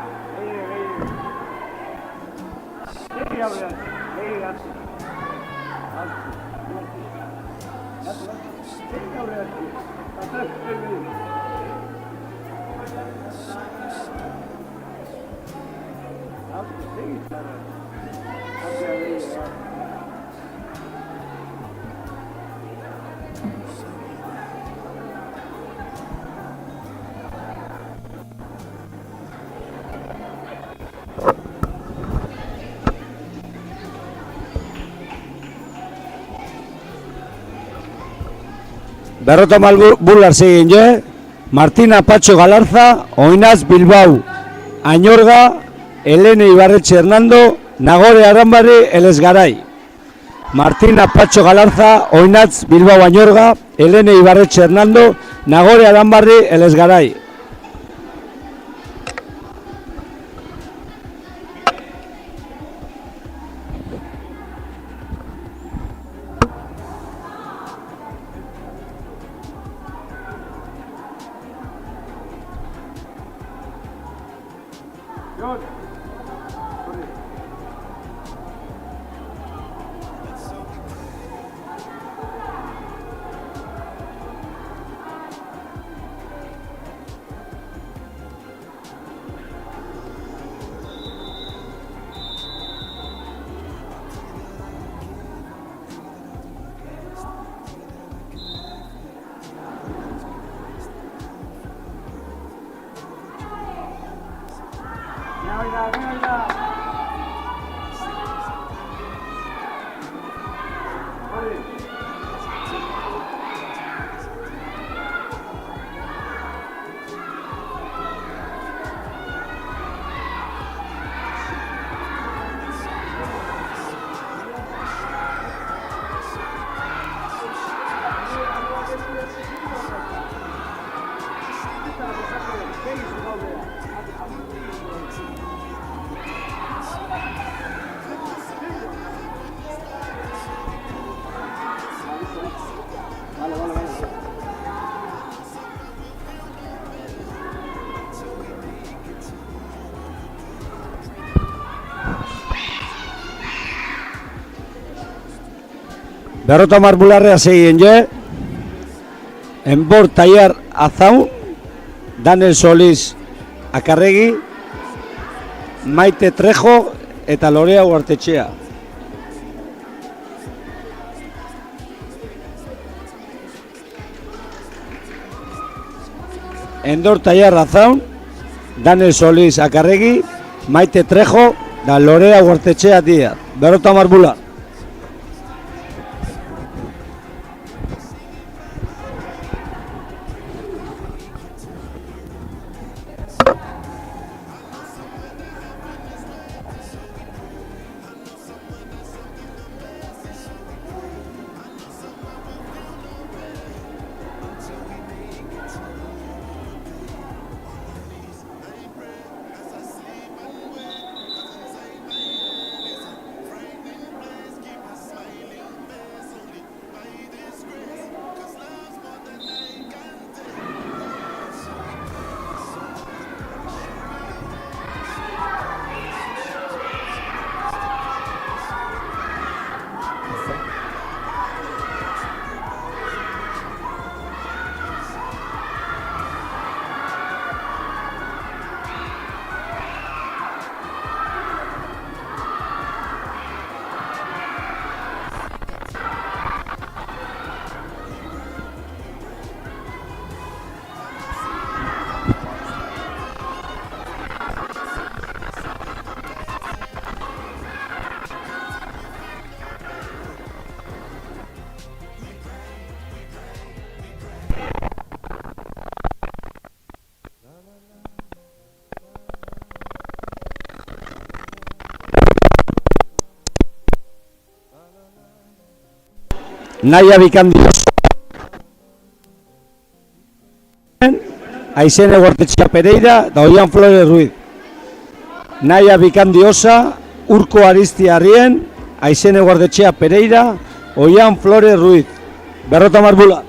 Berrotamar bular segin je, Martina Pacho Galarza, Oinaz Bilbao, Añorga, Elene Ibarretxe Hernando, Nagore Aranbarri Elesgarai. Martina Pacho Galarza, Oinaz Bilbao Añorga, Elene Ibarretxe Hernando, Nagore Aranbarri Elesgarai. Berrotamar bularrea segin je, Enbor Taiar Azau, Daniel Soliz Akarregi, Maite Trejo eta Lorea Ugartetxea. Endor Taiar Azau, Daniel Soliz Akarregi, Maite Trejo da Lorea Ugartetxea Díaz. Berrotamar bular. Naia Bikandiosa, Aizene Gortetxea Pereira eta Oian Flores Ruiz. Naia Bikandiosa, Urko Aristiarrien, Aizene Gortetxea Pereira, Oian Flores Ruiz. Berrota Marbula.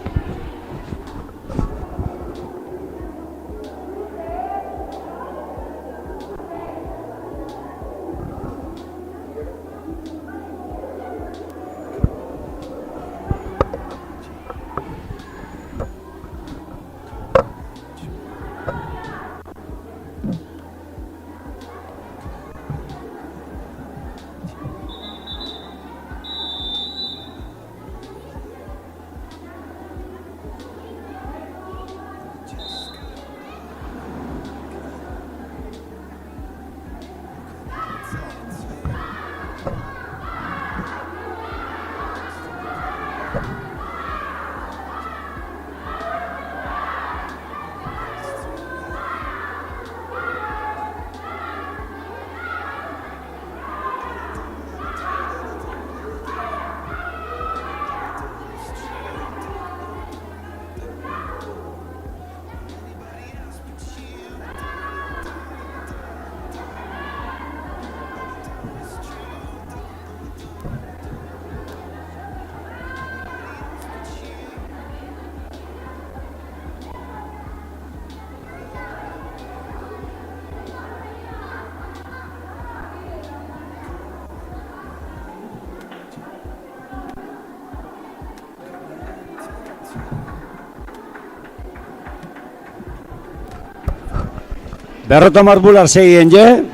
Berrota Marbular segien je.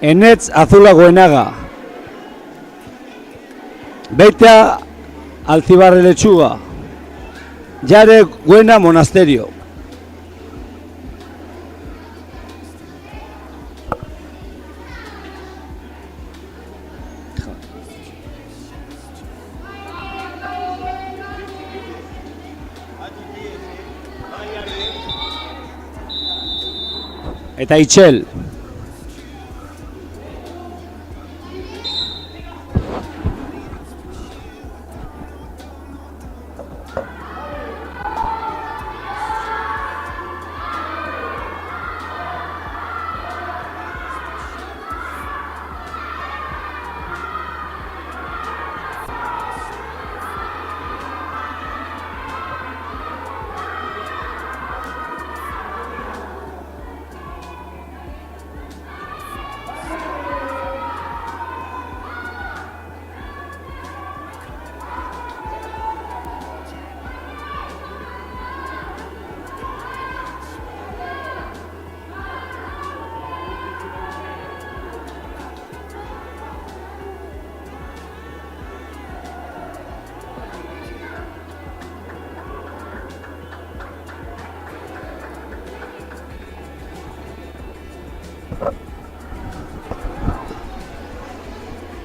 Enetz Azula Goenaga. Beita Alcibarre Lechuga. Jare Buena Monasterio. Eta Itxel.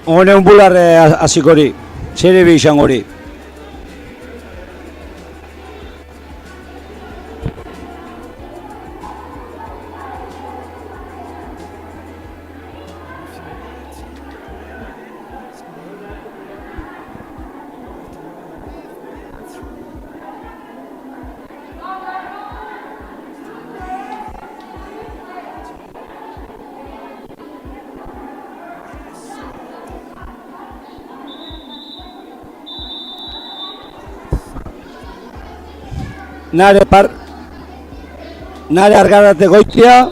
Hone un bular hasiko hori, Serie B izango hori. Nare Argarate Goitia.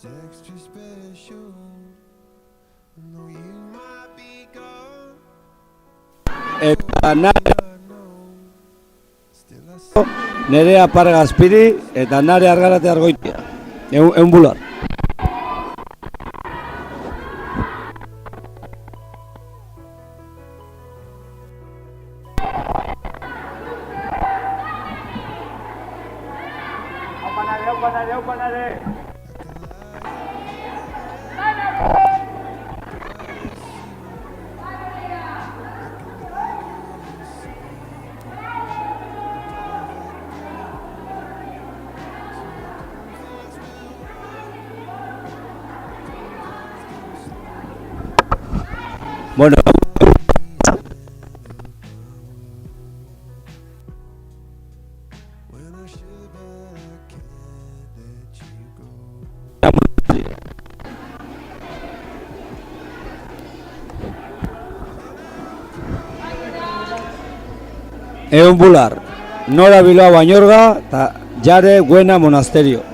It's extra special. Though you might be gone, Eta still I see Nerea Parga Azpiri eta Nare Argarate Argoitia. Eun bular. Aupanade. Bueno, when I should, but I can't let you go. eun bular. Nora Bilbao Bañorga eta Jare Buena Monasterio.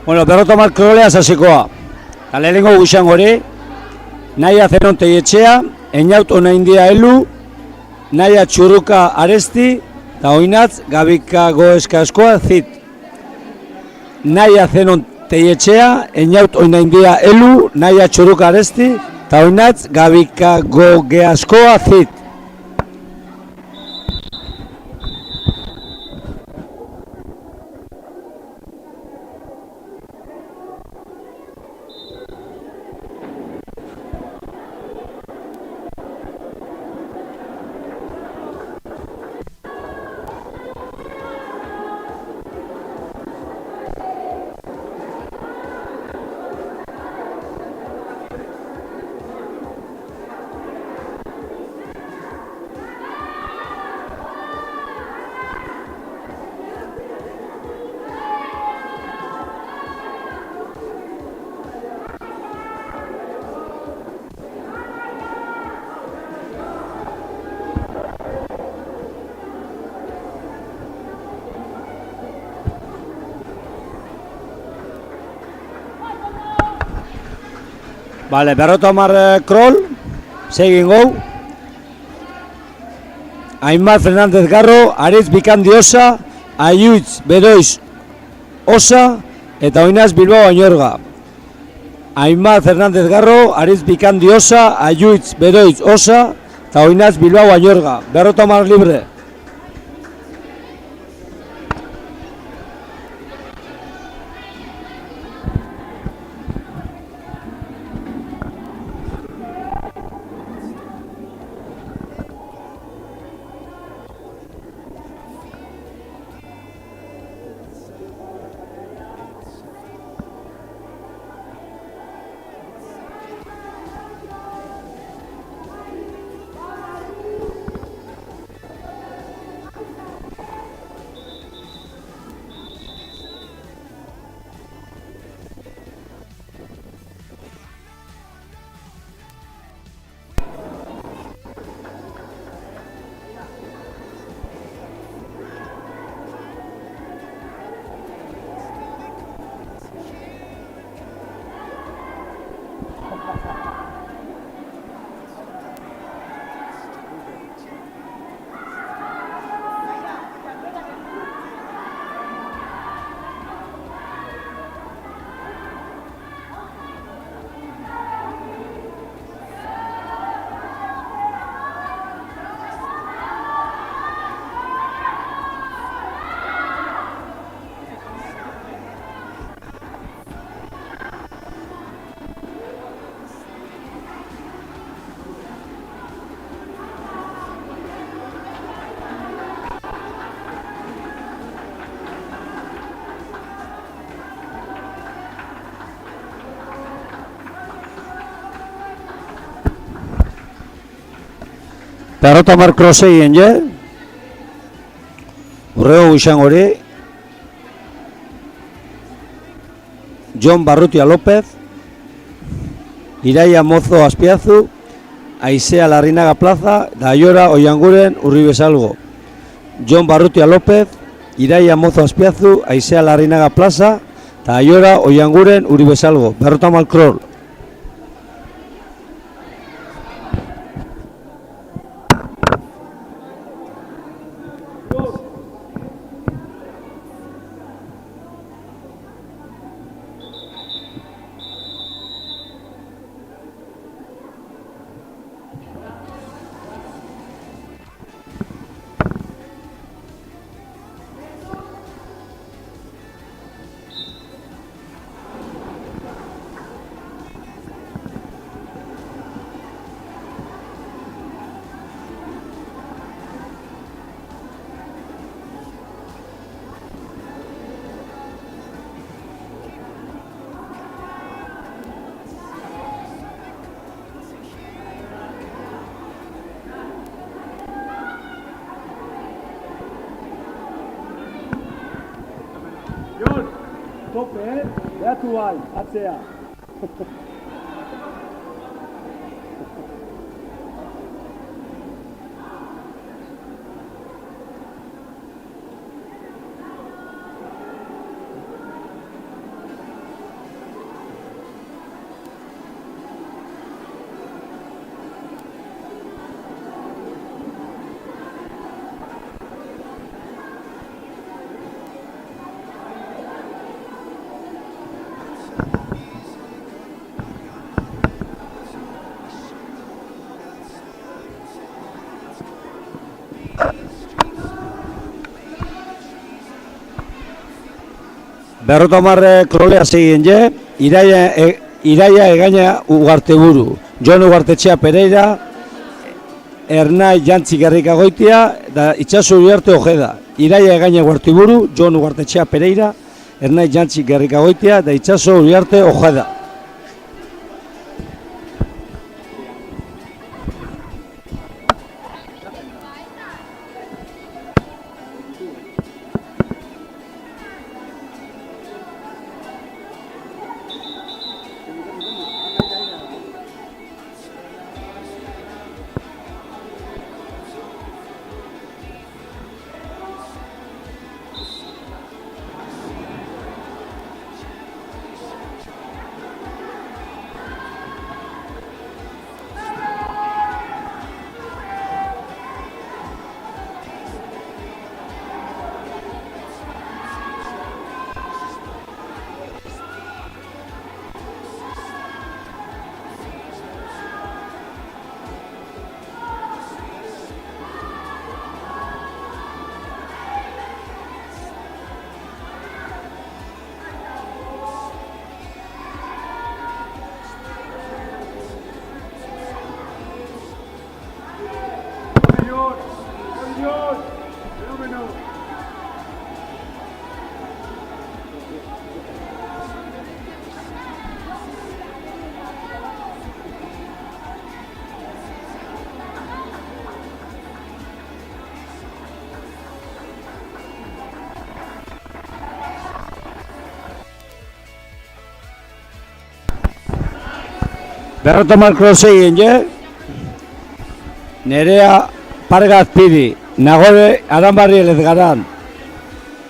Bueno, Berroto Markrolea sasikoa. Lehenengo guxan hori, Naia Zenon Teietxea, Einaut Onaindia Elu, Naia Txurruka Aresti, eta Oinatz Gabika Goeska Askoa Zit. Naia Zenon Teietxea, Einaut Onaindia Elu, Naia Txurruka Aresti, eta Oinatz Gabika Goeaskoa Zit. Vale, Berroto Krol, segin gau. Aimar Fernández Garro, Aritz Bikandiosa, Ayuitz Bedoiz Osa, eta Oinaz Bilbao Bañorga. Aimar Fernández Garro, Aritz Bikandi Osa, Ayuitz Beroitz Osa, eta Oinaz Bilbao Añorga. 50 libre. Perrota Mar Krosei je, Urrego izan hori, Jon Barrutia López, Iraia Mozo Azpiazu, Aizea Larrinaga Plaza, da Aiora Oianguren Urribesalgo. Jon Barrutia López, Iraia Mozo Azpiazu, Aizea Larrinaga Plaza, da Aiora Oianguren Urribesalgo. Perrota Mar Krol. Jon, tope, behatu bai, atzea. Berrota marre krolea zegin je, Iraia Egaina Ugarteburu, Jon Ugartetxea Pereira, Ernai Jantzi Gerrikagoitia, da Itxaso Uriarte Ojeda. Iraia Egaina Ugarteburu, Jon Ugartetxea Pereira, Ernai Jantzi Gerrikagoitia, da Itxaso Uriarte Ojeda. Berrotamar kroze egin je. Nerea Parga Azpiri, Nagore Aranbarri Elezgaran,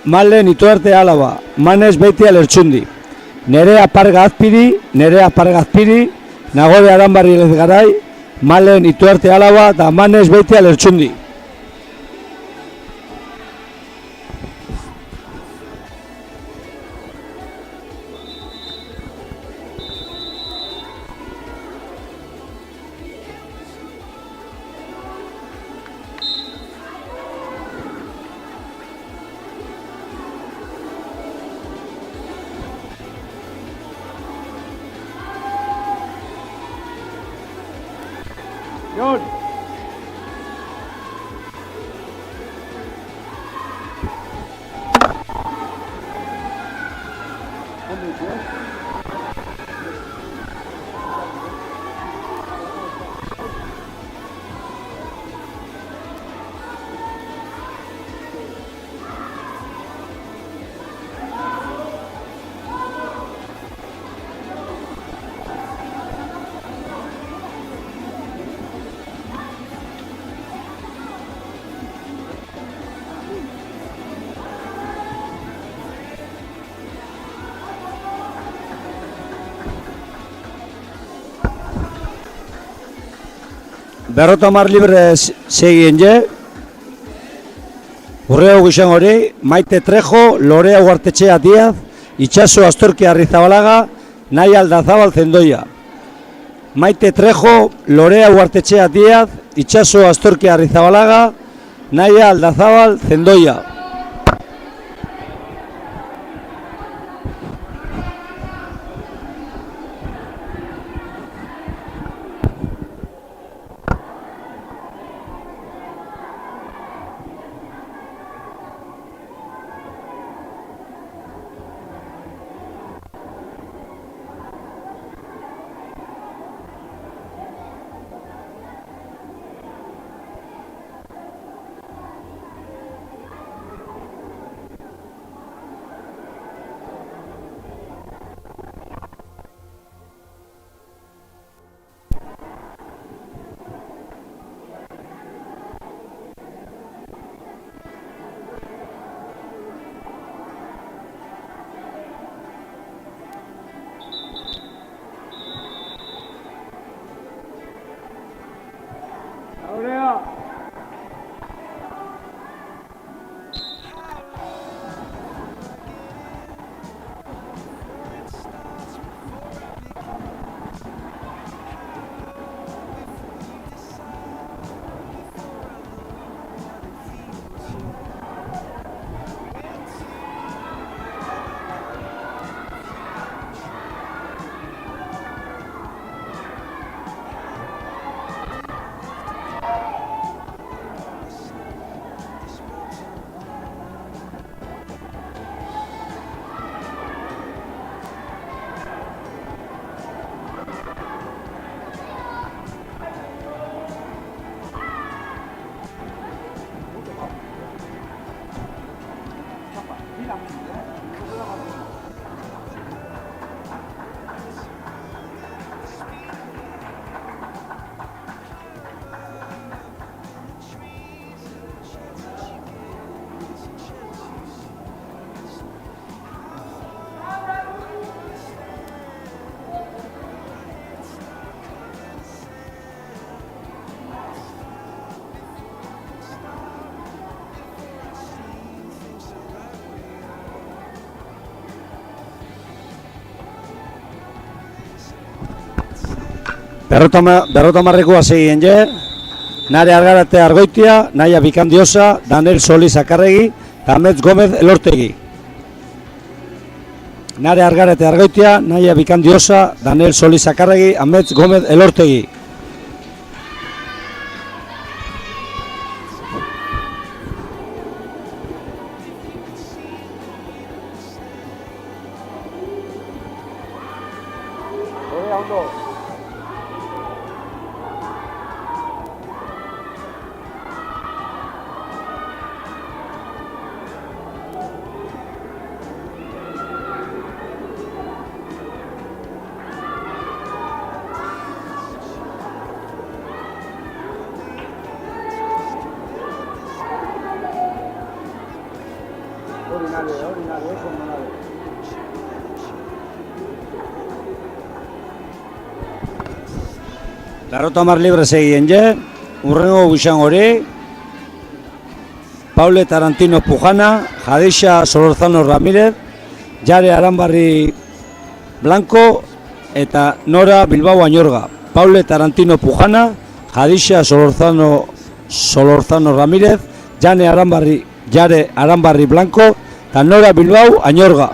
Malen Ituarte Alaba, Manes Beitia Lertxundi. Nerea Parga Azpiri, Nagore Aranbarri Elezgarai, Malen Ituarte Alaba eta Manes Beitia Lertxundi. Jon! Berrotamar libre segien je. Urreo gizan hori, Maite Trejo, Lorea Uartetxea Diaz, Itxaso Astorkia Arrizabalaga, Naia Aldazabal Zendoia. Maite Trejo, Lorea Uartetxea Diaz, Itxaso Astorkia Arrizabalaga, Naia Aldazabal Zendoia. Aurea! Berrotamarrekoa segien je. Nare Argarate Argoitia, Naia Bikandiosa, Daniel Soliz Akarregi, Amets Gomez Elortegi. Nare Argarate Argoitia, Naia Bikandiosa, Daniel Soliz Akarregi, Amets Gomez Elortegi. Berrotamar libre segien je, urrengo buixan hori, Paule Tarantino Pujana, Jadeixa Solorzano Ramírez, Jare Aranbarri Blanco eta Nora Bilbao Añorga. Paule Tarantino Pujana, Jadeixa Solorzano Ramírez, Jare Aranbarri Blanco eta Nora Bilbao Añorga.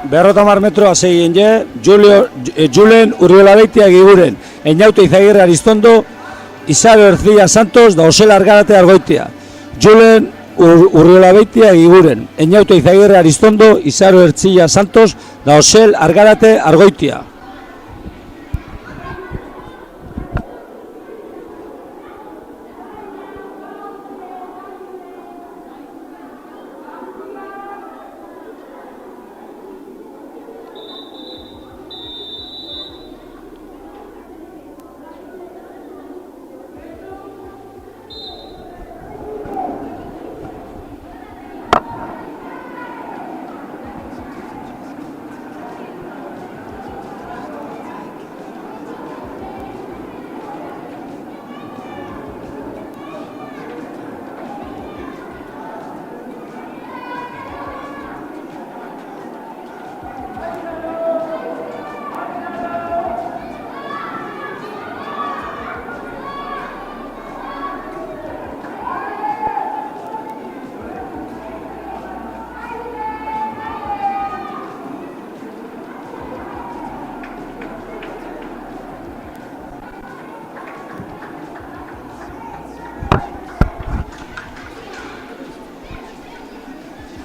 Berrotamar metroa segien je, Julen Urriola Beitia Giguren, Eñaute Izagirre Aristondo, Isabel Ercilla Santos da Osel Argarate Argoitia. Julen Urriola Beitia Giguren, Eñaute Izagirre Aristondo, Isabel Ercilla Santos da Osel Argarate Argoitia.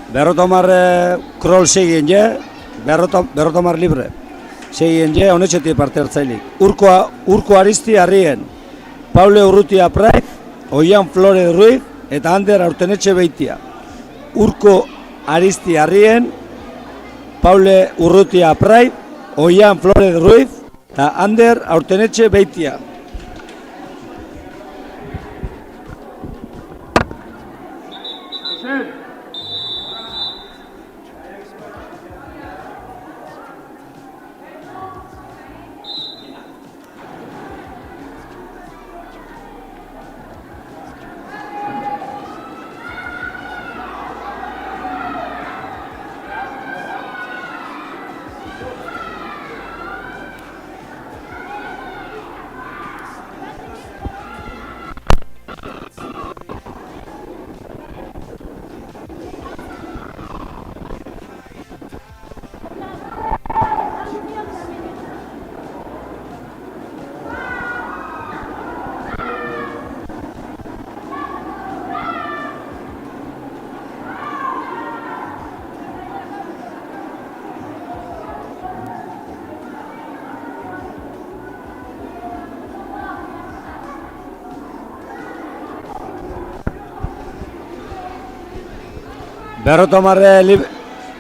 Berrotamar krol segien je, berrotamar libre. Segien je, honetxetik parte hartzailik. Urko Aristi Arrien, Paule Urrutia Praiz, Oian Flore Ruiz eta Ander Aurtenetxe Beitia. Urko Aristi Arrien, Paule Urrutia Praiz, Oian Flore Ruiz eta Ander Aurtenetxe Beitia.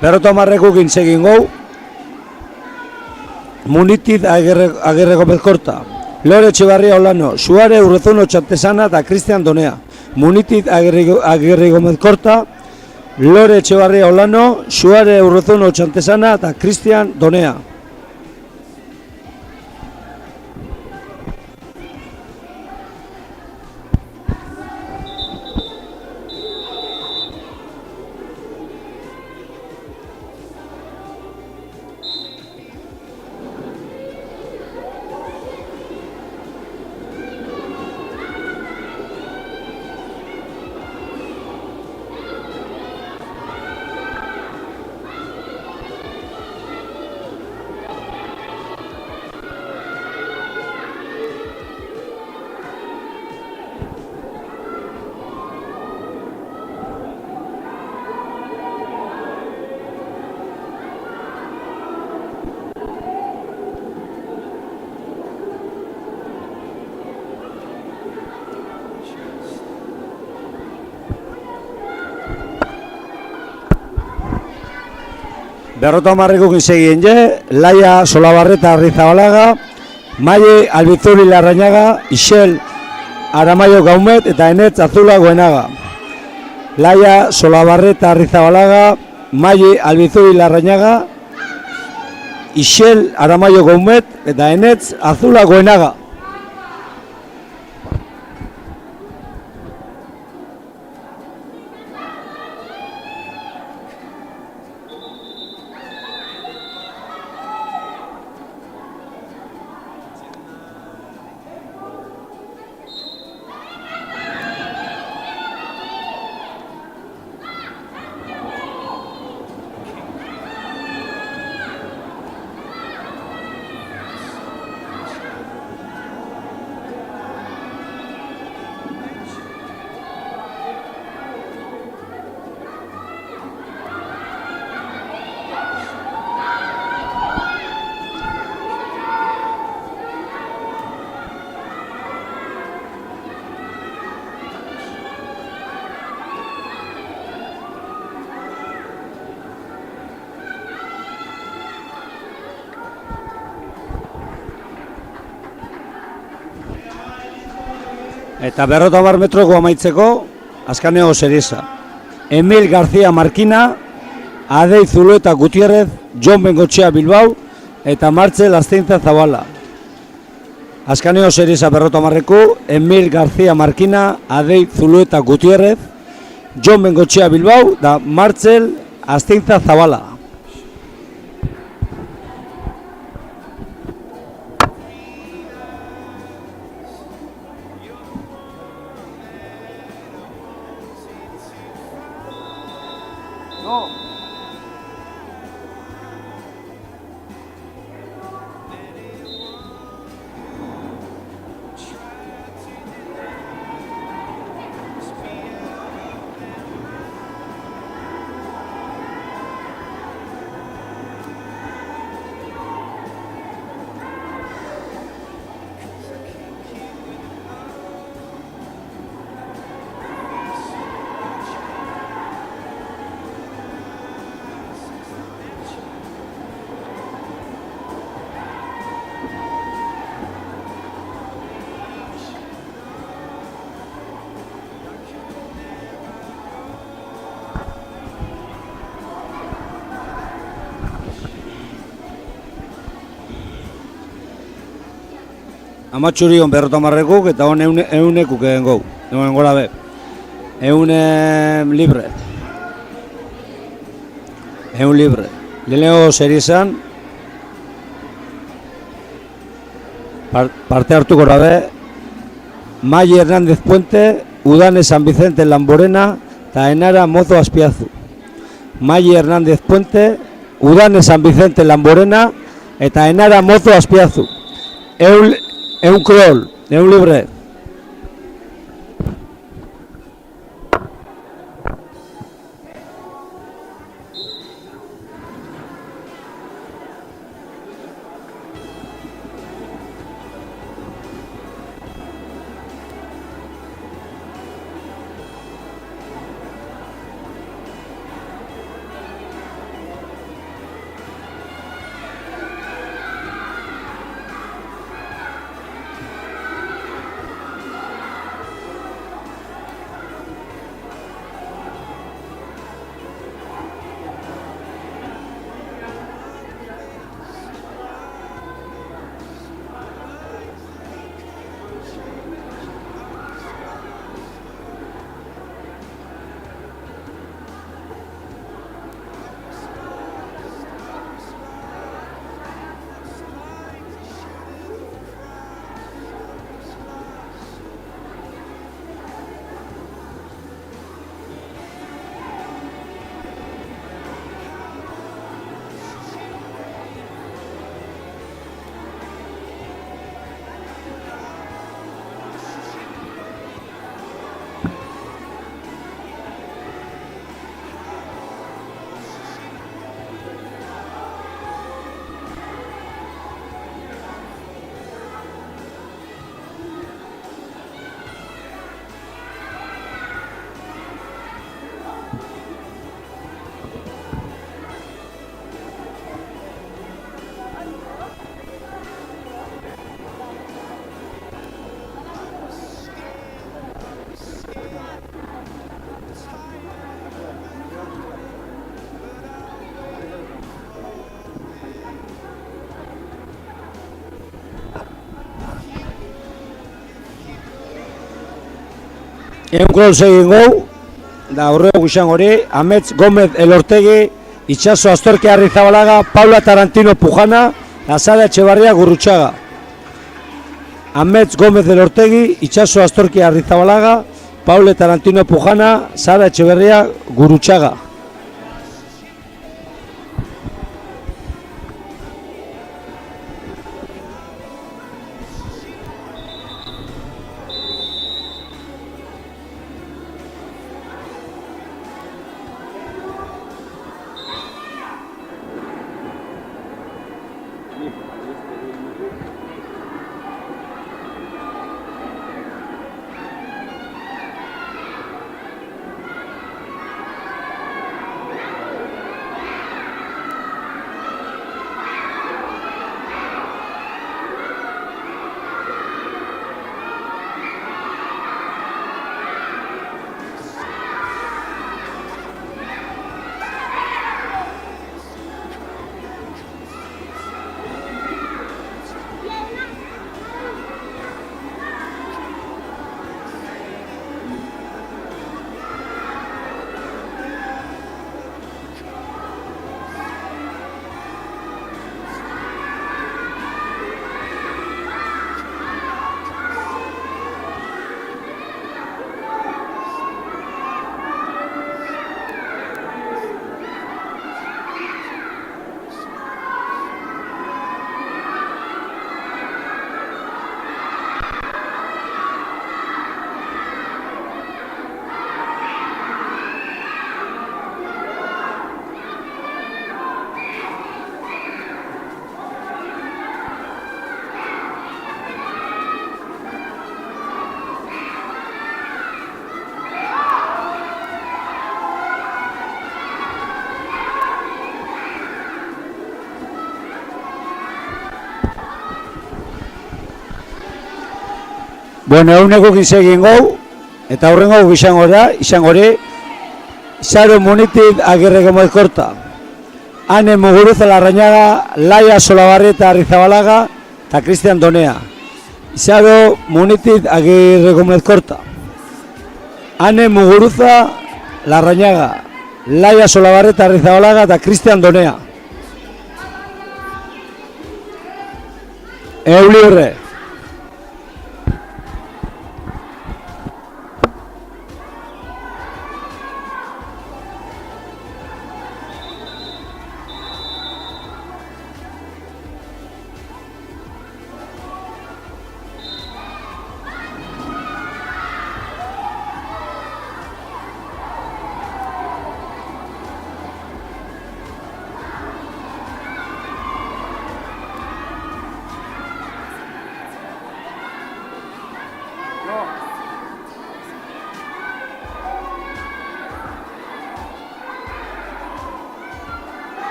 Berrotamarrekukin segin gau, Munitit Agirre Gomez Korta, Lore Etxebarria Olano, Suare Urrezuno Txantesana eta Cristian Donea. Munitit Agirre Gomez Korta, Lore Etxebarria Olano, Suare Urrezuno Txantesana eta Cristian Donea. 50 segien je, Laia Solabarreta Arrizabalaga, Maile Albizuri Larrañaga, Ixel Aramaio Gaumet eta Enetz Azula Goenaga. Laia Solabarreta Arrizabalaga, Maile Albizuri Larrañaga, Ixel Aramaio Gaumet eta Enetz Azula Goenaga. Eta 50 metroko amaitzeko, Askaneo Seriesa. Emil García Markina, Adei Zulueta Gutierrez, Jon Bengoetxea Bilbao eta Martxel Asteintza Zabala. Askaneo Seriesa 50ko, Emil García Markina, Adei Zulueta Gutierrez, Jon Bengoetxea Bilbao eta Martxel Asteintza Zabala. Amatxurion 50 eta hon eunekuk egin gau, egun gora be. Libre. Egun libre. Lehenengo Seriezan, parte hartuko gora be, Maile Hernández Puente, Udane San Vicente Lamborena eta Enara Mozo Azpiazu. Maile Hernández Puente, Udane San Vicente Lamborena eta Enara Mozo Azpiazu. Egun krol, egun libre. Egun egin gau, da horrego izan hori, Amets Gómez Elortegi, Itxaso Astorki Arrizabalaga, Paula Tarantino Pujana, Sara Etxebarria Gurrutxaga. Amets Gómez Elortegi, Itxaso Astorki Arrizabalaga, Paula Tarantino Pujana, Sara Etxebarria Gurrutxaga. Bueno, eguneko egin gau, eta aurrengo izango hori, Isaro Munitit Agirre Gómez Korta, Ane Muguruza Larrañaga, Laia Solabarrieta Arrizabalaga, eta Cristian Donea. Isaro Munitit Agirre Gómez Korta, Ane Muguruza Larrañaga, Laia Solabarrieta Arrizabalaga, eta Cristian Donea. Libre.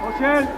Oxel.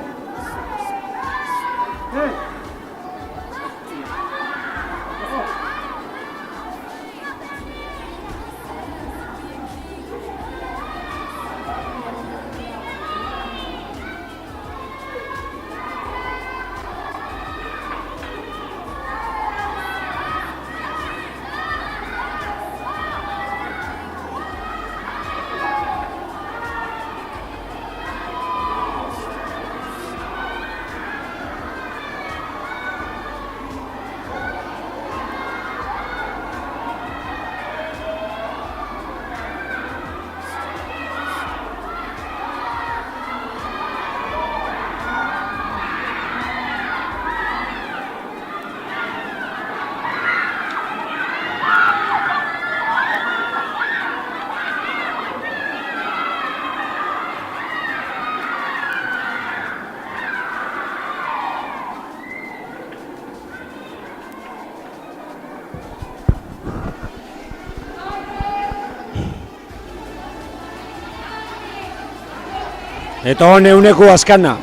Eta hon euneko askana,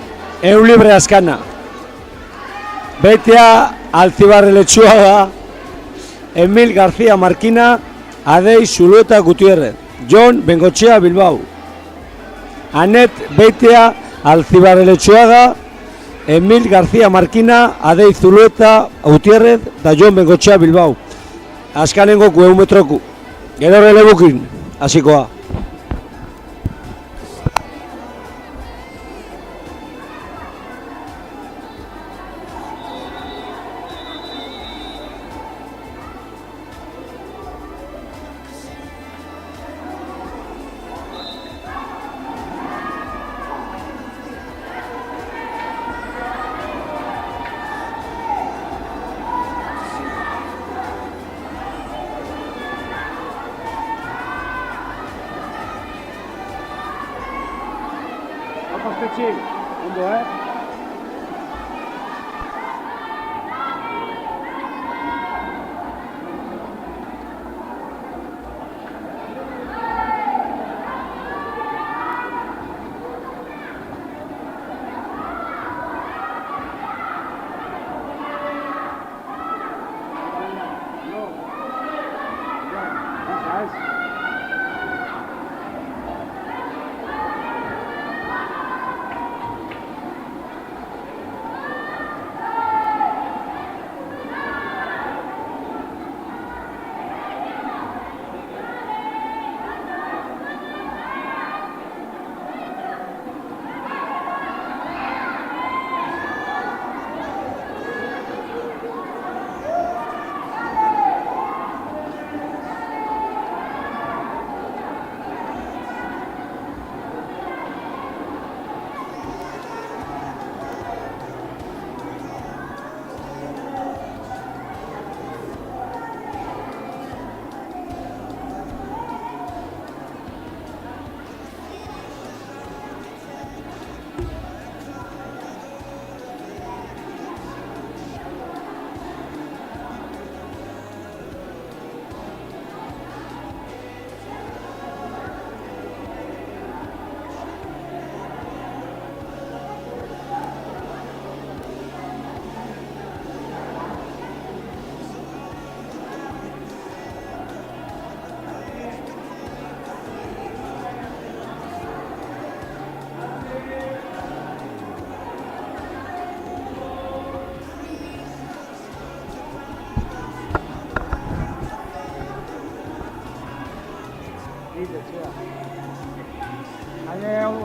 eun libre askana. Betia Alcibarre Letxuaga, Emil García Marquina, Adei Zulueta Gutierrez, Jon Bengochea Bilbao. Anet Betia Alcibarre Letxuaga, Emil García Markina, Adei Zulueta, Autierrez, da Jon Bengoetxea Bilbao. Azkanengo 9 metroku. Gero relebukin, hasikoa. Postetxi, ondo,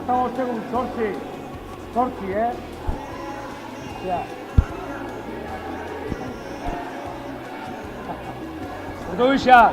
Estamos un sortzi, Ya. Ordu isa.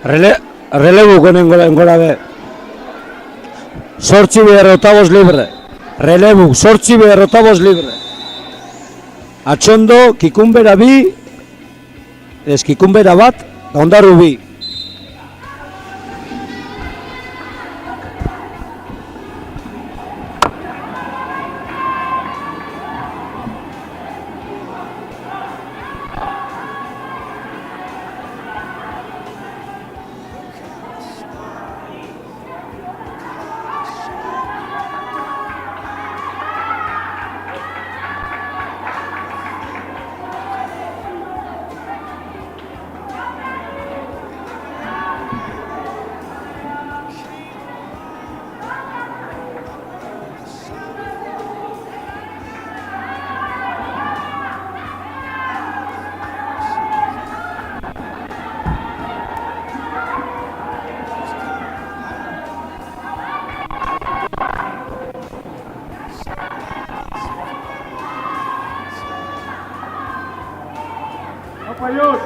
Relebu konen gora be. Sortzi berrotavos libre. Relebu, sortzi berrotavos libre. Atxondo, kikumbera bi, ez kikumbera bat, da ondaru bi. Payos.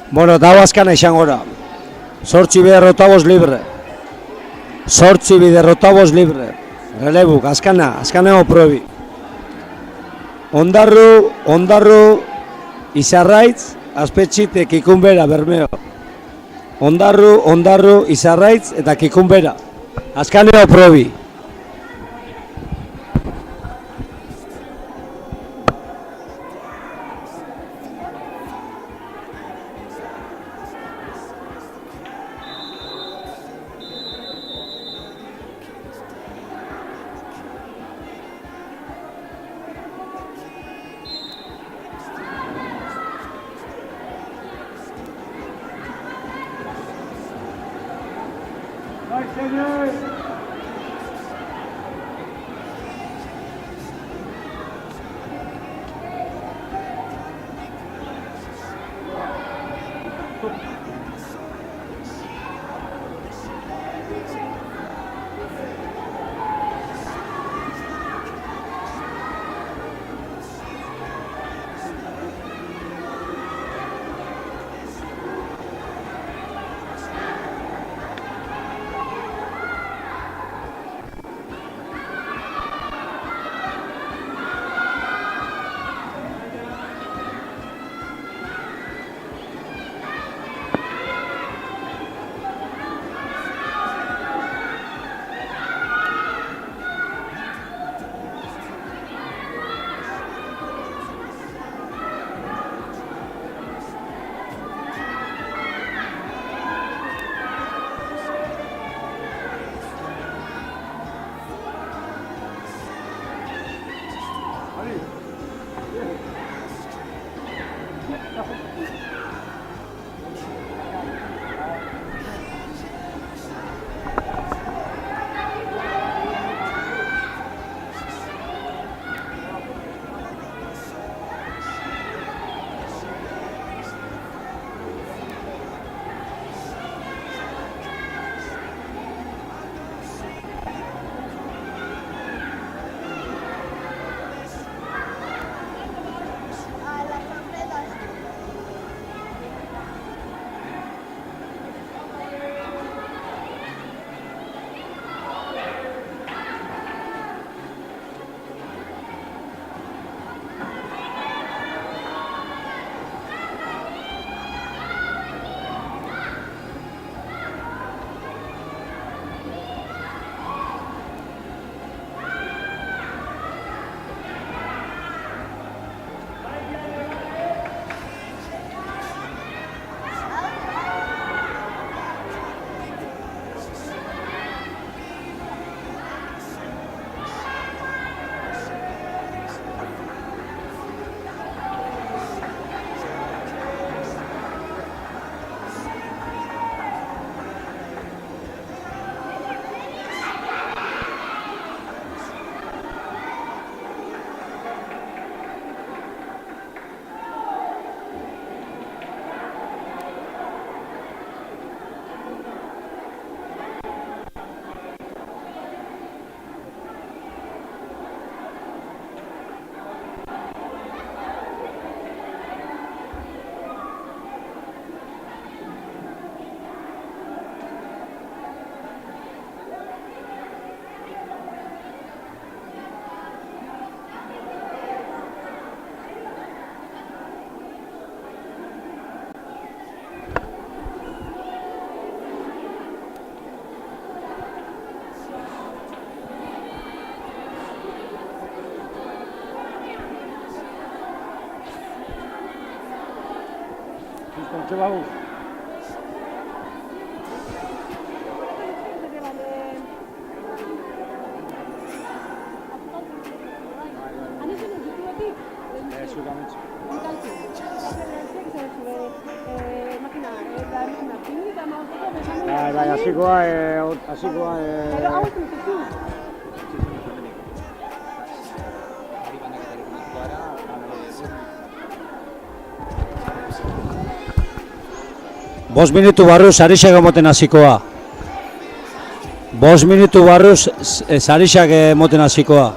Bueno, eta hau azkana izango da. 8 biderrotabos libre. 8 biderrotabos libre. Relebuk, azkaneo probi. Ondarru, Izarraitz, Azpetxit, Kikunbera, Bermeo. Ondarru, Izarraitz eta Kikunbera. Azkaneo probi. Kontxe bagu. Bai, hasikoa. Bost minutu barruz sarixak emoten hasikoa. 5 minutu barruz sarixak emoten hasikoa.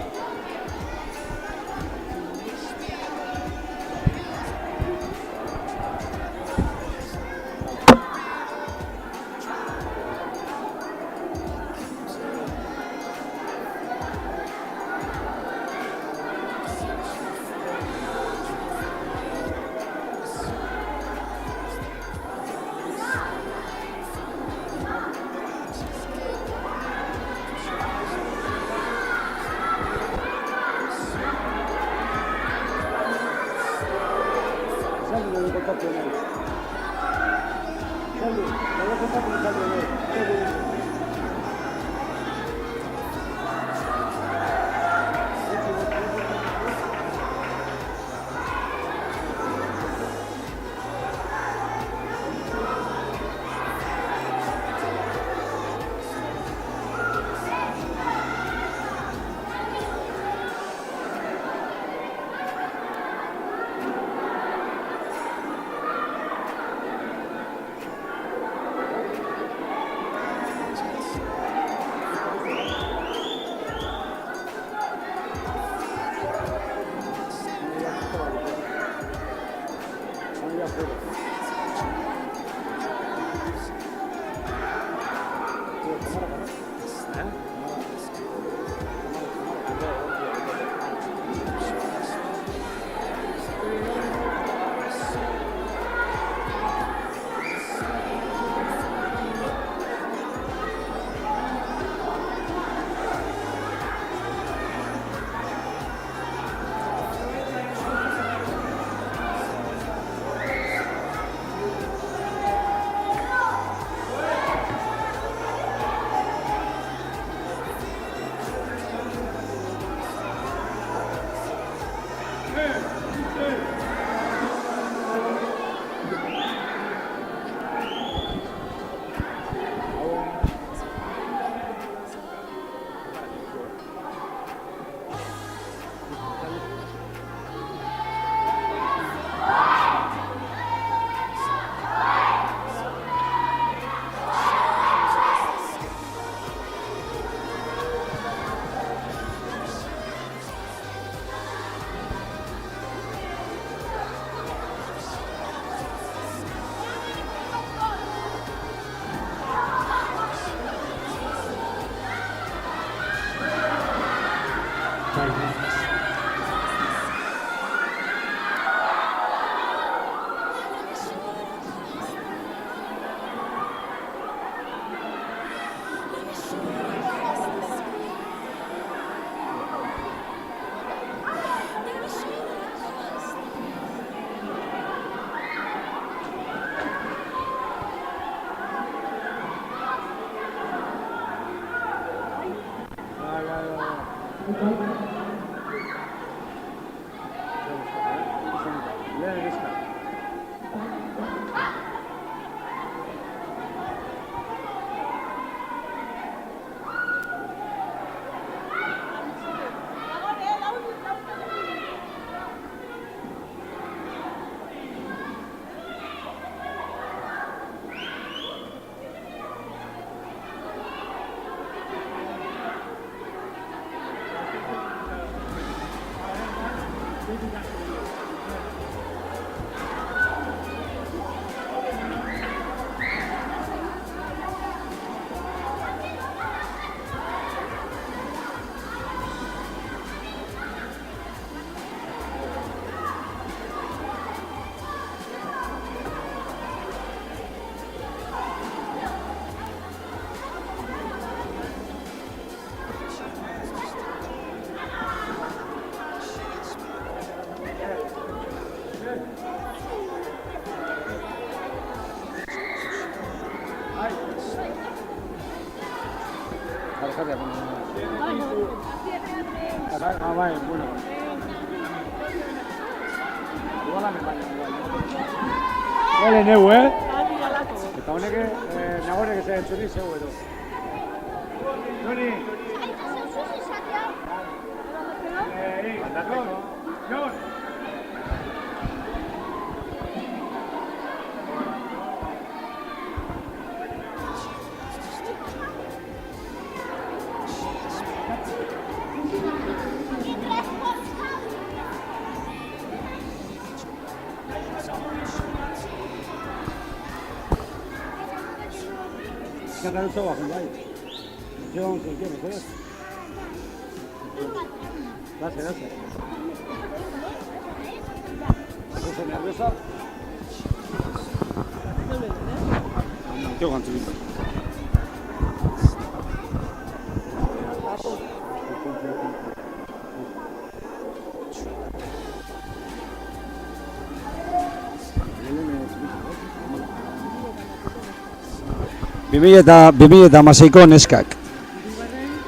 sarriak. Bai, bueno. Igual hemen baina. Gole neu, Eta honek, nagonek ez entzuri zeu edo. Joni! Jon! Sacar el sobajo, bai. Jon, si quieres, ¿sabes? Gracias. ¿Estás nerviosa? Tío, gantzulito. Bimila eta amaseiko neskak.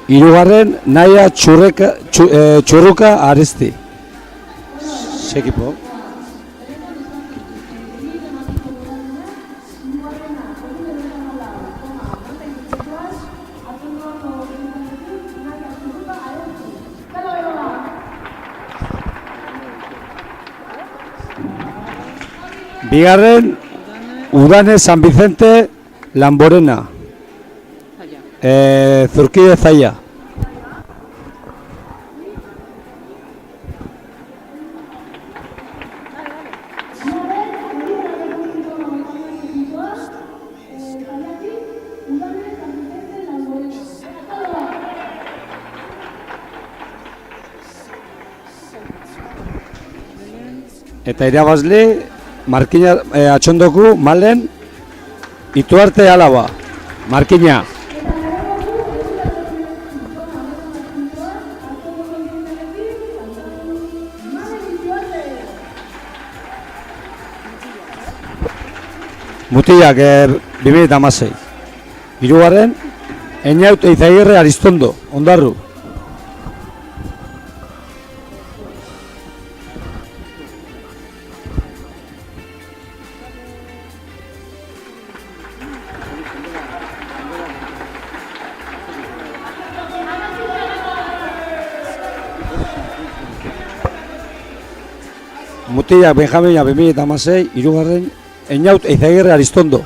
Hirugarren, Naia Txurruka Aresti. Sekipo. Bigarren, Udane San Vicente Lamborena. Zurkide Zaia. Eta irabazle, Markina Atxondoku, Malen, Ituarte Alaba, Markina. Mutilak 2016. Hirugarren, Eñaut Eizagirre Aristondo, Ondarru. Mutilak Benjamina 2016, hirugarren, Eñaut Eizagirre Aristondo.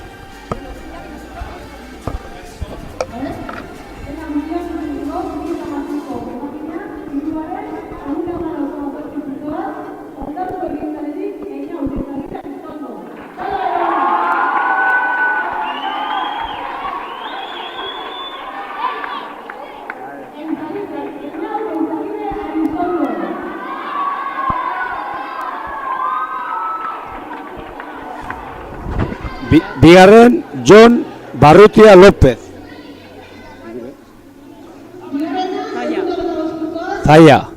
Bigarren, Jon Barrutia López. Zaia.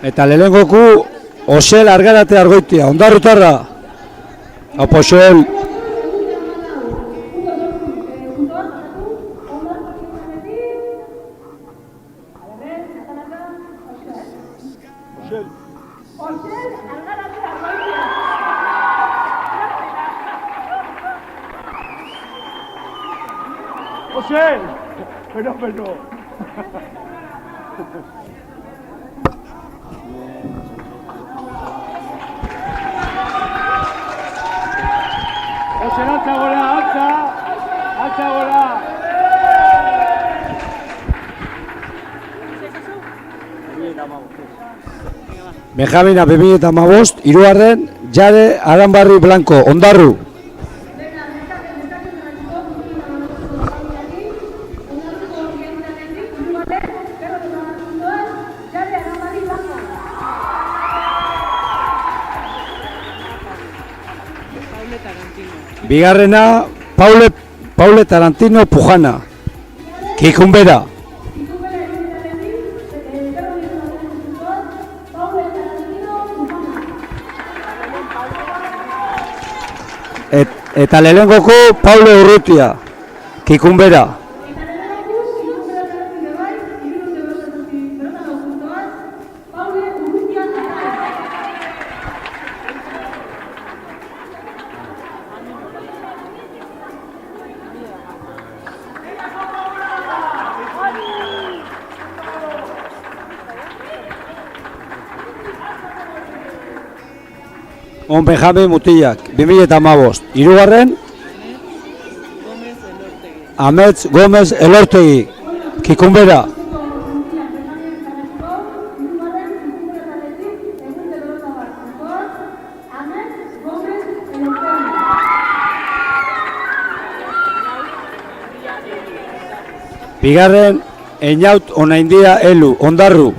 Eta lehenengoku Osel Argarate Argoitia, Ondarrutarra. Apo Osel. Osel! Pero. Osel, altza gora, altza gora! Benjamina 2015, hirugarren, Jare Aranbarri Blanco, Ondarru. Bigarrena, Paule Tarantino Pujana, Kikumbera. Eta lehenengoko Paulo Urrutia, Kikunbera. On Benjamin Mutilak, 2015. Hirugarren, Amets Gómez Elortegi, Kikunbera. Bigarren, Einaut Onaindia Elu, Ondarru.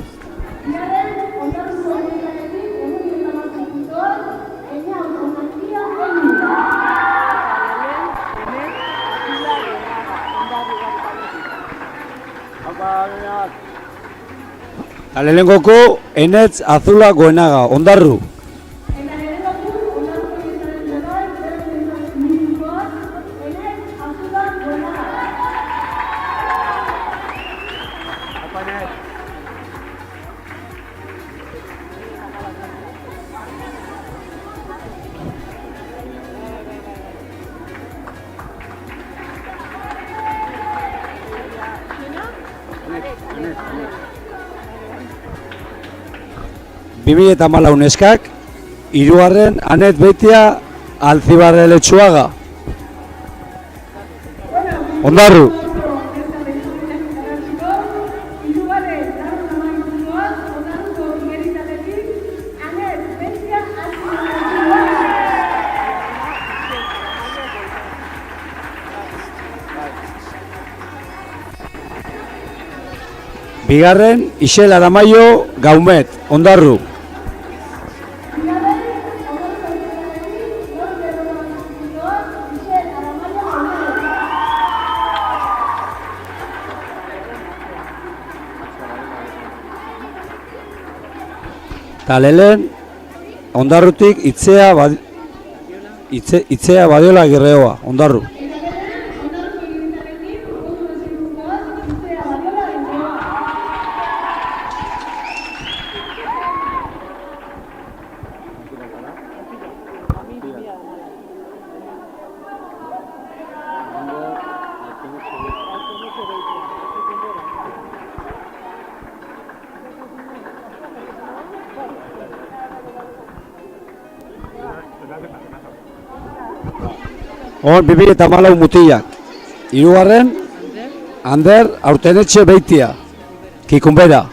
Lehenengoko Enetz Azula Goenaga, Ondarru. Eta neskak, hirugarren Anet Beitia Alzibarre Letxuaga, Ondarru. Bigarren Ixel Aramaio Gaumet, Ondarru. Talelen, Ondarrutik Itzea Badiola Girreoa, Ondarru. Hor, 2014 Mutilak. Hirugarren, Ander Aurtenetxe Beitia, Kikunbera.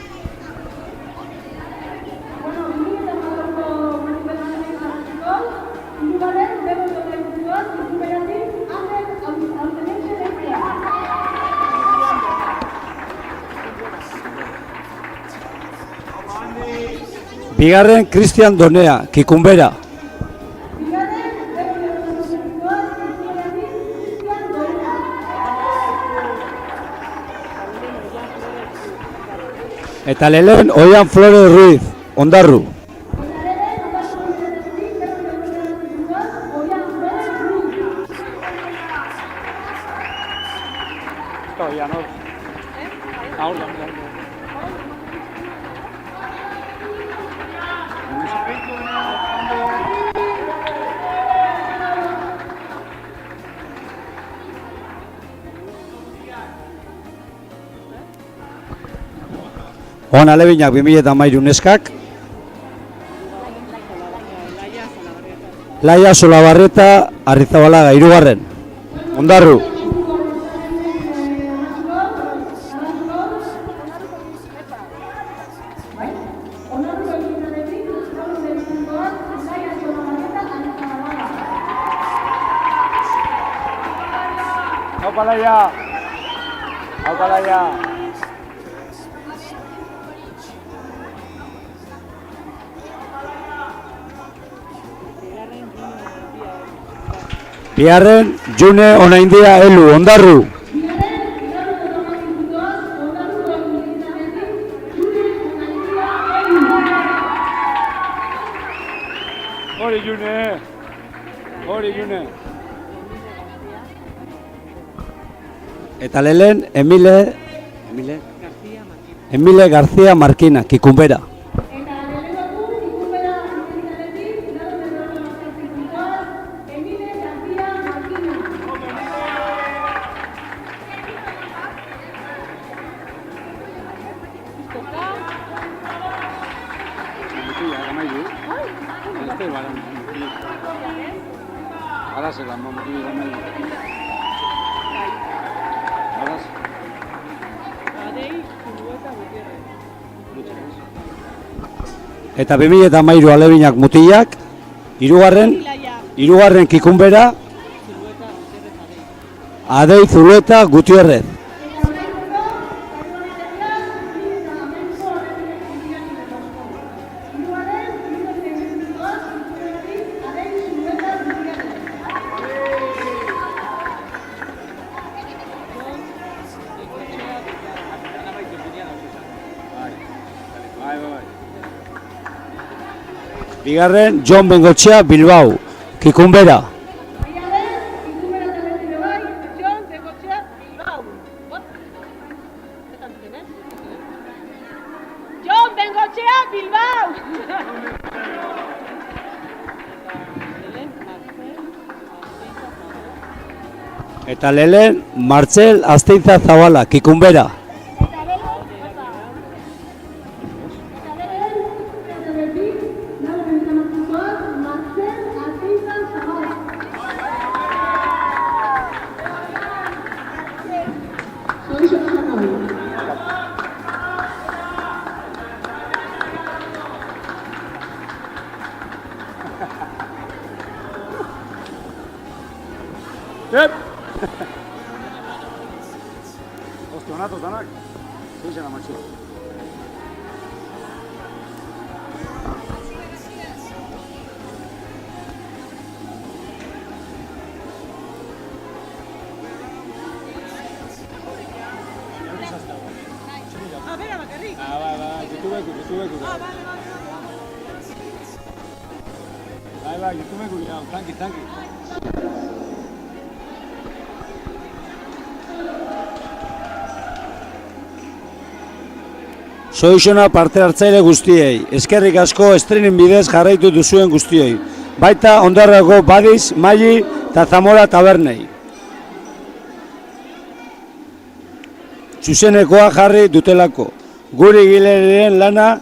Bigarren, Cristian Donea, Kikunbera. Eta lehen, Oian Flores Ruiz, Ondarru. Hona Lebinak 2013 neskak. Laia Solabarrieta Arrizabalaga, hirugarren. Ondarru. Aupa Laia. Aupa Laia. Bigarren, June Onaindia Elu, Ondarru. Hori June. Eta lehen Emile García Marquina, Kikumbera. Eta 2013 alebinak mutilak, hirugarren Kikumbera, Adei Zulueta Gutierrez. Bigarren, Jon Bengoechea Bilbao, Kikumbera. Jon Bengoechea Bilbao. Eta lehen, Martxel Azteiza Zabala, Kikumbera. Hostia, onatos danak. Zeixen amatxo. YouTubeko, tanki. Soizona parte hartzaile guztiei, eskerrik asko streaming bidez jarraitu duzuen guztioi. Baita Ondarrako Badiz, Maili eta Zamora tabernei. Zuzenekoa jarri dutelako. Guri gilerien lana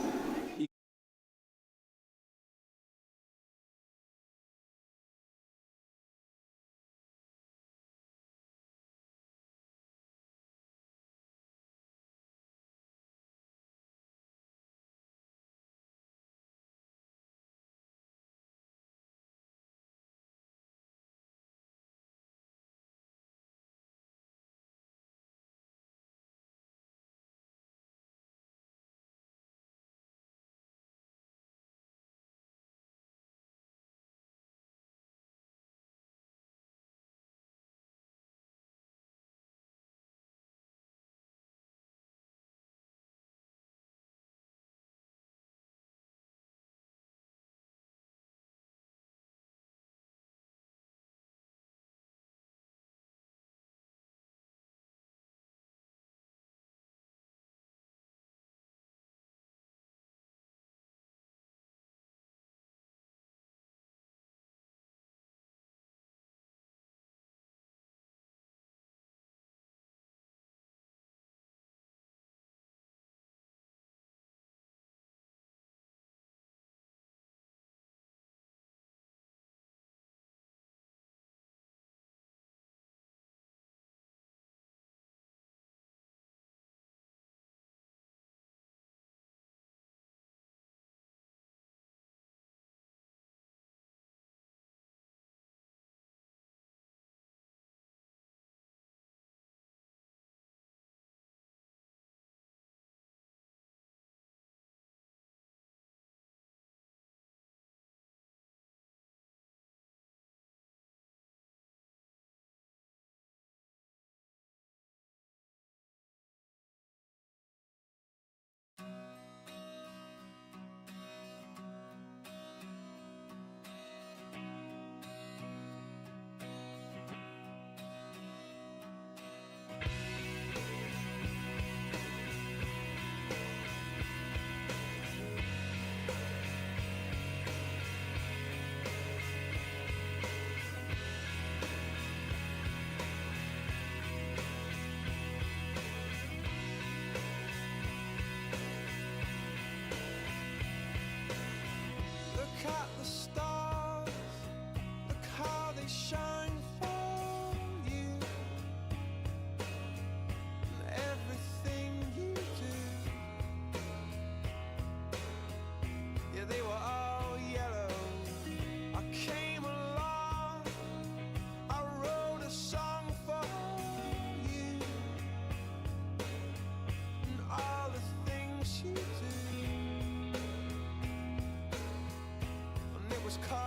was caught